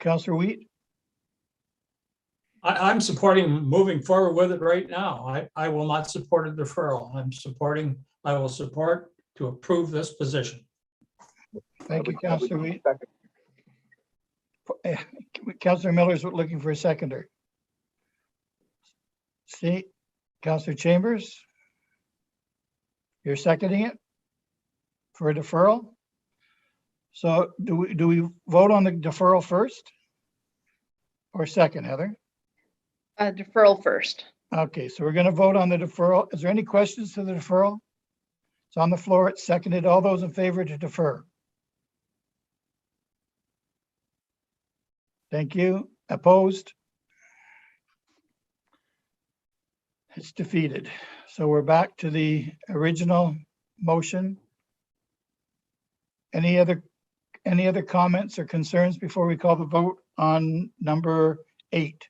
Councillor Wheat. I'm supporting moving forward with it right now. I will not support a deferral. I will support to approve this position. Thank you, Councillor Wheat. Councillor Miller's looking for a seconder. See, Councillor Chambers, you're seconding it for a deferral. So do we vote on the deferral first or second, Heather? Deferral first. Okay, so we're going to vote on the deferral. Is there any questions to the deferral? It's on the floor. It's seconded. All those in favor to defer? Thank you. Opposed? It's defeated. So we're back to the original motion. Any other comments or concerns before we call the vote on number 8?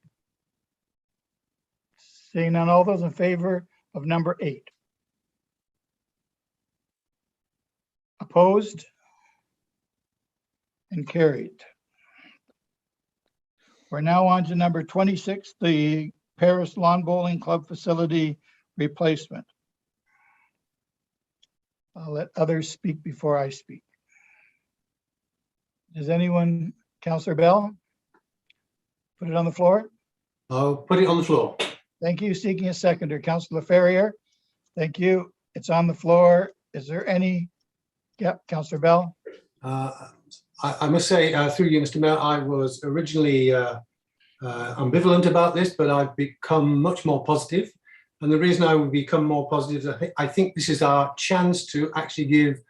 Seeing none, all those in favor of number 8? Opposed? And carried. We're now on to number 26, the Paris Lawn Bowling Club facility replacement. I'll let others speak before I speak. Does anyone, Councillor Bell? Put it on the floor? I'll put it on the floor. Thank you. Seeking a seconder, Councillor Ferrier. Thank you. It's on the floor. Is there any? Yep, Councillor Bell. I must say, through you, Mr. Mayor, I was originally ambivalent about this, but I've become much more positive. And the reason I would become more positive is I think this is our chance to actually give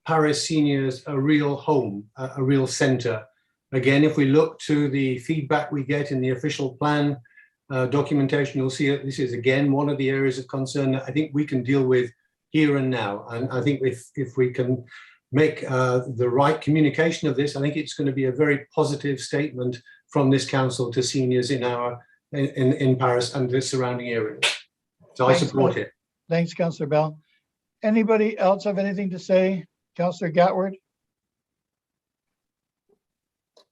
Paris seniors a real home, a real centre. Again, if we look to the feedback we get in the official plan documentation, you'll see that this is again one of the areas of concern that I think we can deal with here and now. And I think if we can make the right communication of this, I think it's going to be a very positive statement from this council to seniors in Paris and the surrounding areas. So Thanks, I support it. Thanks, Councillor Bell. Anybody else have anything to say? Councillor Gatward?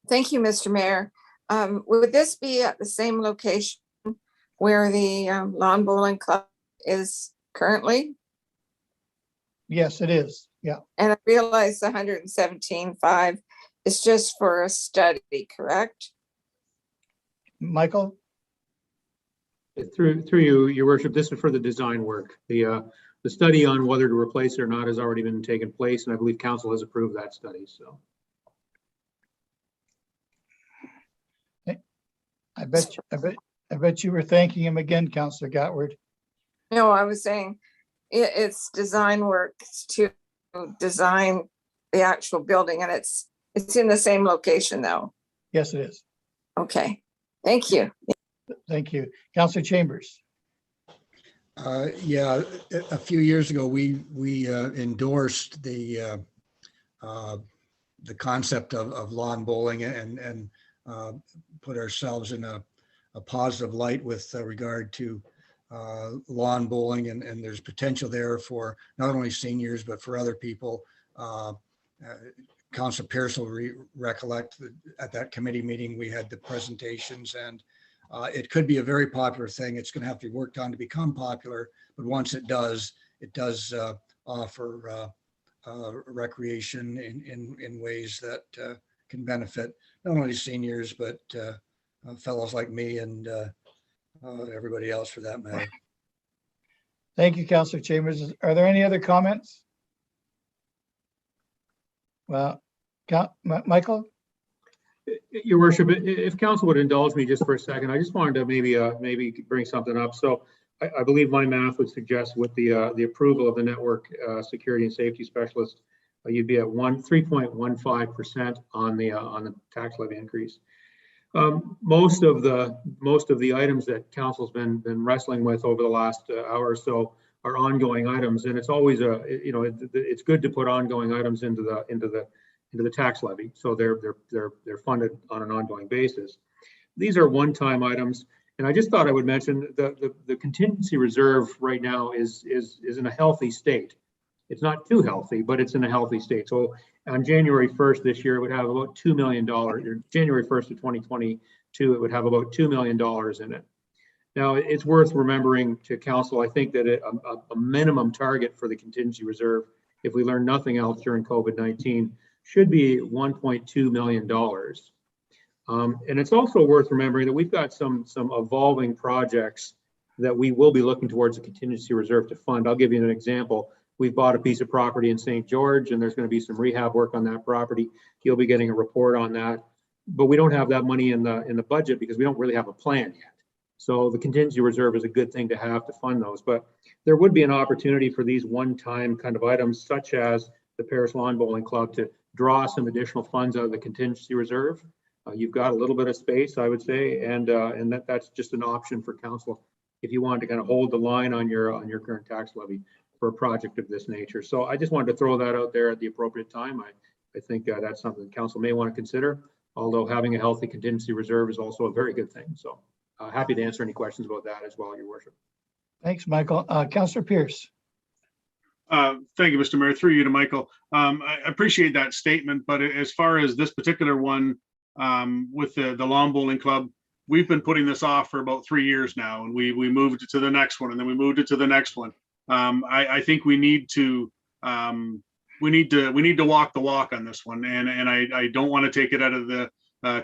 Thank you, Mr. Mayor. Would this be at the same location where the lawn bowling club is currently? Yes, it is. Yeah. And I realize the 117.5 is just for a study, correct? Michael? Through you, your worship, this is for the design work. The study on whether to replace it or not has already been taken place, and I believe council has approved that study, so. I bet you were thanking him again, Councillor Gatward. No, I was saying it's design work to design the actual building, and it's in the same location though. Yes, it is. Okay, thank you. Thank you. Councillor Chambers. Yeah, a few years ago, we endorsed the concept of lawn bowling and put ourselves in a positive light with regard to lawn bowling, and there's potential there for not only seniors, but for other people. Councillor Pierce will recollect that at that committee meeting, we had the presentations, and it could be a very popular thing. It's going to have to be worked on to become popular, but once it does offer recreation in ways that can benefit not only seniors, but fellows like me and everybody else for that matter. Thank you, Councillor Chambers. Are there any other comments? Well, Michael? Your worship, if council would indulge me just for a second, I just wanted to maybe bring something up. So I believe my math would suggest with the approval of the network security and safety specialist, you'd be at 3.15% on the tax levy increase. Most of the items that council's been wrestling with over the last hour or so are ongoing items, and it's always it's good to put ongoing items into the tax levy, so they're funded on an ongoing basis. These are one-time items, and I just thought I would mention the contingency reserve right now is in a healthy state. It's not too healthy, but it's in a healthy state. So on January 1st this year, it would have about $2 million. Or January 1st of 2022, it would have about $2 million in it. Now, it's worth remembering to council, I think that a minimum target for the contingency reserve, if we learn nothing else during COVID-19, should be $1.2 million. And it's also worth remembering that we've got some evolving projects that we will be looking towards a contingency reserve to fund. I'll give you an example. We've bought a piece of property in St. George, and there's going to be some rehab work on that property. You'll be getting a report on that, but we don't have that money in the budget because we don't really have a plan yet. So the contingency reserve is a good thing to have to fund those, but there would be an opportunity for these one-time kind of items, such as the Paris Lawn Bowling Club, to draw some additional funds out of the contingency reserve. You've got a little bit of space, I would say, and that's just an option for council if you wanted to kind of hold the line on your current tax levy for a project of this nature. So I just wanted to throw that out there at the appropriate time. I think that's something council may want to consider, although having a healthy contingency reserve is also a very good thing. So happy to answer any questions about that as well, your worship. Thanks, Michael. Councillor Pierce. Thank you, Mr. Mayor. Through you to Michael. I appreciate that statement, but as far as this particular one with the lawn bowling club, we've been putting this off for about 3 years now, and we moved it to the next one, and then we moved it to the next one. I think we need to walk the walk on this one, and I don't want to take it out of the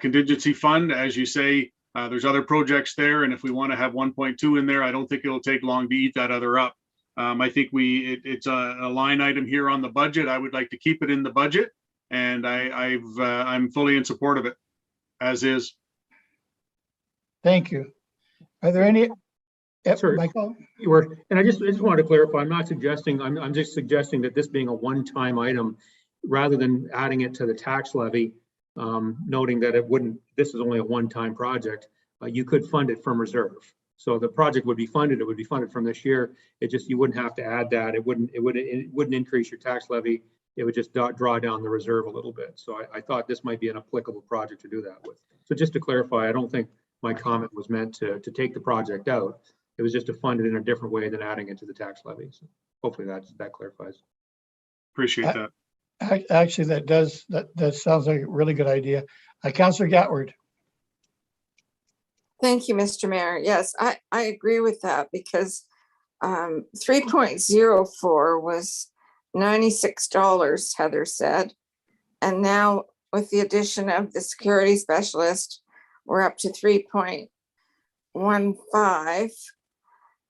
contingency fund. As you say, there's other projects there, and if we want to have 1.2 in there, I don't think it'll take long to eat that other up. I think it's a line item here on the budget. I would like to keep it in the budget, and I'm fully in support of it as is. Thank you. Are there any? Yep, Sorry, Michael. You were, and I just wanted to clarify. I'm not suggesting. I'm just suggesting that this being a one-time item, rather than adding it to the tax levy, noting that it wouldn't. This is only a one-time project. You could fund it from reserve. So the project would be funded. It would be funded from this year. It just, you wouldn't have to add that. It wouldn't increase your tax levy. It would just draw down the reserve a little bit. So I thought this might be an applicable project to do that with. So just to clarify, I don't think my comment was meant to take the project out. It was just to fund it in a different way than adding it to the tax levy. So hopefully that clarifies. Appreciate that. Actually, that sounds like a really good idea. Councillor Gatward. Thank you, Mr. Mayor. Yes, I agree with that because 3.04 was $96, Heather said. And now with the addition of the security specialist, we're up to 3.15,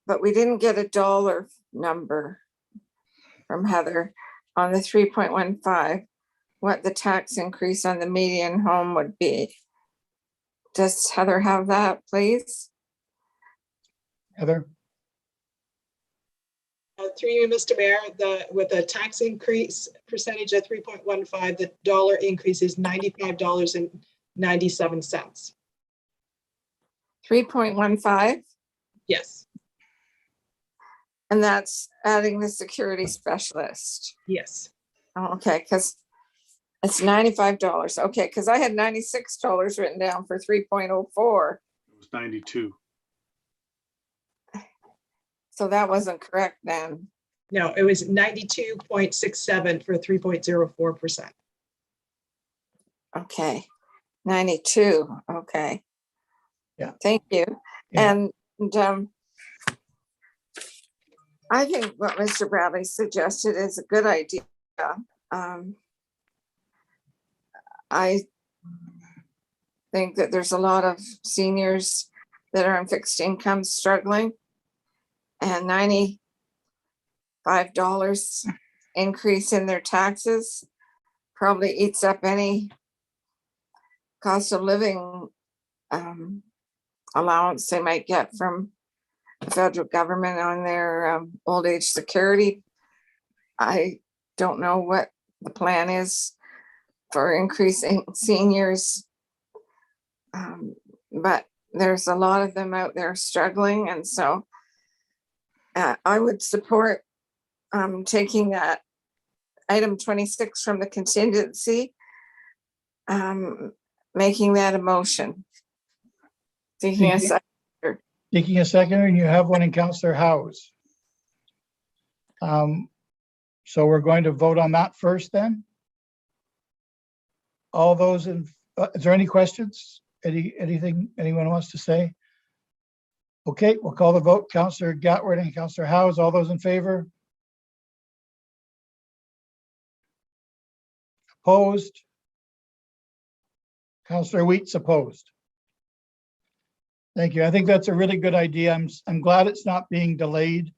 but we didn't get a dollar number from Heather on the 3.15, what the tax increase on the median home would be. Does Heather have that, please? Heather. Through you, Mr. Mayor, with a tax increase percentage of 3.15, the dollar increase is $95.97. 3.15? Yes. And that's adding the security specialist. Yes. Oh, okay, because it's $95. Okay, because I had $96 written down for 3.04. It was 92. So that wasn't correct then. No, it was 92.67 for 3.04%. Okay, 92. Okay. Yeah. Thank you. Yeah. And I think what Mr. Bradley suggested is a good idea. I think that there's a lot of seniors that are on fixed income struggling, and $95 increase in their taxes probably eats up any cost of living allowance they might get from the federal government on their old age security. I don't know what the plan is for increasing seniors, but there's a lot of them out there struggling, and so I would support taking that item 26 from the contingency, making that a motion. Seeking a second. Seeking a second, and you have one in Councillor Howe's. So we're going to vote on that first then. All those in, is there any questions? Anything anyone wants to say? Okay, we'll call the vote. Councillor Gatward and Councillor Howe's, all those in favor? Opposed? Councillor Wheat's opposed. Thank you. I think that's a really good idea. I'm glad it's not being delayed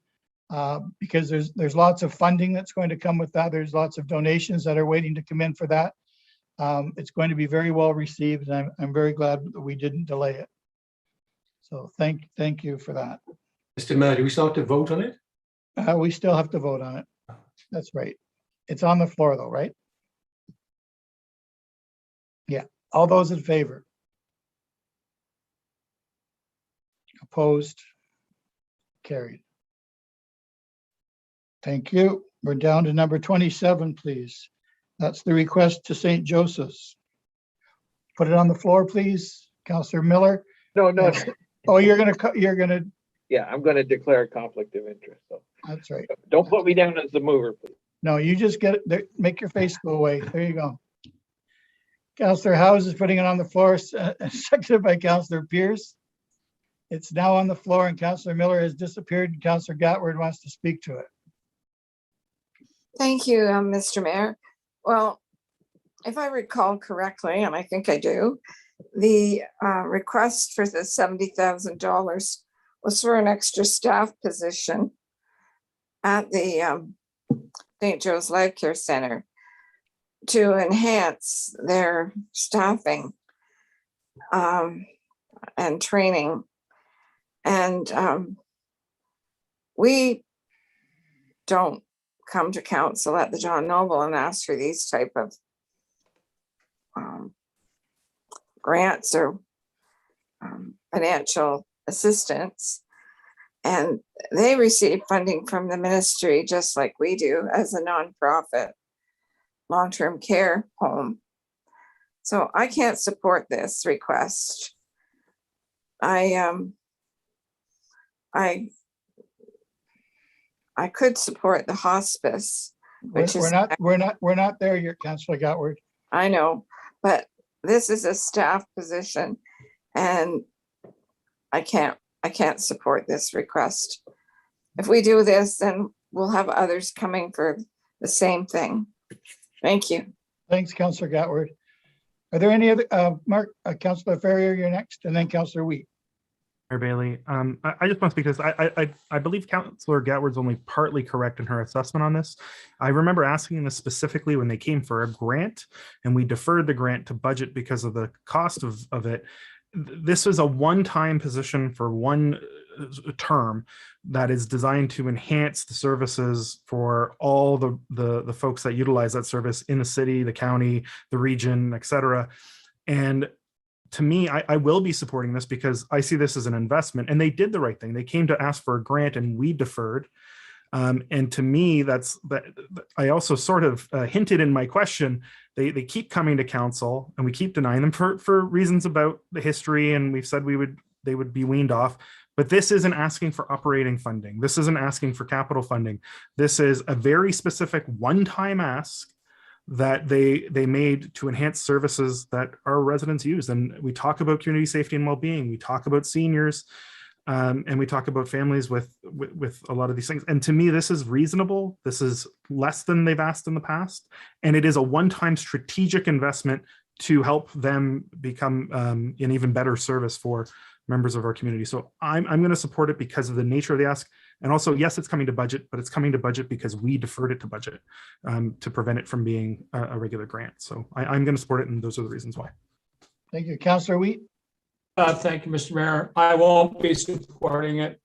because there's lots of funding that's going to come with that. There's lots of donations that are waiting to come in for that. It's going to be very well received, and I'm very glad that we didn't delay it. So thank you for that. Mr. Mayor, do we still have to vote on it? We still have to vote on it. That's right. It's on the floor though, right? Yeah. All those in favor? Opposed? Carried. Thank you. We're down to number 27, please. That's the request to St. Joseph's. Put it on the floor, please. Councillor Miller. No. Oh, you're gonna. Yeah, I'm gonna declare a conflict of interest, so That's right. don't put me down as the mover, please. No, you just get it there. Make your face go away. There you go. Councillor Howes is putting it on the floor, seconded by Councillor Pierce. It's now on the floor, and Councillor Miller has disappeared, and Councillor Gatward wants to speak to it. Thank you, Mr. Mayor. Well, if I recall correctly, and I think I do, the request for the $70,000 was for an extra staff position at the St. Joe's Life Care Center to enhance their staffing and training. And we don't come to council at the John Noble and ask for these type of grants or financial assistance. And they receive funding from the ministry just like we do as a nonprofit long-term care home. So I can't support this request. I could support the hospice, which We're not there yet, Councillor Gatward. I know, but this is a staff position, and I can't support this request. If we do this, then we'll have others coming for the same thing. Thank you. Thanks, Councillor Gatward. Are there any other, Mark, Councillor Ferrier, you're next, and then Councillor Wheat. Mayor Bailey, I just want to speak to this. I believe Councillor Gatward's only partly correct in her assessment on this. I remember asking this specifically when they came for a grant, and we deferred the grant to budget because of the cost of it. This is a one-time position for one term that is designed to enhance the services for all the folks that utilize that service in the city, the county, the region, et cetera. And to me, I will be supporting this because I see this as an investment, and they did the right thing. They came to ask for a grant and we deferred. And to me, that I also sort of hinted in my question, they keep coming to council and we keep denying them for reasons about the history, and we've said they would be weaned off. But this isn't asking for operating funding. This isn't asking for capital funding. This is a very specific one-time ask that they made to enhance services that our residents use. And we talk about community safety and well-being. We talk about seniors. And we talk about families with a lot of these things. And to me, this is reasonable. This is less than they've asked in the past. And it is a one-time strategic investment to help them become an even better service for members of our community. So I'm going to support it because of the nature of the ask. And also, yes, it's coming to budget, but it's coming to budget because we deferred it to budget to prevent it from being a regular grant. So I'm going to support it, and those are the reasons why. Thank you. Councillor Wheat. Thank you, Mr. Mayor. I won't be supporting it.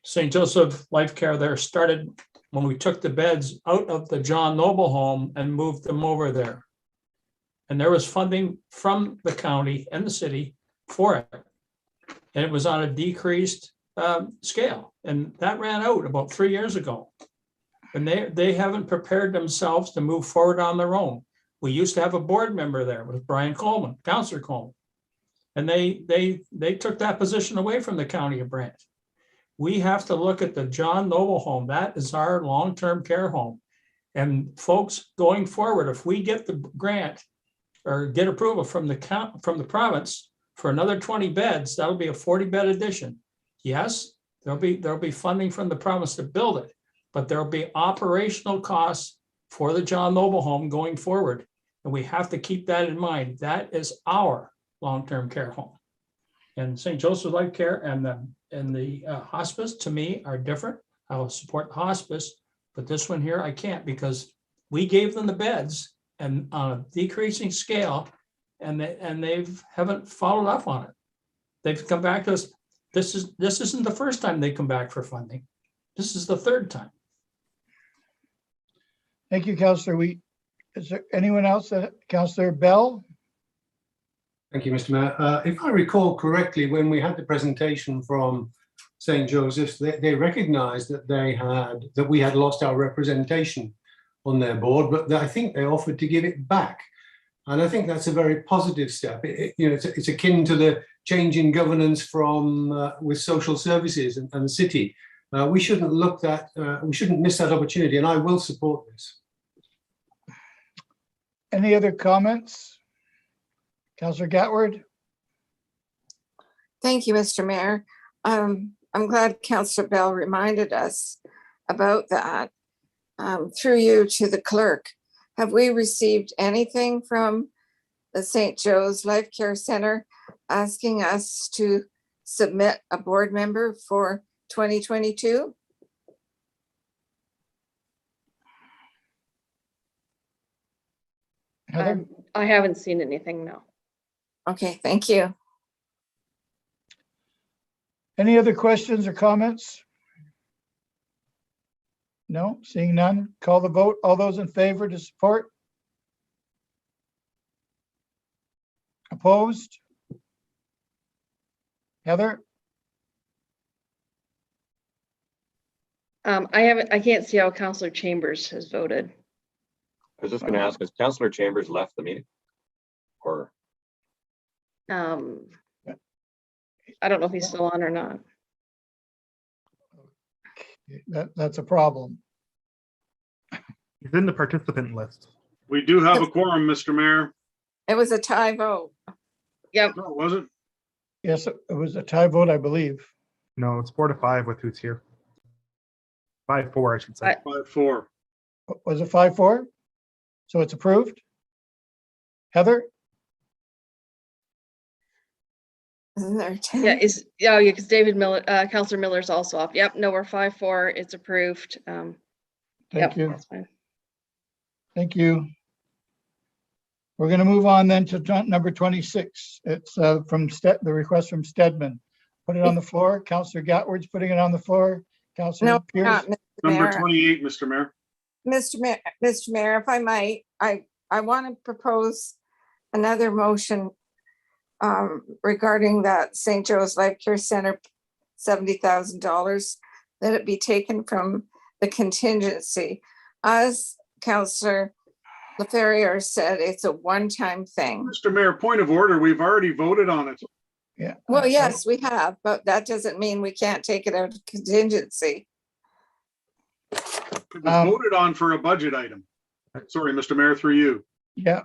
St. Joseph Life Care there started when we took the beds out of the John Noble home and moved them over there. And there was funding from the county and the city for it. And it was on a decreased scale. And that ran out about 3 years ago. And they haven't prepared themselves to move forward on their own. We used to have a board member there with Brian Coleman, Councillor Coleman. And they took that position away from the county of Brant. We have to look at the John Noble home. That is our long-term care home. And folks, going forward, if we get the grant or get approval from the province for another 20 beds, that'll be a 40-bed addition. Yes, there'll be funding from the province to build it, but there'll be operational costs for the John Noble home going forward. And we have to keep that in mind. That is our long-term care home. And St. Joseph Life Care and the hospice, to me, are different. I will support the hospice, but this one here, I can't, because we gave them the beds and on a decreasing scale, and they haven't followed up on it. They've come back to us. This isn't the first time they come back for funding. This is the third time. Thank you, Councillor Wheat. Is there anyone else? Councillor Bell? Thank you, Mr. Mayor. If I recall correctly, when we had the presentation from St. Joseph's, they recognized that we had lost our representation on their board, but I think they offered to give it back. And I think that's a very positive step. It's akin to the change in governance from with social services and the city. We shouldn't we shouldn't miss that opportunity, and I will support this. Any other comments? Councillor Gatward? Thank you, Mr. Mayor. I'm glad Councillor Bell reminded us about that. Through you to the clerk, have we received anything from the St. Joe's Life Care Center asking us to submit a board member for 2022? Heather? I haven't seen anything, no. Okay, thank you. Any other questions or comments? No, seeing none. Call the vote. All those in favor to support? Opposed? Heather? I can't see how Councillor Chambers has voted. I was just going to ask, has Councillor Chambers left the meeting? Or I don't know if he's still on or not. That's a problem. He's in the participant list. We do have a quorum, Mr. Mayor. It was a tie vote. Yep. No, was it? Yes, it was a tie vote, I believe. No, it's 4-5 with who's here. 5-4, I should say. 5-4. Was it 5-4? So it's approved? Heather? Isn't there 10? Yeah, because David Miller, Councillor Miller's also off. Yep, no, we're 5-4. It's approved. Thank you. That's fine. Thank you. We're going to move on then to number 26. It's from the request from Stedman. Put it on the floor. Councillor Gatward's putting it on the floor. Councillor No, Pierce? not Mr. Number Mayor. 28, Mr. Mayor. Mr. Mayor, if I might, I want to propose another motion regarding that St. Joe's Life Care Center, $70,000, that it be taken from the contingency. As Councillor LaFerriere said, it's a one-time thing. Mr. Mayor, point of order. We've already voted on it. Yeah. Well, yes, we have, but that doesn't mean we can't take it out of contingency. It was voted on for a budget item. Sorry, Mr. Mayor, through you. Yeah.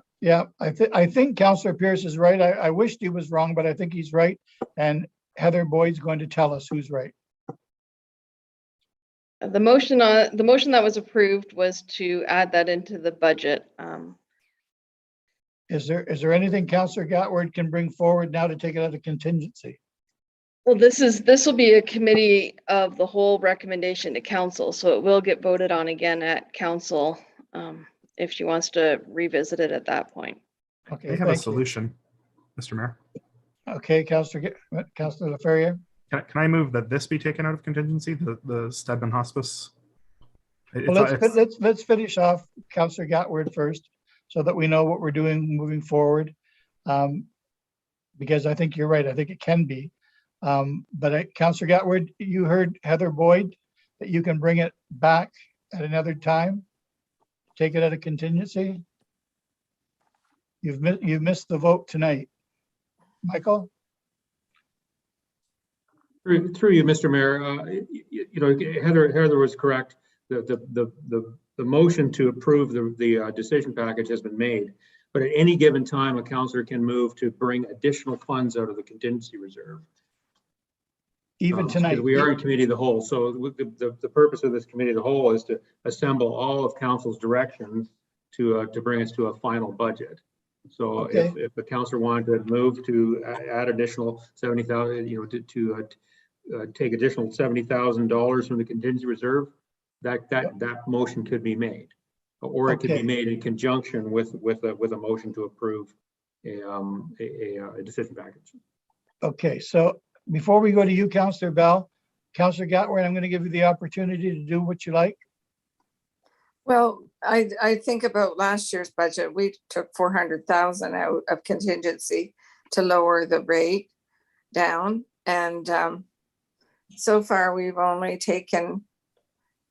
I think Councillor Pierce is right. I wished he was wrong, but I think he's right. And Heather Boyd's going to tell us who's right. The motion that was approved was to add that into the budget. Is there anything Councillor Gatward can bring forward now to take it out of contingency? Well, this will be a committee of the whole recommendation to council, so it will get voted on again at council if she wants to revisit it at that point. Okay, They have a thank you. solution, Mr. Mayor. Okay, Councillor Laferriere. Can I move that this be taken out of contingency, the Stedman Hospice? Well, let's finish off Councillor Gatward first, so that we know what we're doing moving forward. Because I think you're right. I think it can be. But Councillor Gatward, you heard Heather Boyd that you can bring it back at another time. Take it out of contingency. You've missed the vote tonight. Michael? Through you, Mr. Mayor, Heather was correct. The motion to approve the decision package has been made, but at any given time, a councillor can move to bring additional funds out of the contingency reserve. Even tonight. We are in committee of the whole, so the purpose of this committee of the whole is to assemble all of council's directions to bring us to a final budget. So Okay. if the councillor wanted to move to add additional 70,000, to take additional $70,000 from the contingency reserve, that motion could be made, or it could be made in conjunction with a motion to approve a decision package. Okay, so before we go to you, Councillor Bell, Councillor Gatward, I'm going to give you the opportunity to do what you like. Well, I think about last year's budget, we took 400,000 out of contingency to lower the rate down. And so far, we've only taken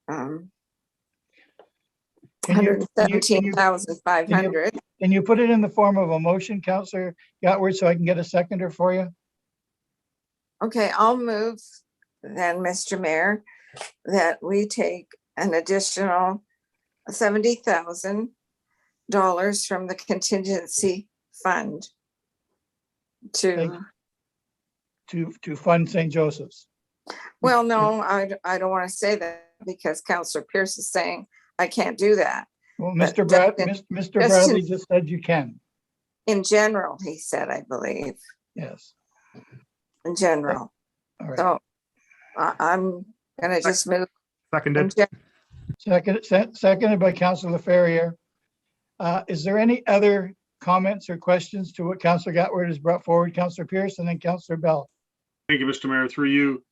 117,500. Can you put it in the form of a motion, Councillor Gatward, so I can get a seconder for you? Okay, I'll move then, Mr. Mayor, that we take an additional $70,000 from the contingency fund to fund St. Joseph's. Well, no, I don't want to say that because Councillor Pierce is saying I can't do that. Well, But Mr. Bradley just said you can. In general, he said, I believe, Yes. in general. All right. So I'm gonna just move. Seconded. Seconded by Councillor Laferriere. Is there any other comments or questions to what Councillor Gatward has brought forward? Councillor Pierce and then Councillor Bell. Thank you, Mr. Mayor. Through you.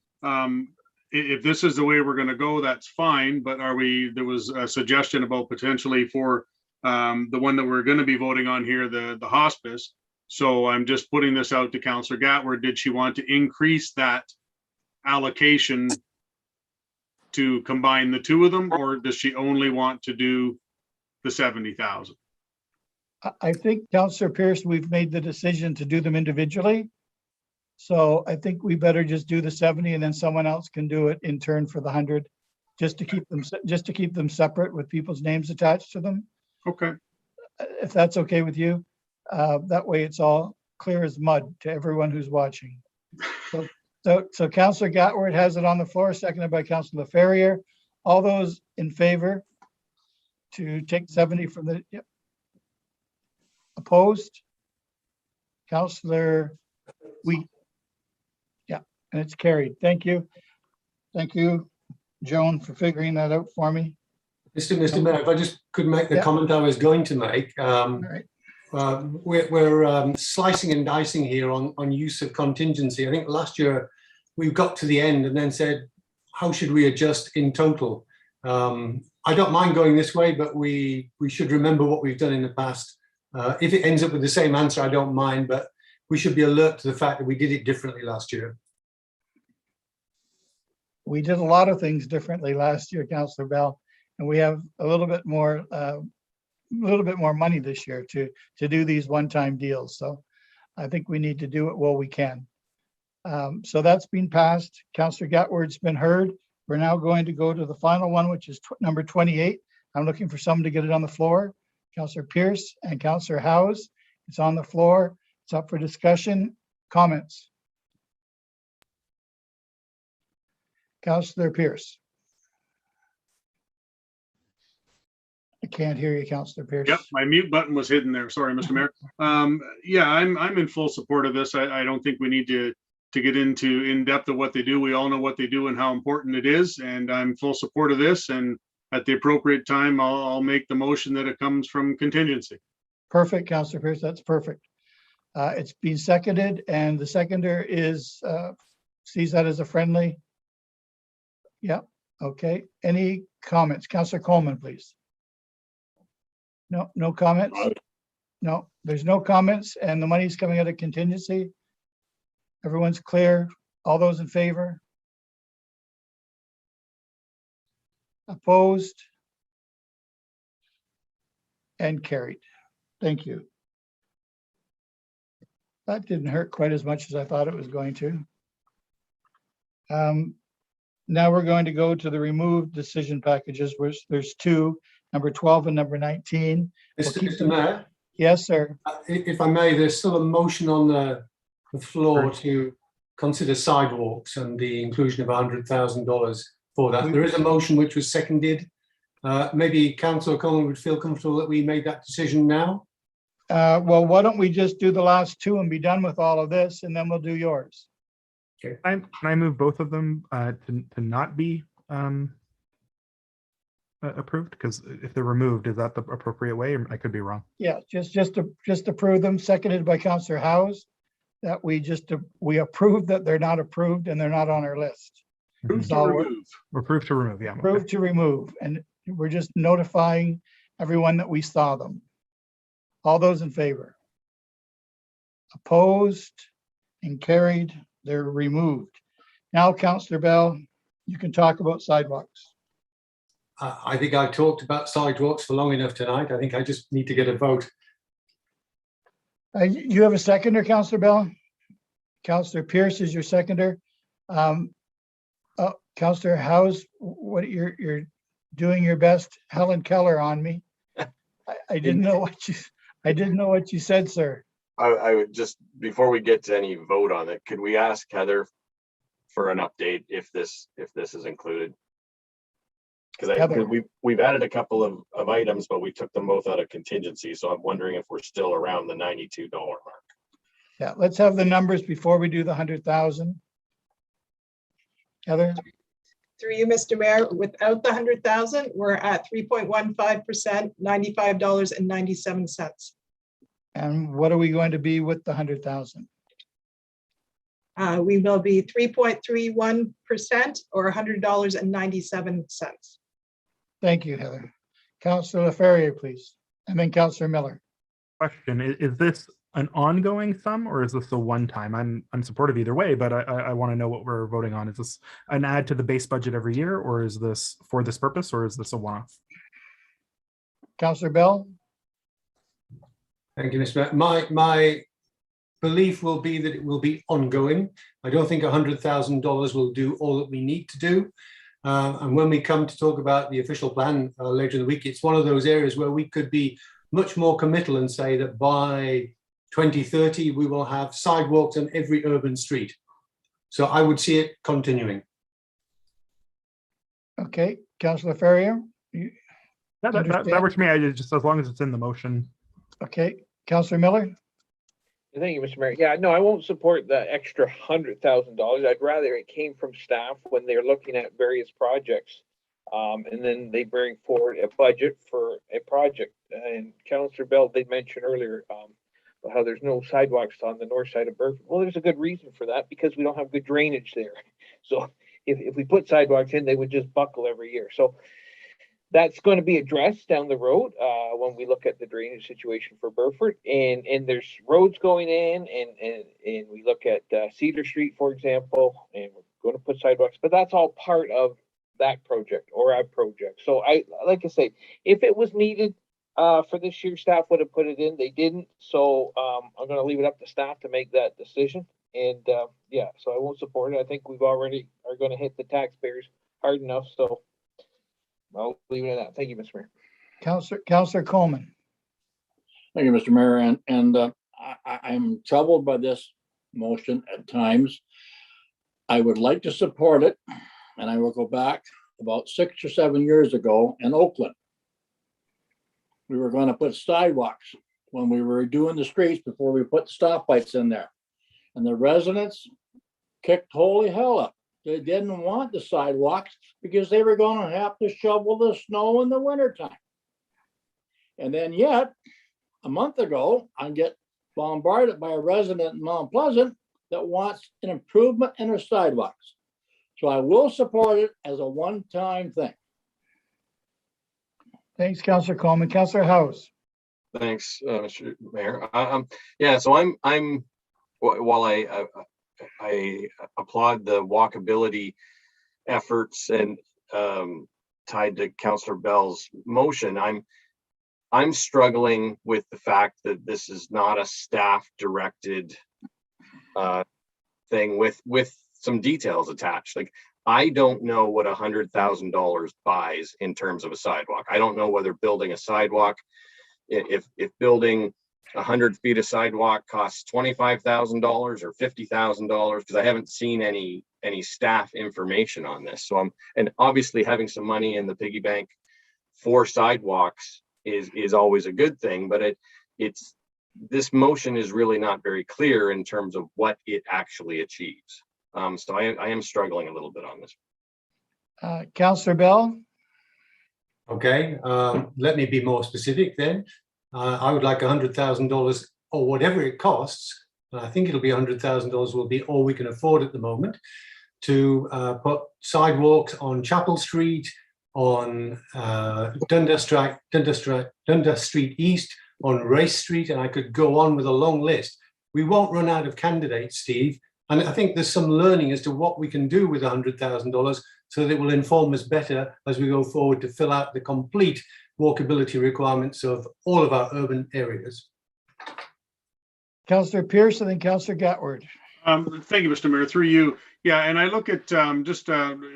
If this is the way we're going to go, that's fine. But there was a suggestion about potentially for the one that we're going to be voting on here, the hospice. So I'm just putting this out to Councillor Gatward. Did she want to increase that allocation to combine the two of them, or does she only want to do the 70,000? I think, Councillor Pierce, we've made the decision to do them individually. So I think we better just do the 70 and then someone else can do it in turn for the 100, just to keep them separate with people's names attached to them. Okay. If that's okay with you. That way it's all clear as mud to everyone who's watching. So Councillor Gatward has it on the floor, seconded by Councillor Laferriere. All those in favor to take 70 from the, yep. Opposed? Councillor Wheat. Yeah, and it's carried. Thank you. Thank you, Joan, for figuring that out for me. Mr. Mayor, if I just could make the comment I was going to make. All right. We're slicing and dicing here on use of contingency. I think last year we got to the end and then said, how should we adjust in total? I don't mind going this way, but we should remember what we've done in the past. If it ends up with the same answer, I don't mind, but we should be alert to the fact that we did it differently last year. We did a lot of things differently last year, Councillor Bell, and we have a little bit more money this year to do these one-time deals. So I think we need to do it while we can. So that's been passed. Councillor Gatward's been heard. We're now going to go to the final one, which is number 28. I'm looking for someone to get it on the floor. Councillor Pierce and Councillor Howes. It's on the floor. It's up for discussion. Comments? Councillor Pierce. I can't hear you, Councillor Pierce. Yep, my mute button was hidden there. Sorry, Mr. Mayor. Yeah, I'm in full support of this. I don't think we need to get into in depth of what they do. We all know what they do and how important it is, and I'm full support of this. And at the appropriate time, I'll make the motion that it comes from contingency. Perfect, Councillor Pierce, that's perfect. It's been seconded, and the seconder is, sees that as a friendly. Yeah, okay. Any comments? Councillor Coleman, please. No, no comments? No, there's no comments, and the money's coming out of contingency. Everyone's clear. All those in favor? Opposed? And carried. Thank you. That didn't hurt quite as much as I thought it was going to. Now we're going to go to the removed decision packages, which there's two, number 12 and number 19. We'll keep Mr. them- Mayor, Yes, sir. if I may, there's still a motion on the floor to consider sidewalks and the inclusion of $100,000 for that. There is a motion which was seconded. Maybe Councillor Coleman would feel comfortable that we made that decision now. Well, why don't we just do the last two and be done with all of this, and then we'll do yours. Can I move both of them to not be approved? Because if they're removed, is that the appropriate way? Or I could be wrong. Yeah, just approve them, seconded by Councillor Howes, that we approve that they're not approved and they're not on our list. Approve to So we're- remove. Approve to remove, yeah. Approve to remove, and we're just notifying everyone that we saw them. All those in favor? Opposed and carried, they're removed. Now, Councillor Bell, you can talk about sidewalks. I think I talked about sidewalks for long enough tonight. I think I just need to get a vote. You have a seconder, Councillor Bell? Councillor Pierce is your seconder. Councillor Howes, what you're doing your best, Helen Keller on me. I didn't know what you said, sir. I would just, before we get to any vote on it, could we ask Heather for an update if this is included? Because we've added a couple of items, but we took them both out of contingency. So I'm wondering if we're still around the $92 mark. Yeah, let's have the numbers before we do the 100,000. Heather? Through you, Mr. Mayor, without the 100,000, we're at 3.15%, $95.97. And what are we going to be with the 100,000? We will be 3.31% or $100.97. Thank you, Heather. Councillor Ferrier, please. And then Councillor Miller. Question, is this an ongoing sum or is this a one-time? I'm supportive either way, but I want to know what we're voting on. Is this an add to the base budget every year, or is this for this purpose, or is this a one-off? Councillor Bell? Thank you, Mr. Mayor. My belief will be that it will be ongoing. I don't think $100,000 will do all that we need to do. And when we come to talk about the official plan later in the week, it's one of those areas where we could be much more committal and say that by 2030, we will have sidewalks on every urban street. So I would see it continuing. Okay, Councillor Ferrier? Yeah, that works for me. I just, as long as it's in the motion. Okay, Councillor Miller? Thank you, Mr. Mayor. Yeah, no, I won't support the extra $100,000. I'd rather it came from staff when they're looking at various projects. And then they bring forward a budget for a project. And Councillor Bell did mention earlier how there's no sidewalks on the north side of Burford. Well, there's a good reason for that, because we don't have good drainage there. So if we put sidewalks in, they would just buckle every year. So that's going to be addressed down the road when we look at the drainage situation for Burford. And there's roads going in, and we look at Cedar Street, for example, and we're going to put sidewalks, but that's all part of that project or our project. So like I say, if it was needed for this year, staff would have put it in. They didn't. So I'm going to leave it up to staff to make that decision. And yeah, so I won't support it. I think we've already are going to hit the taxpayers hard enough. So I'll leave it at that. Thank you, Mr. Mayor. Councillor Coleman. Thank you, Mr. Mayor. And I'm troubled by this motion at times. I would like to support it, and I will go back about 6 or 7 years ago in Oakland. We were going to put sidewalks when we were doing the streets before we put the stoplights in there. And the residents kicked holy hell up. They didn't want the sidewalks because they were going to have to shovel the snow in the wintertime. And then yet, a month ago, I get bombarded by a resident in Mount Pleasant that wants an improvement in their sidewalks. So I will support it as a one-time thing. Thanks, Councillor Coleman. Councillor House. Thanks, Mr. Mayor. Yeah, so while I applaud the walkability efforts and tied to Councillor Bell's motion, I'm struggling with the fact that this is not a staff-directed thing with some details attached. Like, I don't know what $100,000 buys in terms of a sidewalk. I don't know whether building a sidewalk, if building 100 feet of sidewalk costs $25,000 or $50,000, because I haven't seen any staff information on this. So and obviously having some money in the piggy bank for sidewalks is always a good thing, but this motion is really not very clear in terms of what it actually achieves. So I am struggling a little bit on this. Councillor Bell. Okay, let me be more specific then. I would like $100,000 or whatever it costs. And I think it'll be $100,000 will be all we can afford at the moment to put sidewalks on Chapel Street, on Dundas Street East, on Race Street, and I could go on with a long list. We won't run out of candidates, Steve. And I think there's some learning as to what we can do with $100,000 so that it will inform us better as we go forward to fill out the complete walkability requirements of all of our urban areas. Councillor Pierce and then Councillor Gatward. Thank you, Mr. Mayor, through you. Yeah, and I look at just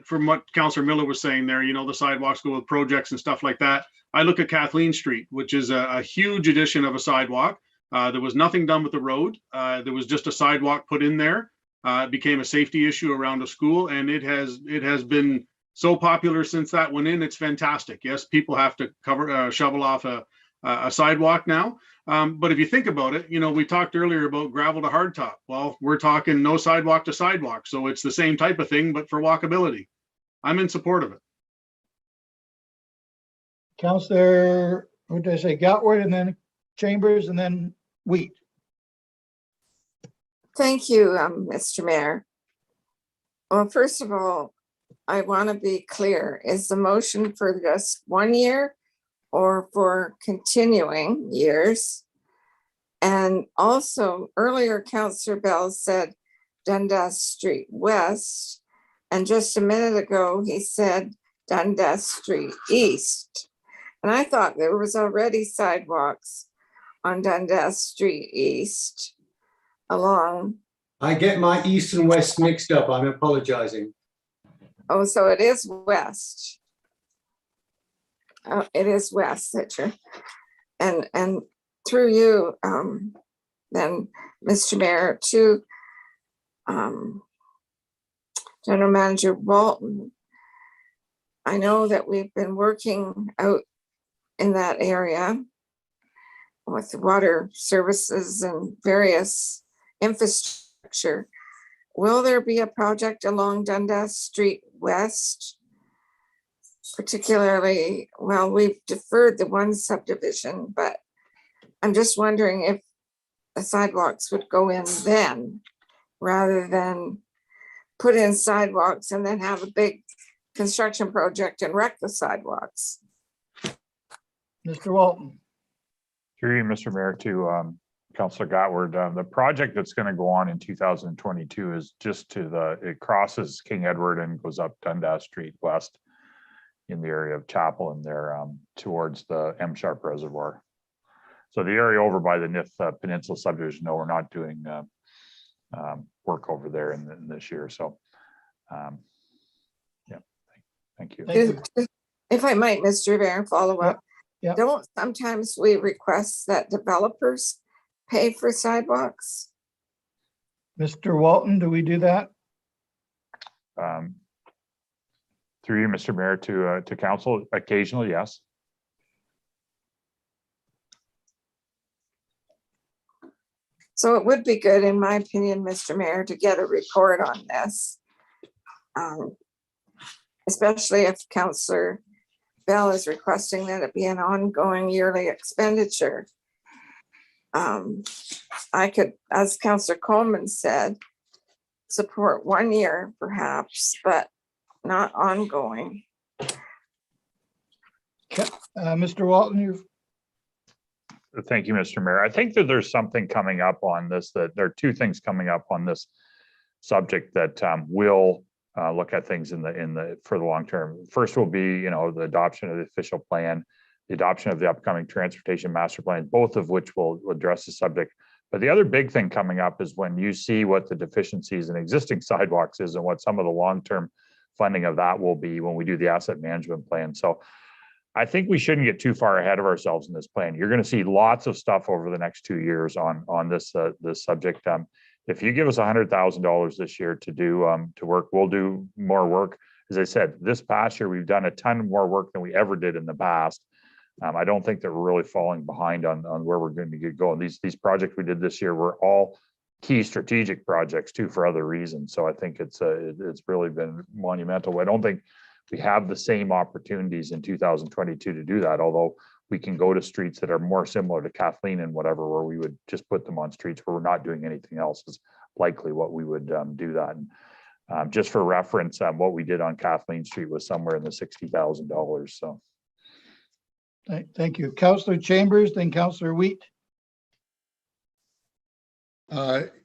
from what Councillor Miller was saying there, the sidewalks go with projects and stuff like that. I look at Kathleen Street, which is a huge addition of a sidewalk. There was nothing done with the road. There was just a sidewalk put in there. It became a safety issue around a school, and it has been so popular since that went in. It's fantastic. Yes, people have to shovel off a sidewalk now. But if you think about it, we talked earlier about gravel to hardtop. Well, we're talking no sidewalk to sidewalk. So it's the same type of thing, but for walkability. I'm in support of it. Councillor, what did I say? Gatward and then Chambers and then Wheat. Thank you, Mr. Mayor. Well, first of all, I want to be clear. Is the motion for just 1 year or for continuing years? And also earlier, Councillor Bell said Dundas Street West. And just a minute ago, he said Dundas Street East. And I thought there was already sidewalks on Dundas Street East along. I get my east and west mixed up. I'm apologizing. Oh, so it is west. Oh, it is west that you're, and through you, then Mr. Mayor, to General Manager Walton. I know that we've been working out in that area with water services and various infrastructure. Will there be a project along Dundas Street West? Particularly, well, we've deferred the one subdivision, but I'm just wondering if the sidewalks would go in then, rather than put in sidewalks and then have a big construction project and wreck the sidewalks. Mr. Walton. Through you, Mr. Mayor, to Councillor Gatward. The project that's going to go on in 2022 is just it crosses King Edward and goes up Dundas Street West in the area of Chapel and there towards the M Sharp Reservoir. So the area over by the Nith Peninsula subdivision, no, we're not doing work over there in this year. So yeah, thank you. If I might, Mr. Mayor, follow up. Yeah. Don't sometimes we request that developers pay for sidewalks? Mr. Walton, do we do that? Through you, Mr. Mayor, to council, occasionally, yes. So it would be good, in my opinion, Mr. Mayor, to get a report on this. Especially if Councillor Bell is requesting that it be an ongoing yearly expenditure. I could, as Councillor Coleman said, support 1 year perhaps, but not ongoing. Mr. Walton, you've, Thank you, Mr. Mayor. I think that there's something coming up on this, that there are two things coming up on this subject that will look at things for the long term. First will be, the adoption of the official plan, the adoption of the upcoming transportation master plan, both of which will address the subject. But the other big thing coming up is when you see what the deficiencies in existing sidewalks is and what some of the long-term funding of that will be when we do the asset management plan. So I think we shouldn't get too far ahead of ourselves in this plan. You're going to see lots of stuff over the next 2 years on this subject. If you give us $100,000 this year to do to work, we'll do more work. As I said, this past year we've done a ton more work than we ever did in the past. I don't think that we're really falling behind on where we're going to get going. These projects we did this year were all key strategic projects too, for other reasons. So I think it's really been monumental. I don't think we have the same opportunities in 2022 to do that, although we can go to streets that are more similar to Kathleen and whatever, where we would just put them on streets where we're not doing anything else is likely what we would do that. And just for reference, what we did on Kathleen Street was somewhere in the $60,000. So. thank you. Councillor Chambers, then Councillor Wheat.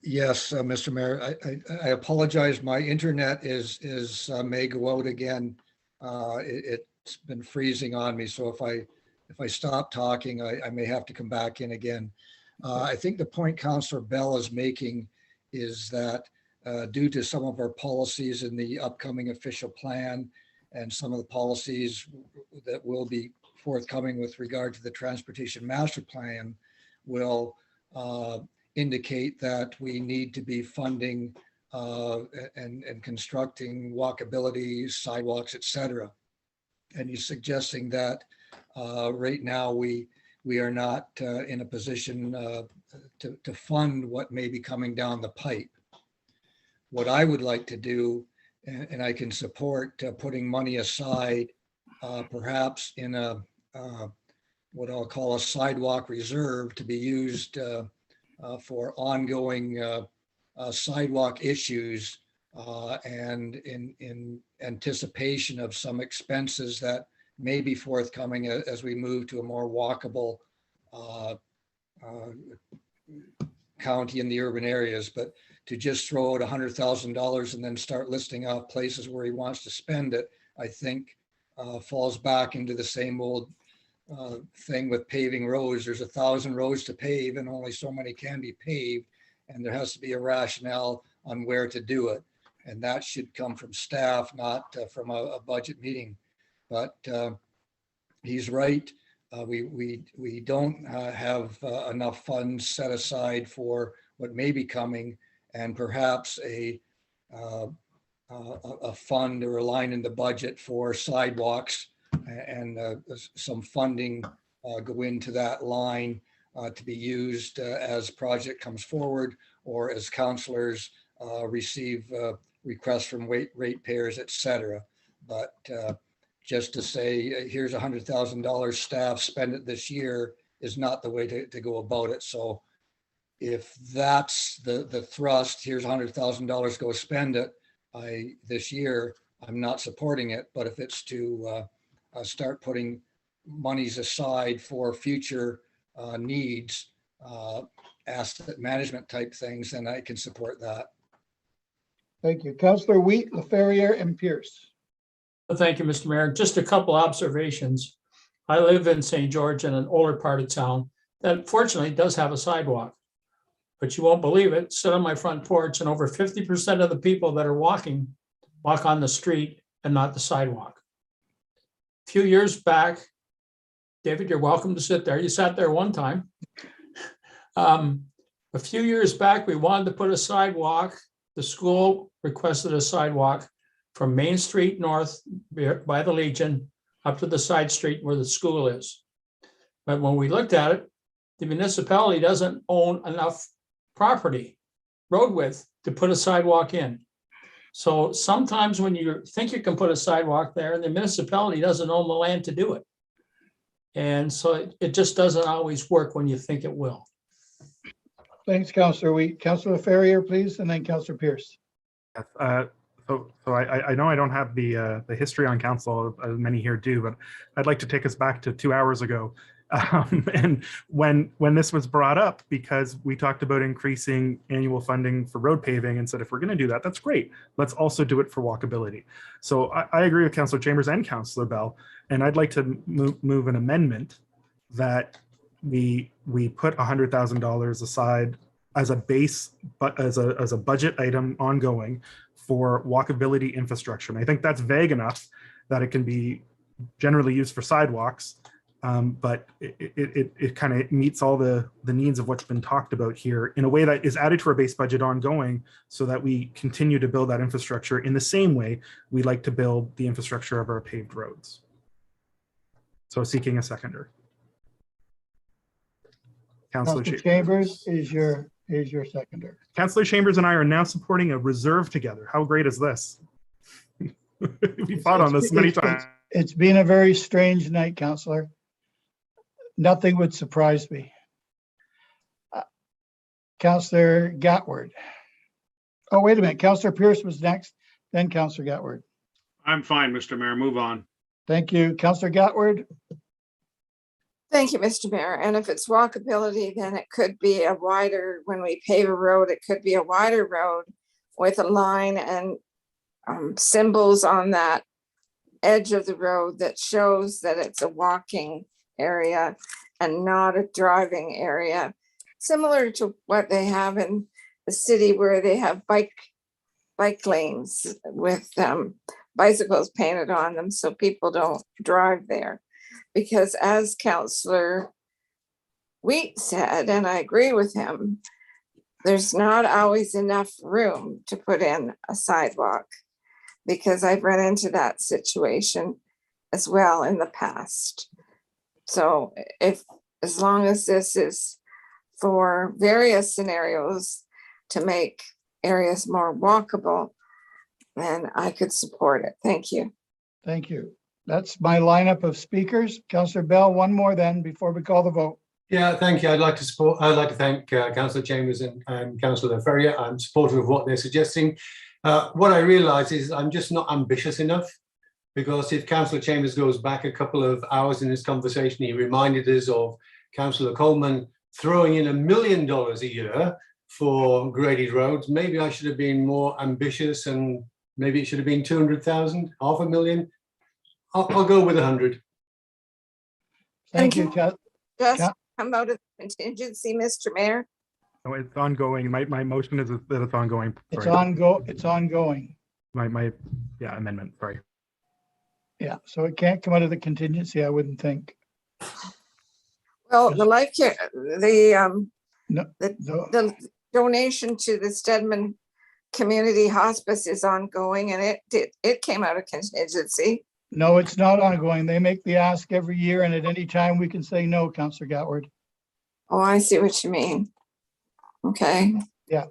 Yes, Mr. Mayor, I apologize. My internet may go out again. It's been freezing on me. So if I stop talking, I may have to come back in again. I think the point Councillor Bell is making is that due to some of our policies in the upcoming official plan and some of the policies that will be forthcoming with regard to the transportation master plan will indicate that we need to be funding and constructing walkability, sidewalks, etc. And he's suggesting that right now we are not in a position to fund what may be coming down the pipe. What I would like to do, and I can support putting money aside, perhaps in what I'll call a sidewalk reserve to be used for ongoing sidewalk issues and in anticipation of some expenses that may be forthcoming as we move to a more walkable county in the urban areas. But to just throw out $100,000 and then start listing off places where he wants to spend it, I think falls back into the same old thing with paving roads. There's 1,000 roads to pave and only so many can be paved. And there has to be a rationale on where to do it. And that should come from staff, not from a budget meeting. But he's right. We don't have enough funds set aside for what may be coming, and perhaps a fund or a line in the budget for sidewalks and some funding go into that line to be used as project comes forward or as councillors receive requests from ratepayers, etc. But just to say, here's $100,000 staff, spend it this year is not the way to go about it. So if that's the thrust, here's $100,000, go spend it this year, I'm not supporting it. But if it's to start putting monies aside for future needs, asset management type things, then I can support that. Thank you. Councillor Wheat, LaFerriere, and Pierce. Thank you, Mr. Mayor. Just a couple observations. I live in St. George in an older part of town that fortunately does have a sidewalk. But you won't believe it, sit on my front porch and over 50% of the people that are walking walk on the street and not the sidewalk. A few years back, David, you're welcome to sit there. You sat there one time. A few years back, we wanted to put a sidewalk. The school requested a sidewalk from Main Street North by the Legion up to the side street where the school is. But when we looked at it, the municipality doesn't own enough property, road width, to put a sidewalk in. So sometimes when you think you can put a sidewalk there, the municipality doesn't own the land to do it. And so it just doesn't always work when you think it will. Thanks, Councillor Wheat. Councillor Ferrier, please, and then Councillor Pierce. So I know I don't have the history on council as many here do, but I'd like to take us back to 2 hours ago. And when this was brought up, because we talked about increasing annual funding for road paving and said, if we're going to do that, that's great. Let's also do it for walkability. So I agree with Councillor Chambers and Councillor Bell, and I'd like to move an amendment that we put $100,000 aside as a base, but as a budget item ongoing for walkability infrastructure. And I think that's vague enough that it can be generally used for sidewalks. But it kind of meets all the needs of what's been talked about here in a way that is added to our base budget ongoing, so that we continue to build that infrastructure in the same way we like to build the infrastructure of our paved roads. So seeking a seconder. Councillor Chambers is your seconder. Councillor Chambers and I are now supporting a reserve together. How great is this? We fought on this many times. It's been a very strange night, Councillor. Nothing would surprise me. Councillor Gatward. Oh, wait a minute. Councillor Pierce was next, then Councillor Gatward. I'm fine, Mr. Mayor. Move on. Thank you. Councillor Gatward. Thank you, Mr. Mayor. And if it's walkability, then it could be a wider, when we pave a road, it could be a wider road with a line and symbols on that edge of the road that shows that it's a walking area and not a driving area, similar to what they have in the city where they have bike lanes with bicycles painted on them so people don't drive there. Because as Councillor Wheat said, and I agree with him, there's not always enough room to put in a sidewalk, because I've run into that situation as well in the past. So as long as this is for various scenarios to make areas more walkable, then I could support it. Thank you. Thank you. That's my lineup of speakers. Councillor Bell, one more then before we call the vote. Yeah, thank you. I'd like to thank Councillor Chambers and Councillor Ferrier. I'm supportive of what they're suggesting. What I realise is I'm just not ambitious enough, because if Councillor Chambers goes back a couple of hours in this conversation, he reminded us of Councillor Coleman throwing in $1 million a year for graded roads. Maybe I should have been more ambitious, and maybe it should have been 200,000, $500,000. I'll go with 100. Thank you. Just come out of contingency, Mr. Mayor. No, it's ongoing. My motion is that it's ongoing. Sorry. It's ongoing. My amendment. Sorry. Yeah, so it can't come out of the contingency, I wouldn't think. Well, the life care, the donation to the Stedman Community Hospice is ongoing, and it came out of contingency. No, it's not ongoing. They make the ask every year, and at any time we can say no, Councillor Gatward. Oh, I see what you mean. Okay. Yeah.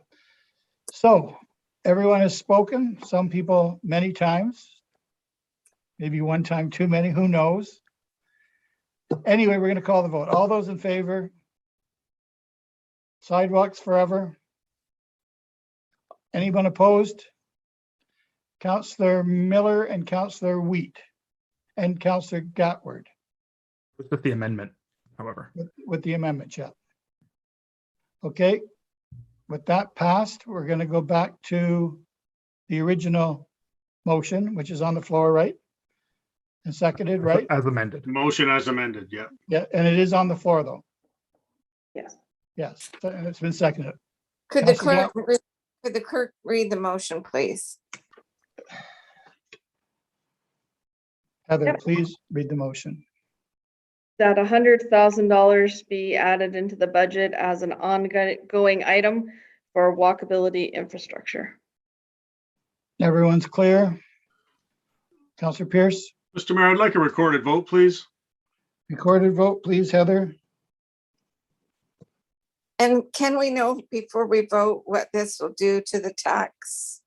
So everyone has spoken, some people many times, maybe one time too many, who knows? Anyway, we're going to call the vote. All those in favor? Sidewalks forever? Anyone opposed? Councillor Miller and Councillor Wheat and Councillor Gatward. With the amendment, however. With the amendment, yeah. Okay, with that passed, we're going to go back to the original motion, which is on the floor, right? And seconded, right? As amended. Motion as amended, yeah. Yeah, and it is on the floor, though. Yes. Yes, and it's been seconded. Could the Councillor clerk read the motion, please? Heather, Yep. please read the motion. That $100,000 be added into the budget as an ongoing item for walkability infrastructure. Everyone's clear? Counselor Pierce, Mr. Mayor, I'd like a recorded vote, please. recorded vote, please, Heather. And can we know before we vote what this will do to the tax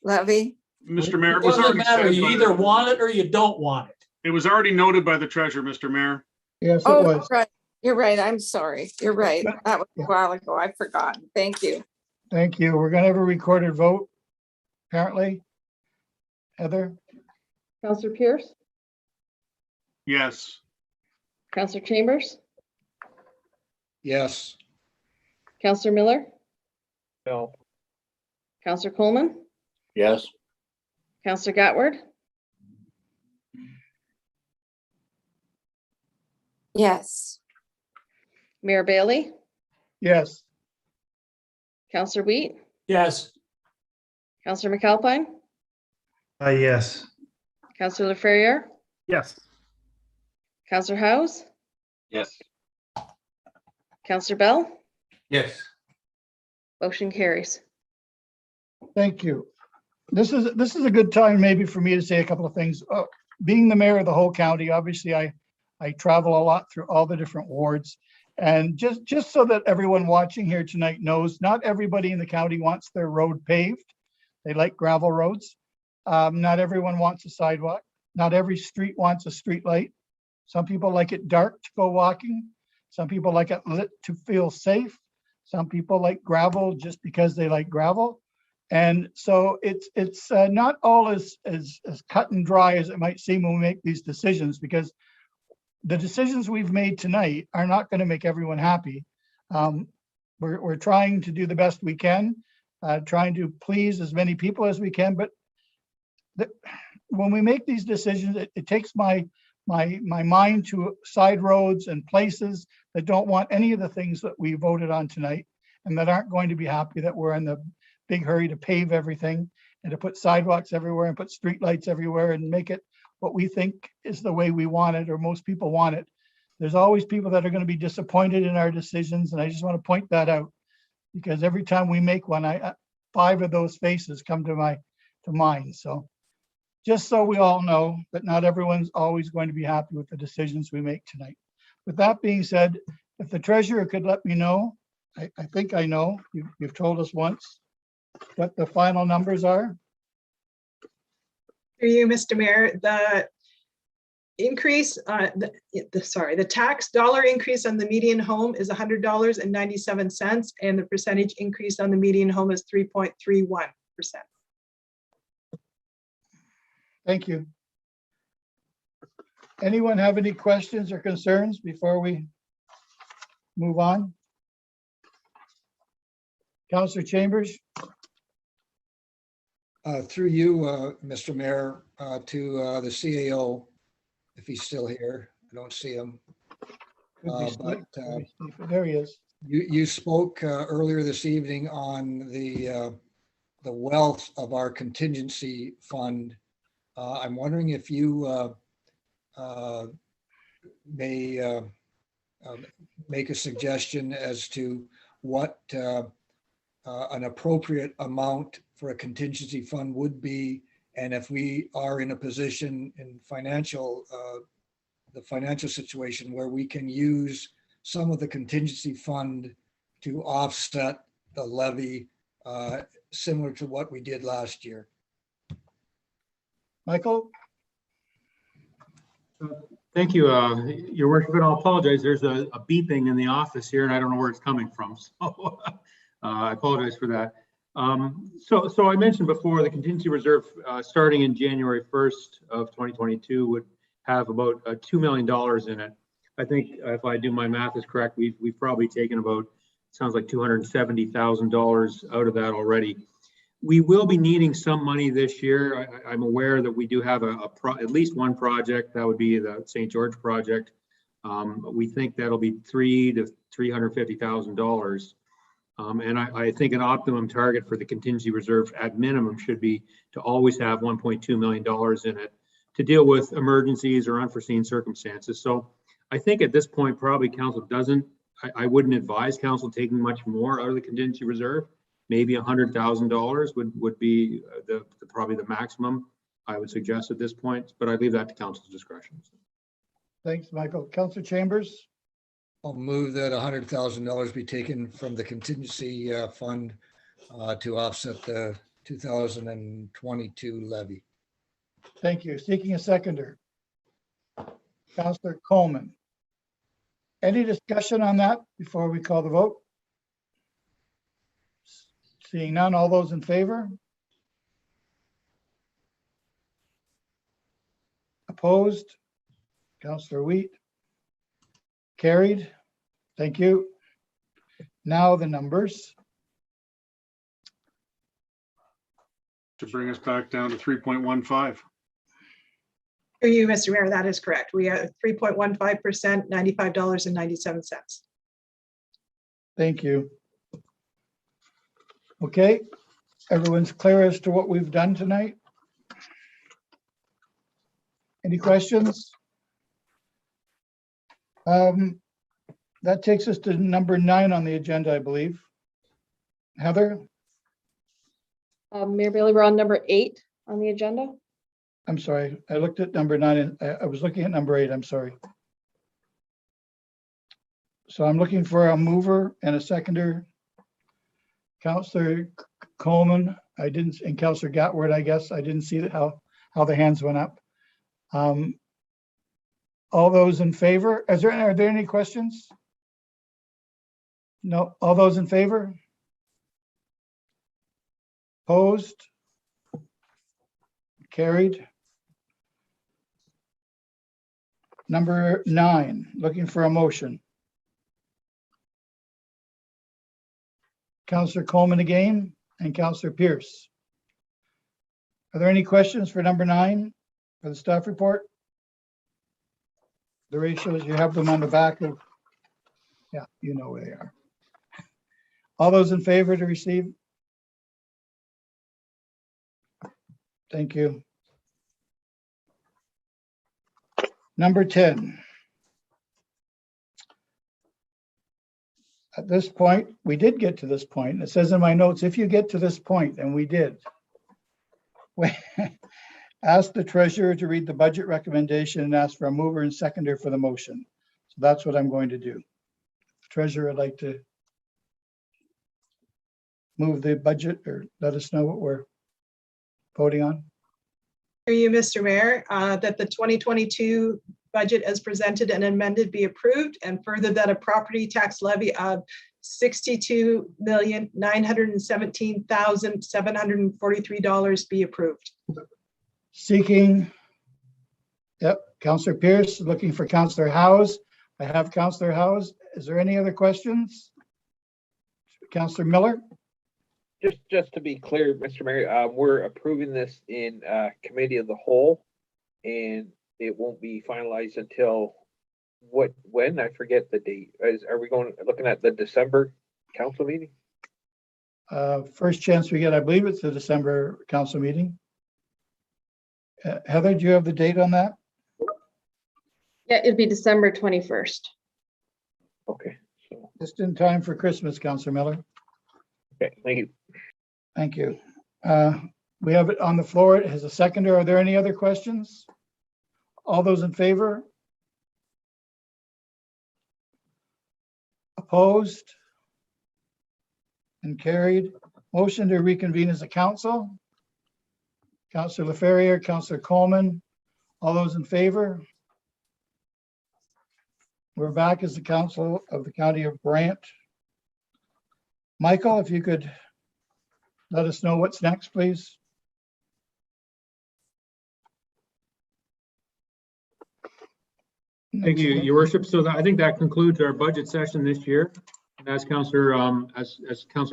levy? Mr. Mayor, It it was doesn't already matter. said You by either the, want it or you don't want it. it was already noted by the treasurer, Mr. Mayor. Yes, it Oh, was. right. You're right. I'm sorry. You're right. But- That was a yeah. while ago. I've forgotten. Thank you. Thank you. We're gonna have a recorded vote, apparently. Heather, Counselor Pierce, Yes. Counselor Chambers, Yes. Counselor Miller, No. Counselor Coleman, Yes. Counselor Gatward, Yes. Mayor Bailey, yes. Counselor Wheat, Yes, Counselor McAlpine, Yes. Counselor Ferrier, Yes. Counselor House, Yes. Counselor Bell, Yes. motion carries. Thank you. This is a good time maybe for me to say a couple of things. Being the mayor of the whole county, obviously I travel a lot through all the different wards. And just so that everyone watching here tonight knows, not everybody in the county wants their road paved. They like gravel roads. Not everyone wants a sidewalk. Not every street wants a street light. Some people like it dark to go walking. Some people like it lit to feel safe. Some people like gravel just because they like gravel. And so it's not all as cut and dry as it might seem when we make these decisions, because the decisions we've made tonight are not going to make everyone happy. We're trying to do the best we can, trying to please as many people as we can. But when we make these decisions, it takes my mind to side roads and places that don't want any of the things that we voted on tonight, and that aren't going to be happy that we're in the big hurry to pave everything and to put sidewalks everywhere and put streetlights everywhere and make it what we think is the way we want it, or most people want it. There's always people that are going to be disappointed in our decisions, and I just want to point that out, because every time we make one, 5 of those faces come to mind. So just so we all know that not everyone's always going to be happy with the decisions we make tonight. With that being said, if the treasurer could let me know, I think I know, you've told us once what the final numbers are. Through you, Mr. Mayor, the increase, the tax dollar increase on the median home is $100.97, and the percentage increase on the median home is 3.31%. Thank you. Anyone have any questions or concerns before we move on? Councillor Chambers? Through you, Mr. Mayor, to the CAO, if he's still here. I don't see him. There he is. You spoke earlier this evening on the wealth of our contingency fund. I'm wondering if you may make a suggestion as to what an appropriate amount for a contingency fund would be, and if we are in a position in the financial situation where we can use some of the contingency fund to offset the levy, similar to what we did last year. Michael? thank you, Your Worship, and I'll apologize. There's a beeping in the office here, and I don't know where it's coming from. So I apologize for that. So I mentioned before, the contingency reserve starting in January 1st of 2022 would have about $2 million in it. I think if I do my math is correct, we've probably taken about, sounds like $270,000 out of that already. We will be needing some money this year. I'm aware that we do have at least one project, that would be the St. George project. We think that'll be $300,000 to $350,000. And I think an optimum target for the contingency reserve at minimum should be to always have $1.2 million in it to deal with emergencies or unforeseen circumstances. So I think at this point, probably council doesn't, I wouldn't advise council taking much more out of the contingency reserve. Maybe $100,000 would be probably the maximum I would suggest at this point, but I leave that to council's discretion. Thanks, Michael. Councillor Chambers, I'll move that $100,000 be taken from the contingency fund to offset the 2022 levy. thank you. Seeking a seconder. Councillor Coleman. Any discussion on that before we call the vote? Seeing none, all those in favor? Opposed? Councillor Wheat. Carried. Thank you. Now the numbers. To bring us back down to 3.15. For you, Mr. Mayor, that is correct. We are 3.15%, $95.97. Thank you. Okay, everyone's clear as to what we've done tonight? Any questions? That takes us to number 9 on the agenda, I believe. Heather, Mayor Bailey, we're on number 8 on the agenda. I'm sorry, I looked at number 9 and I was looking at number 8, I'm sorry. So I'm looking for a mover and a seconder. Councillor Coleman, I didn't, and Councillor Gatward, I guess, I didn't see how the hands went up. All those in favor, are there any questions? No, all those in favor? Opposed? Carried. Number 9, looking for a motion. Councillor Coleman again and Councillor Pierce. Are there any questions for number 9 for the staff report? The ratios, you have them on the back of, yeah, you know where they are. All those in favor to receive? Thank you. Number 10. At this point, we did get to this point. It says in my notes, if you get to this point, and we did. Ask the treasurer to read the budget recommendation and ask for a mover and seconder for the motion. So that's what I'm going to do. Treasurer would like to move the budget or let us know what we're voting on. For you, Mr. Mayor, that the 2022 budget as presented and amended be approved, and further that a property tax levy of $62,917,743 be approved. Seeking, yep, Councillor Pierce, looking for Councillor Howes. I have Councillor Howes. Is there any other questions? Councillor Miller? Just to be clear, Mr. Mayor, we're approving this in committee of the whole, and it won't be finalized until when? I forget the date. Are we looking at the December council meeting? First chance we get, I believe it's the December council meeting. Heather, do you have the date on that? Yeah, it'd be December 21st. Okay, so, Just in time for Christmas, Councillor Miller. okay, thank you. Thank you. We have it on the floor. It has a seconder. Are there any other questions? All those in favor? Opposed? And carried. Motion to reconvene as a council. Councillor LaFerriere, Councillor Coleman, all those in favor? We're back as the council of the county of Brant. Michael, if you could let us know what's next, please. Thank you, Your Worship. So I think that concludes our budget session this year. And as Councillor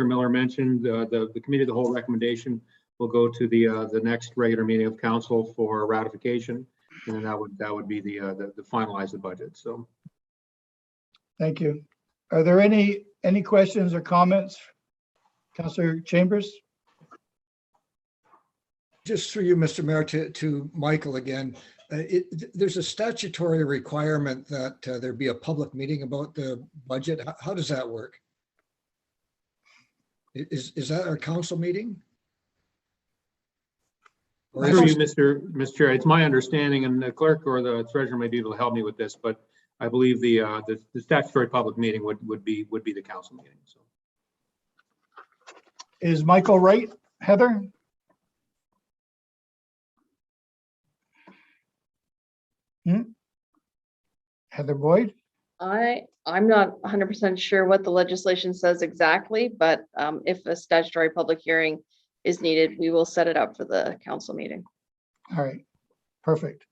Miller mentioned, the committee of the whole recommendation will go to the next regular meeting of council for ratification, and then that would be the finalize the budget. So, Thank you. Are there any questions or comments? Councillor Chambers? Just through you, Mr. Mayor, to Michael again. There's a statutory requirement that there be a public meeting about the budget. How does that work? Is that our council meeting? Or is Through it- you, Mr. Chair, it's my understanding, and the clerk or the treasurer may be able to help me with this, but I believe the statutory public meeting would be the council meeting, so. Is Michael right, Heather? Heather Boyd? I'm not 100% sure what the legislation says exactly, but if a statutory public hearing is needed, we will set it up for the council meeting. All right, perfect.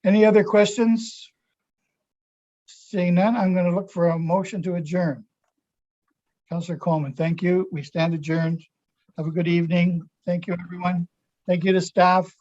Any other questions? Seeing none, I'm going to look for a motion to adjourn. Councillor Coleman, thank you. We stand adjourned. Have a good evening. Thank you, everyone. Thank you to staff.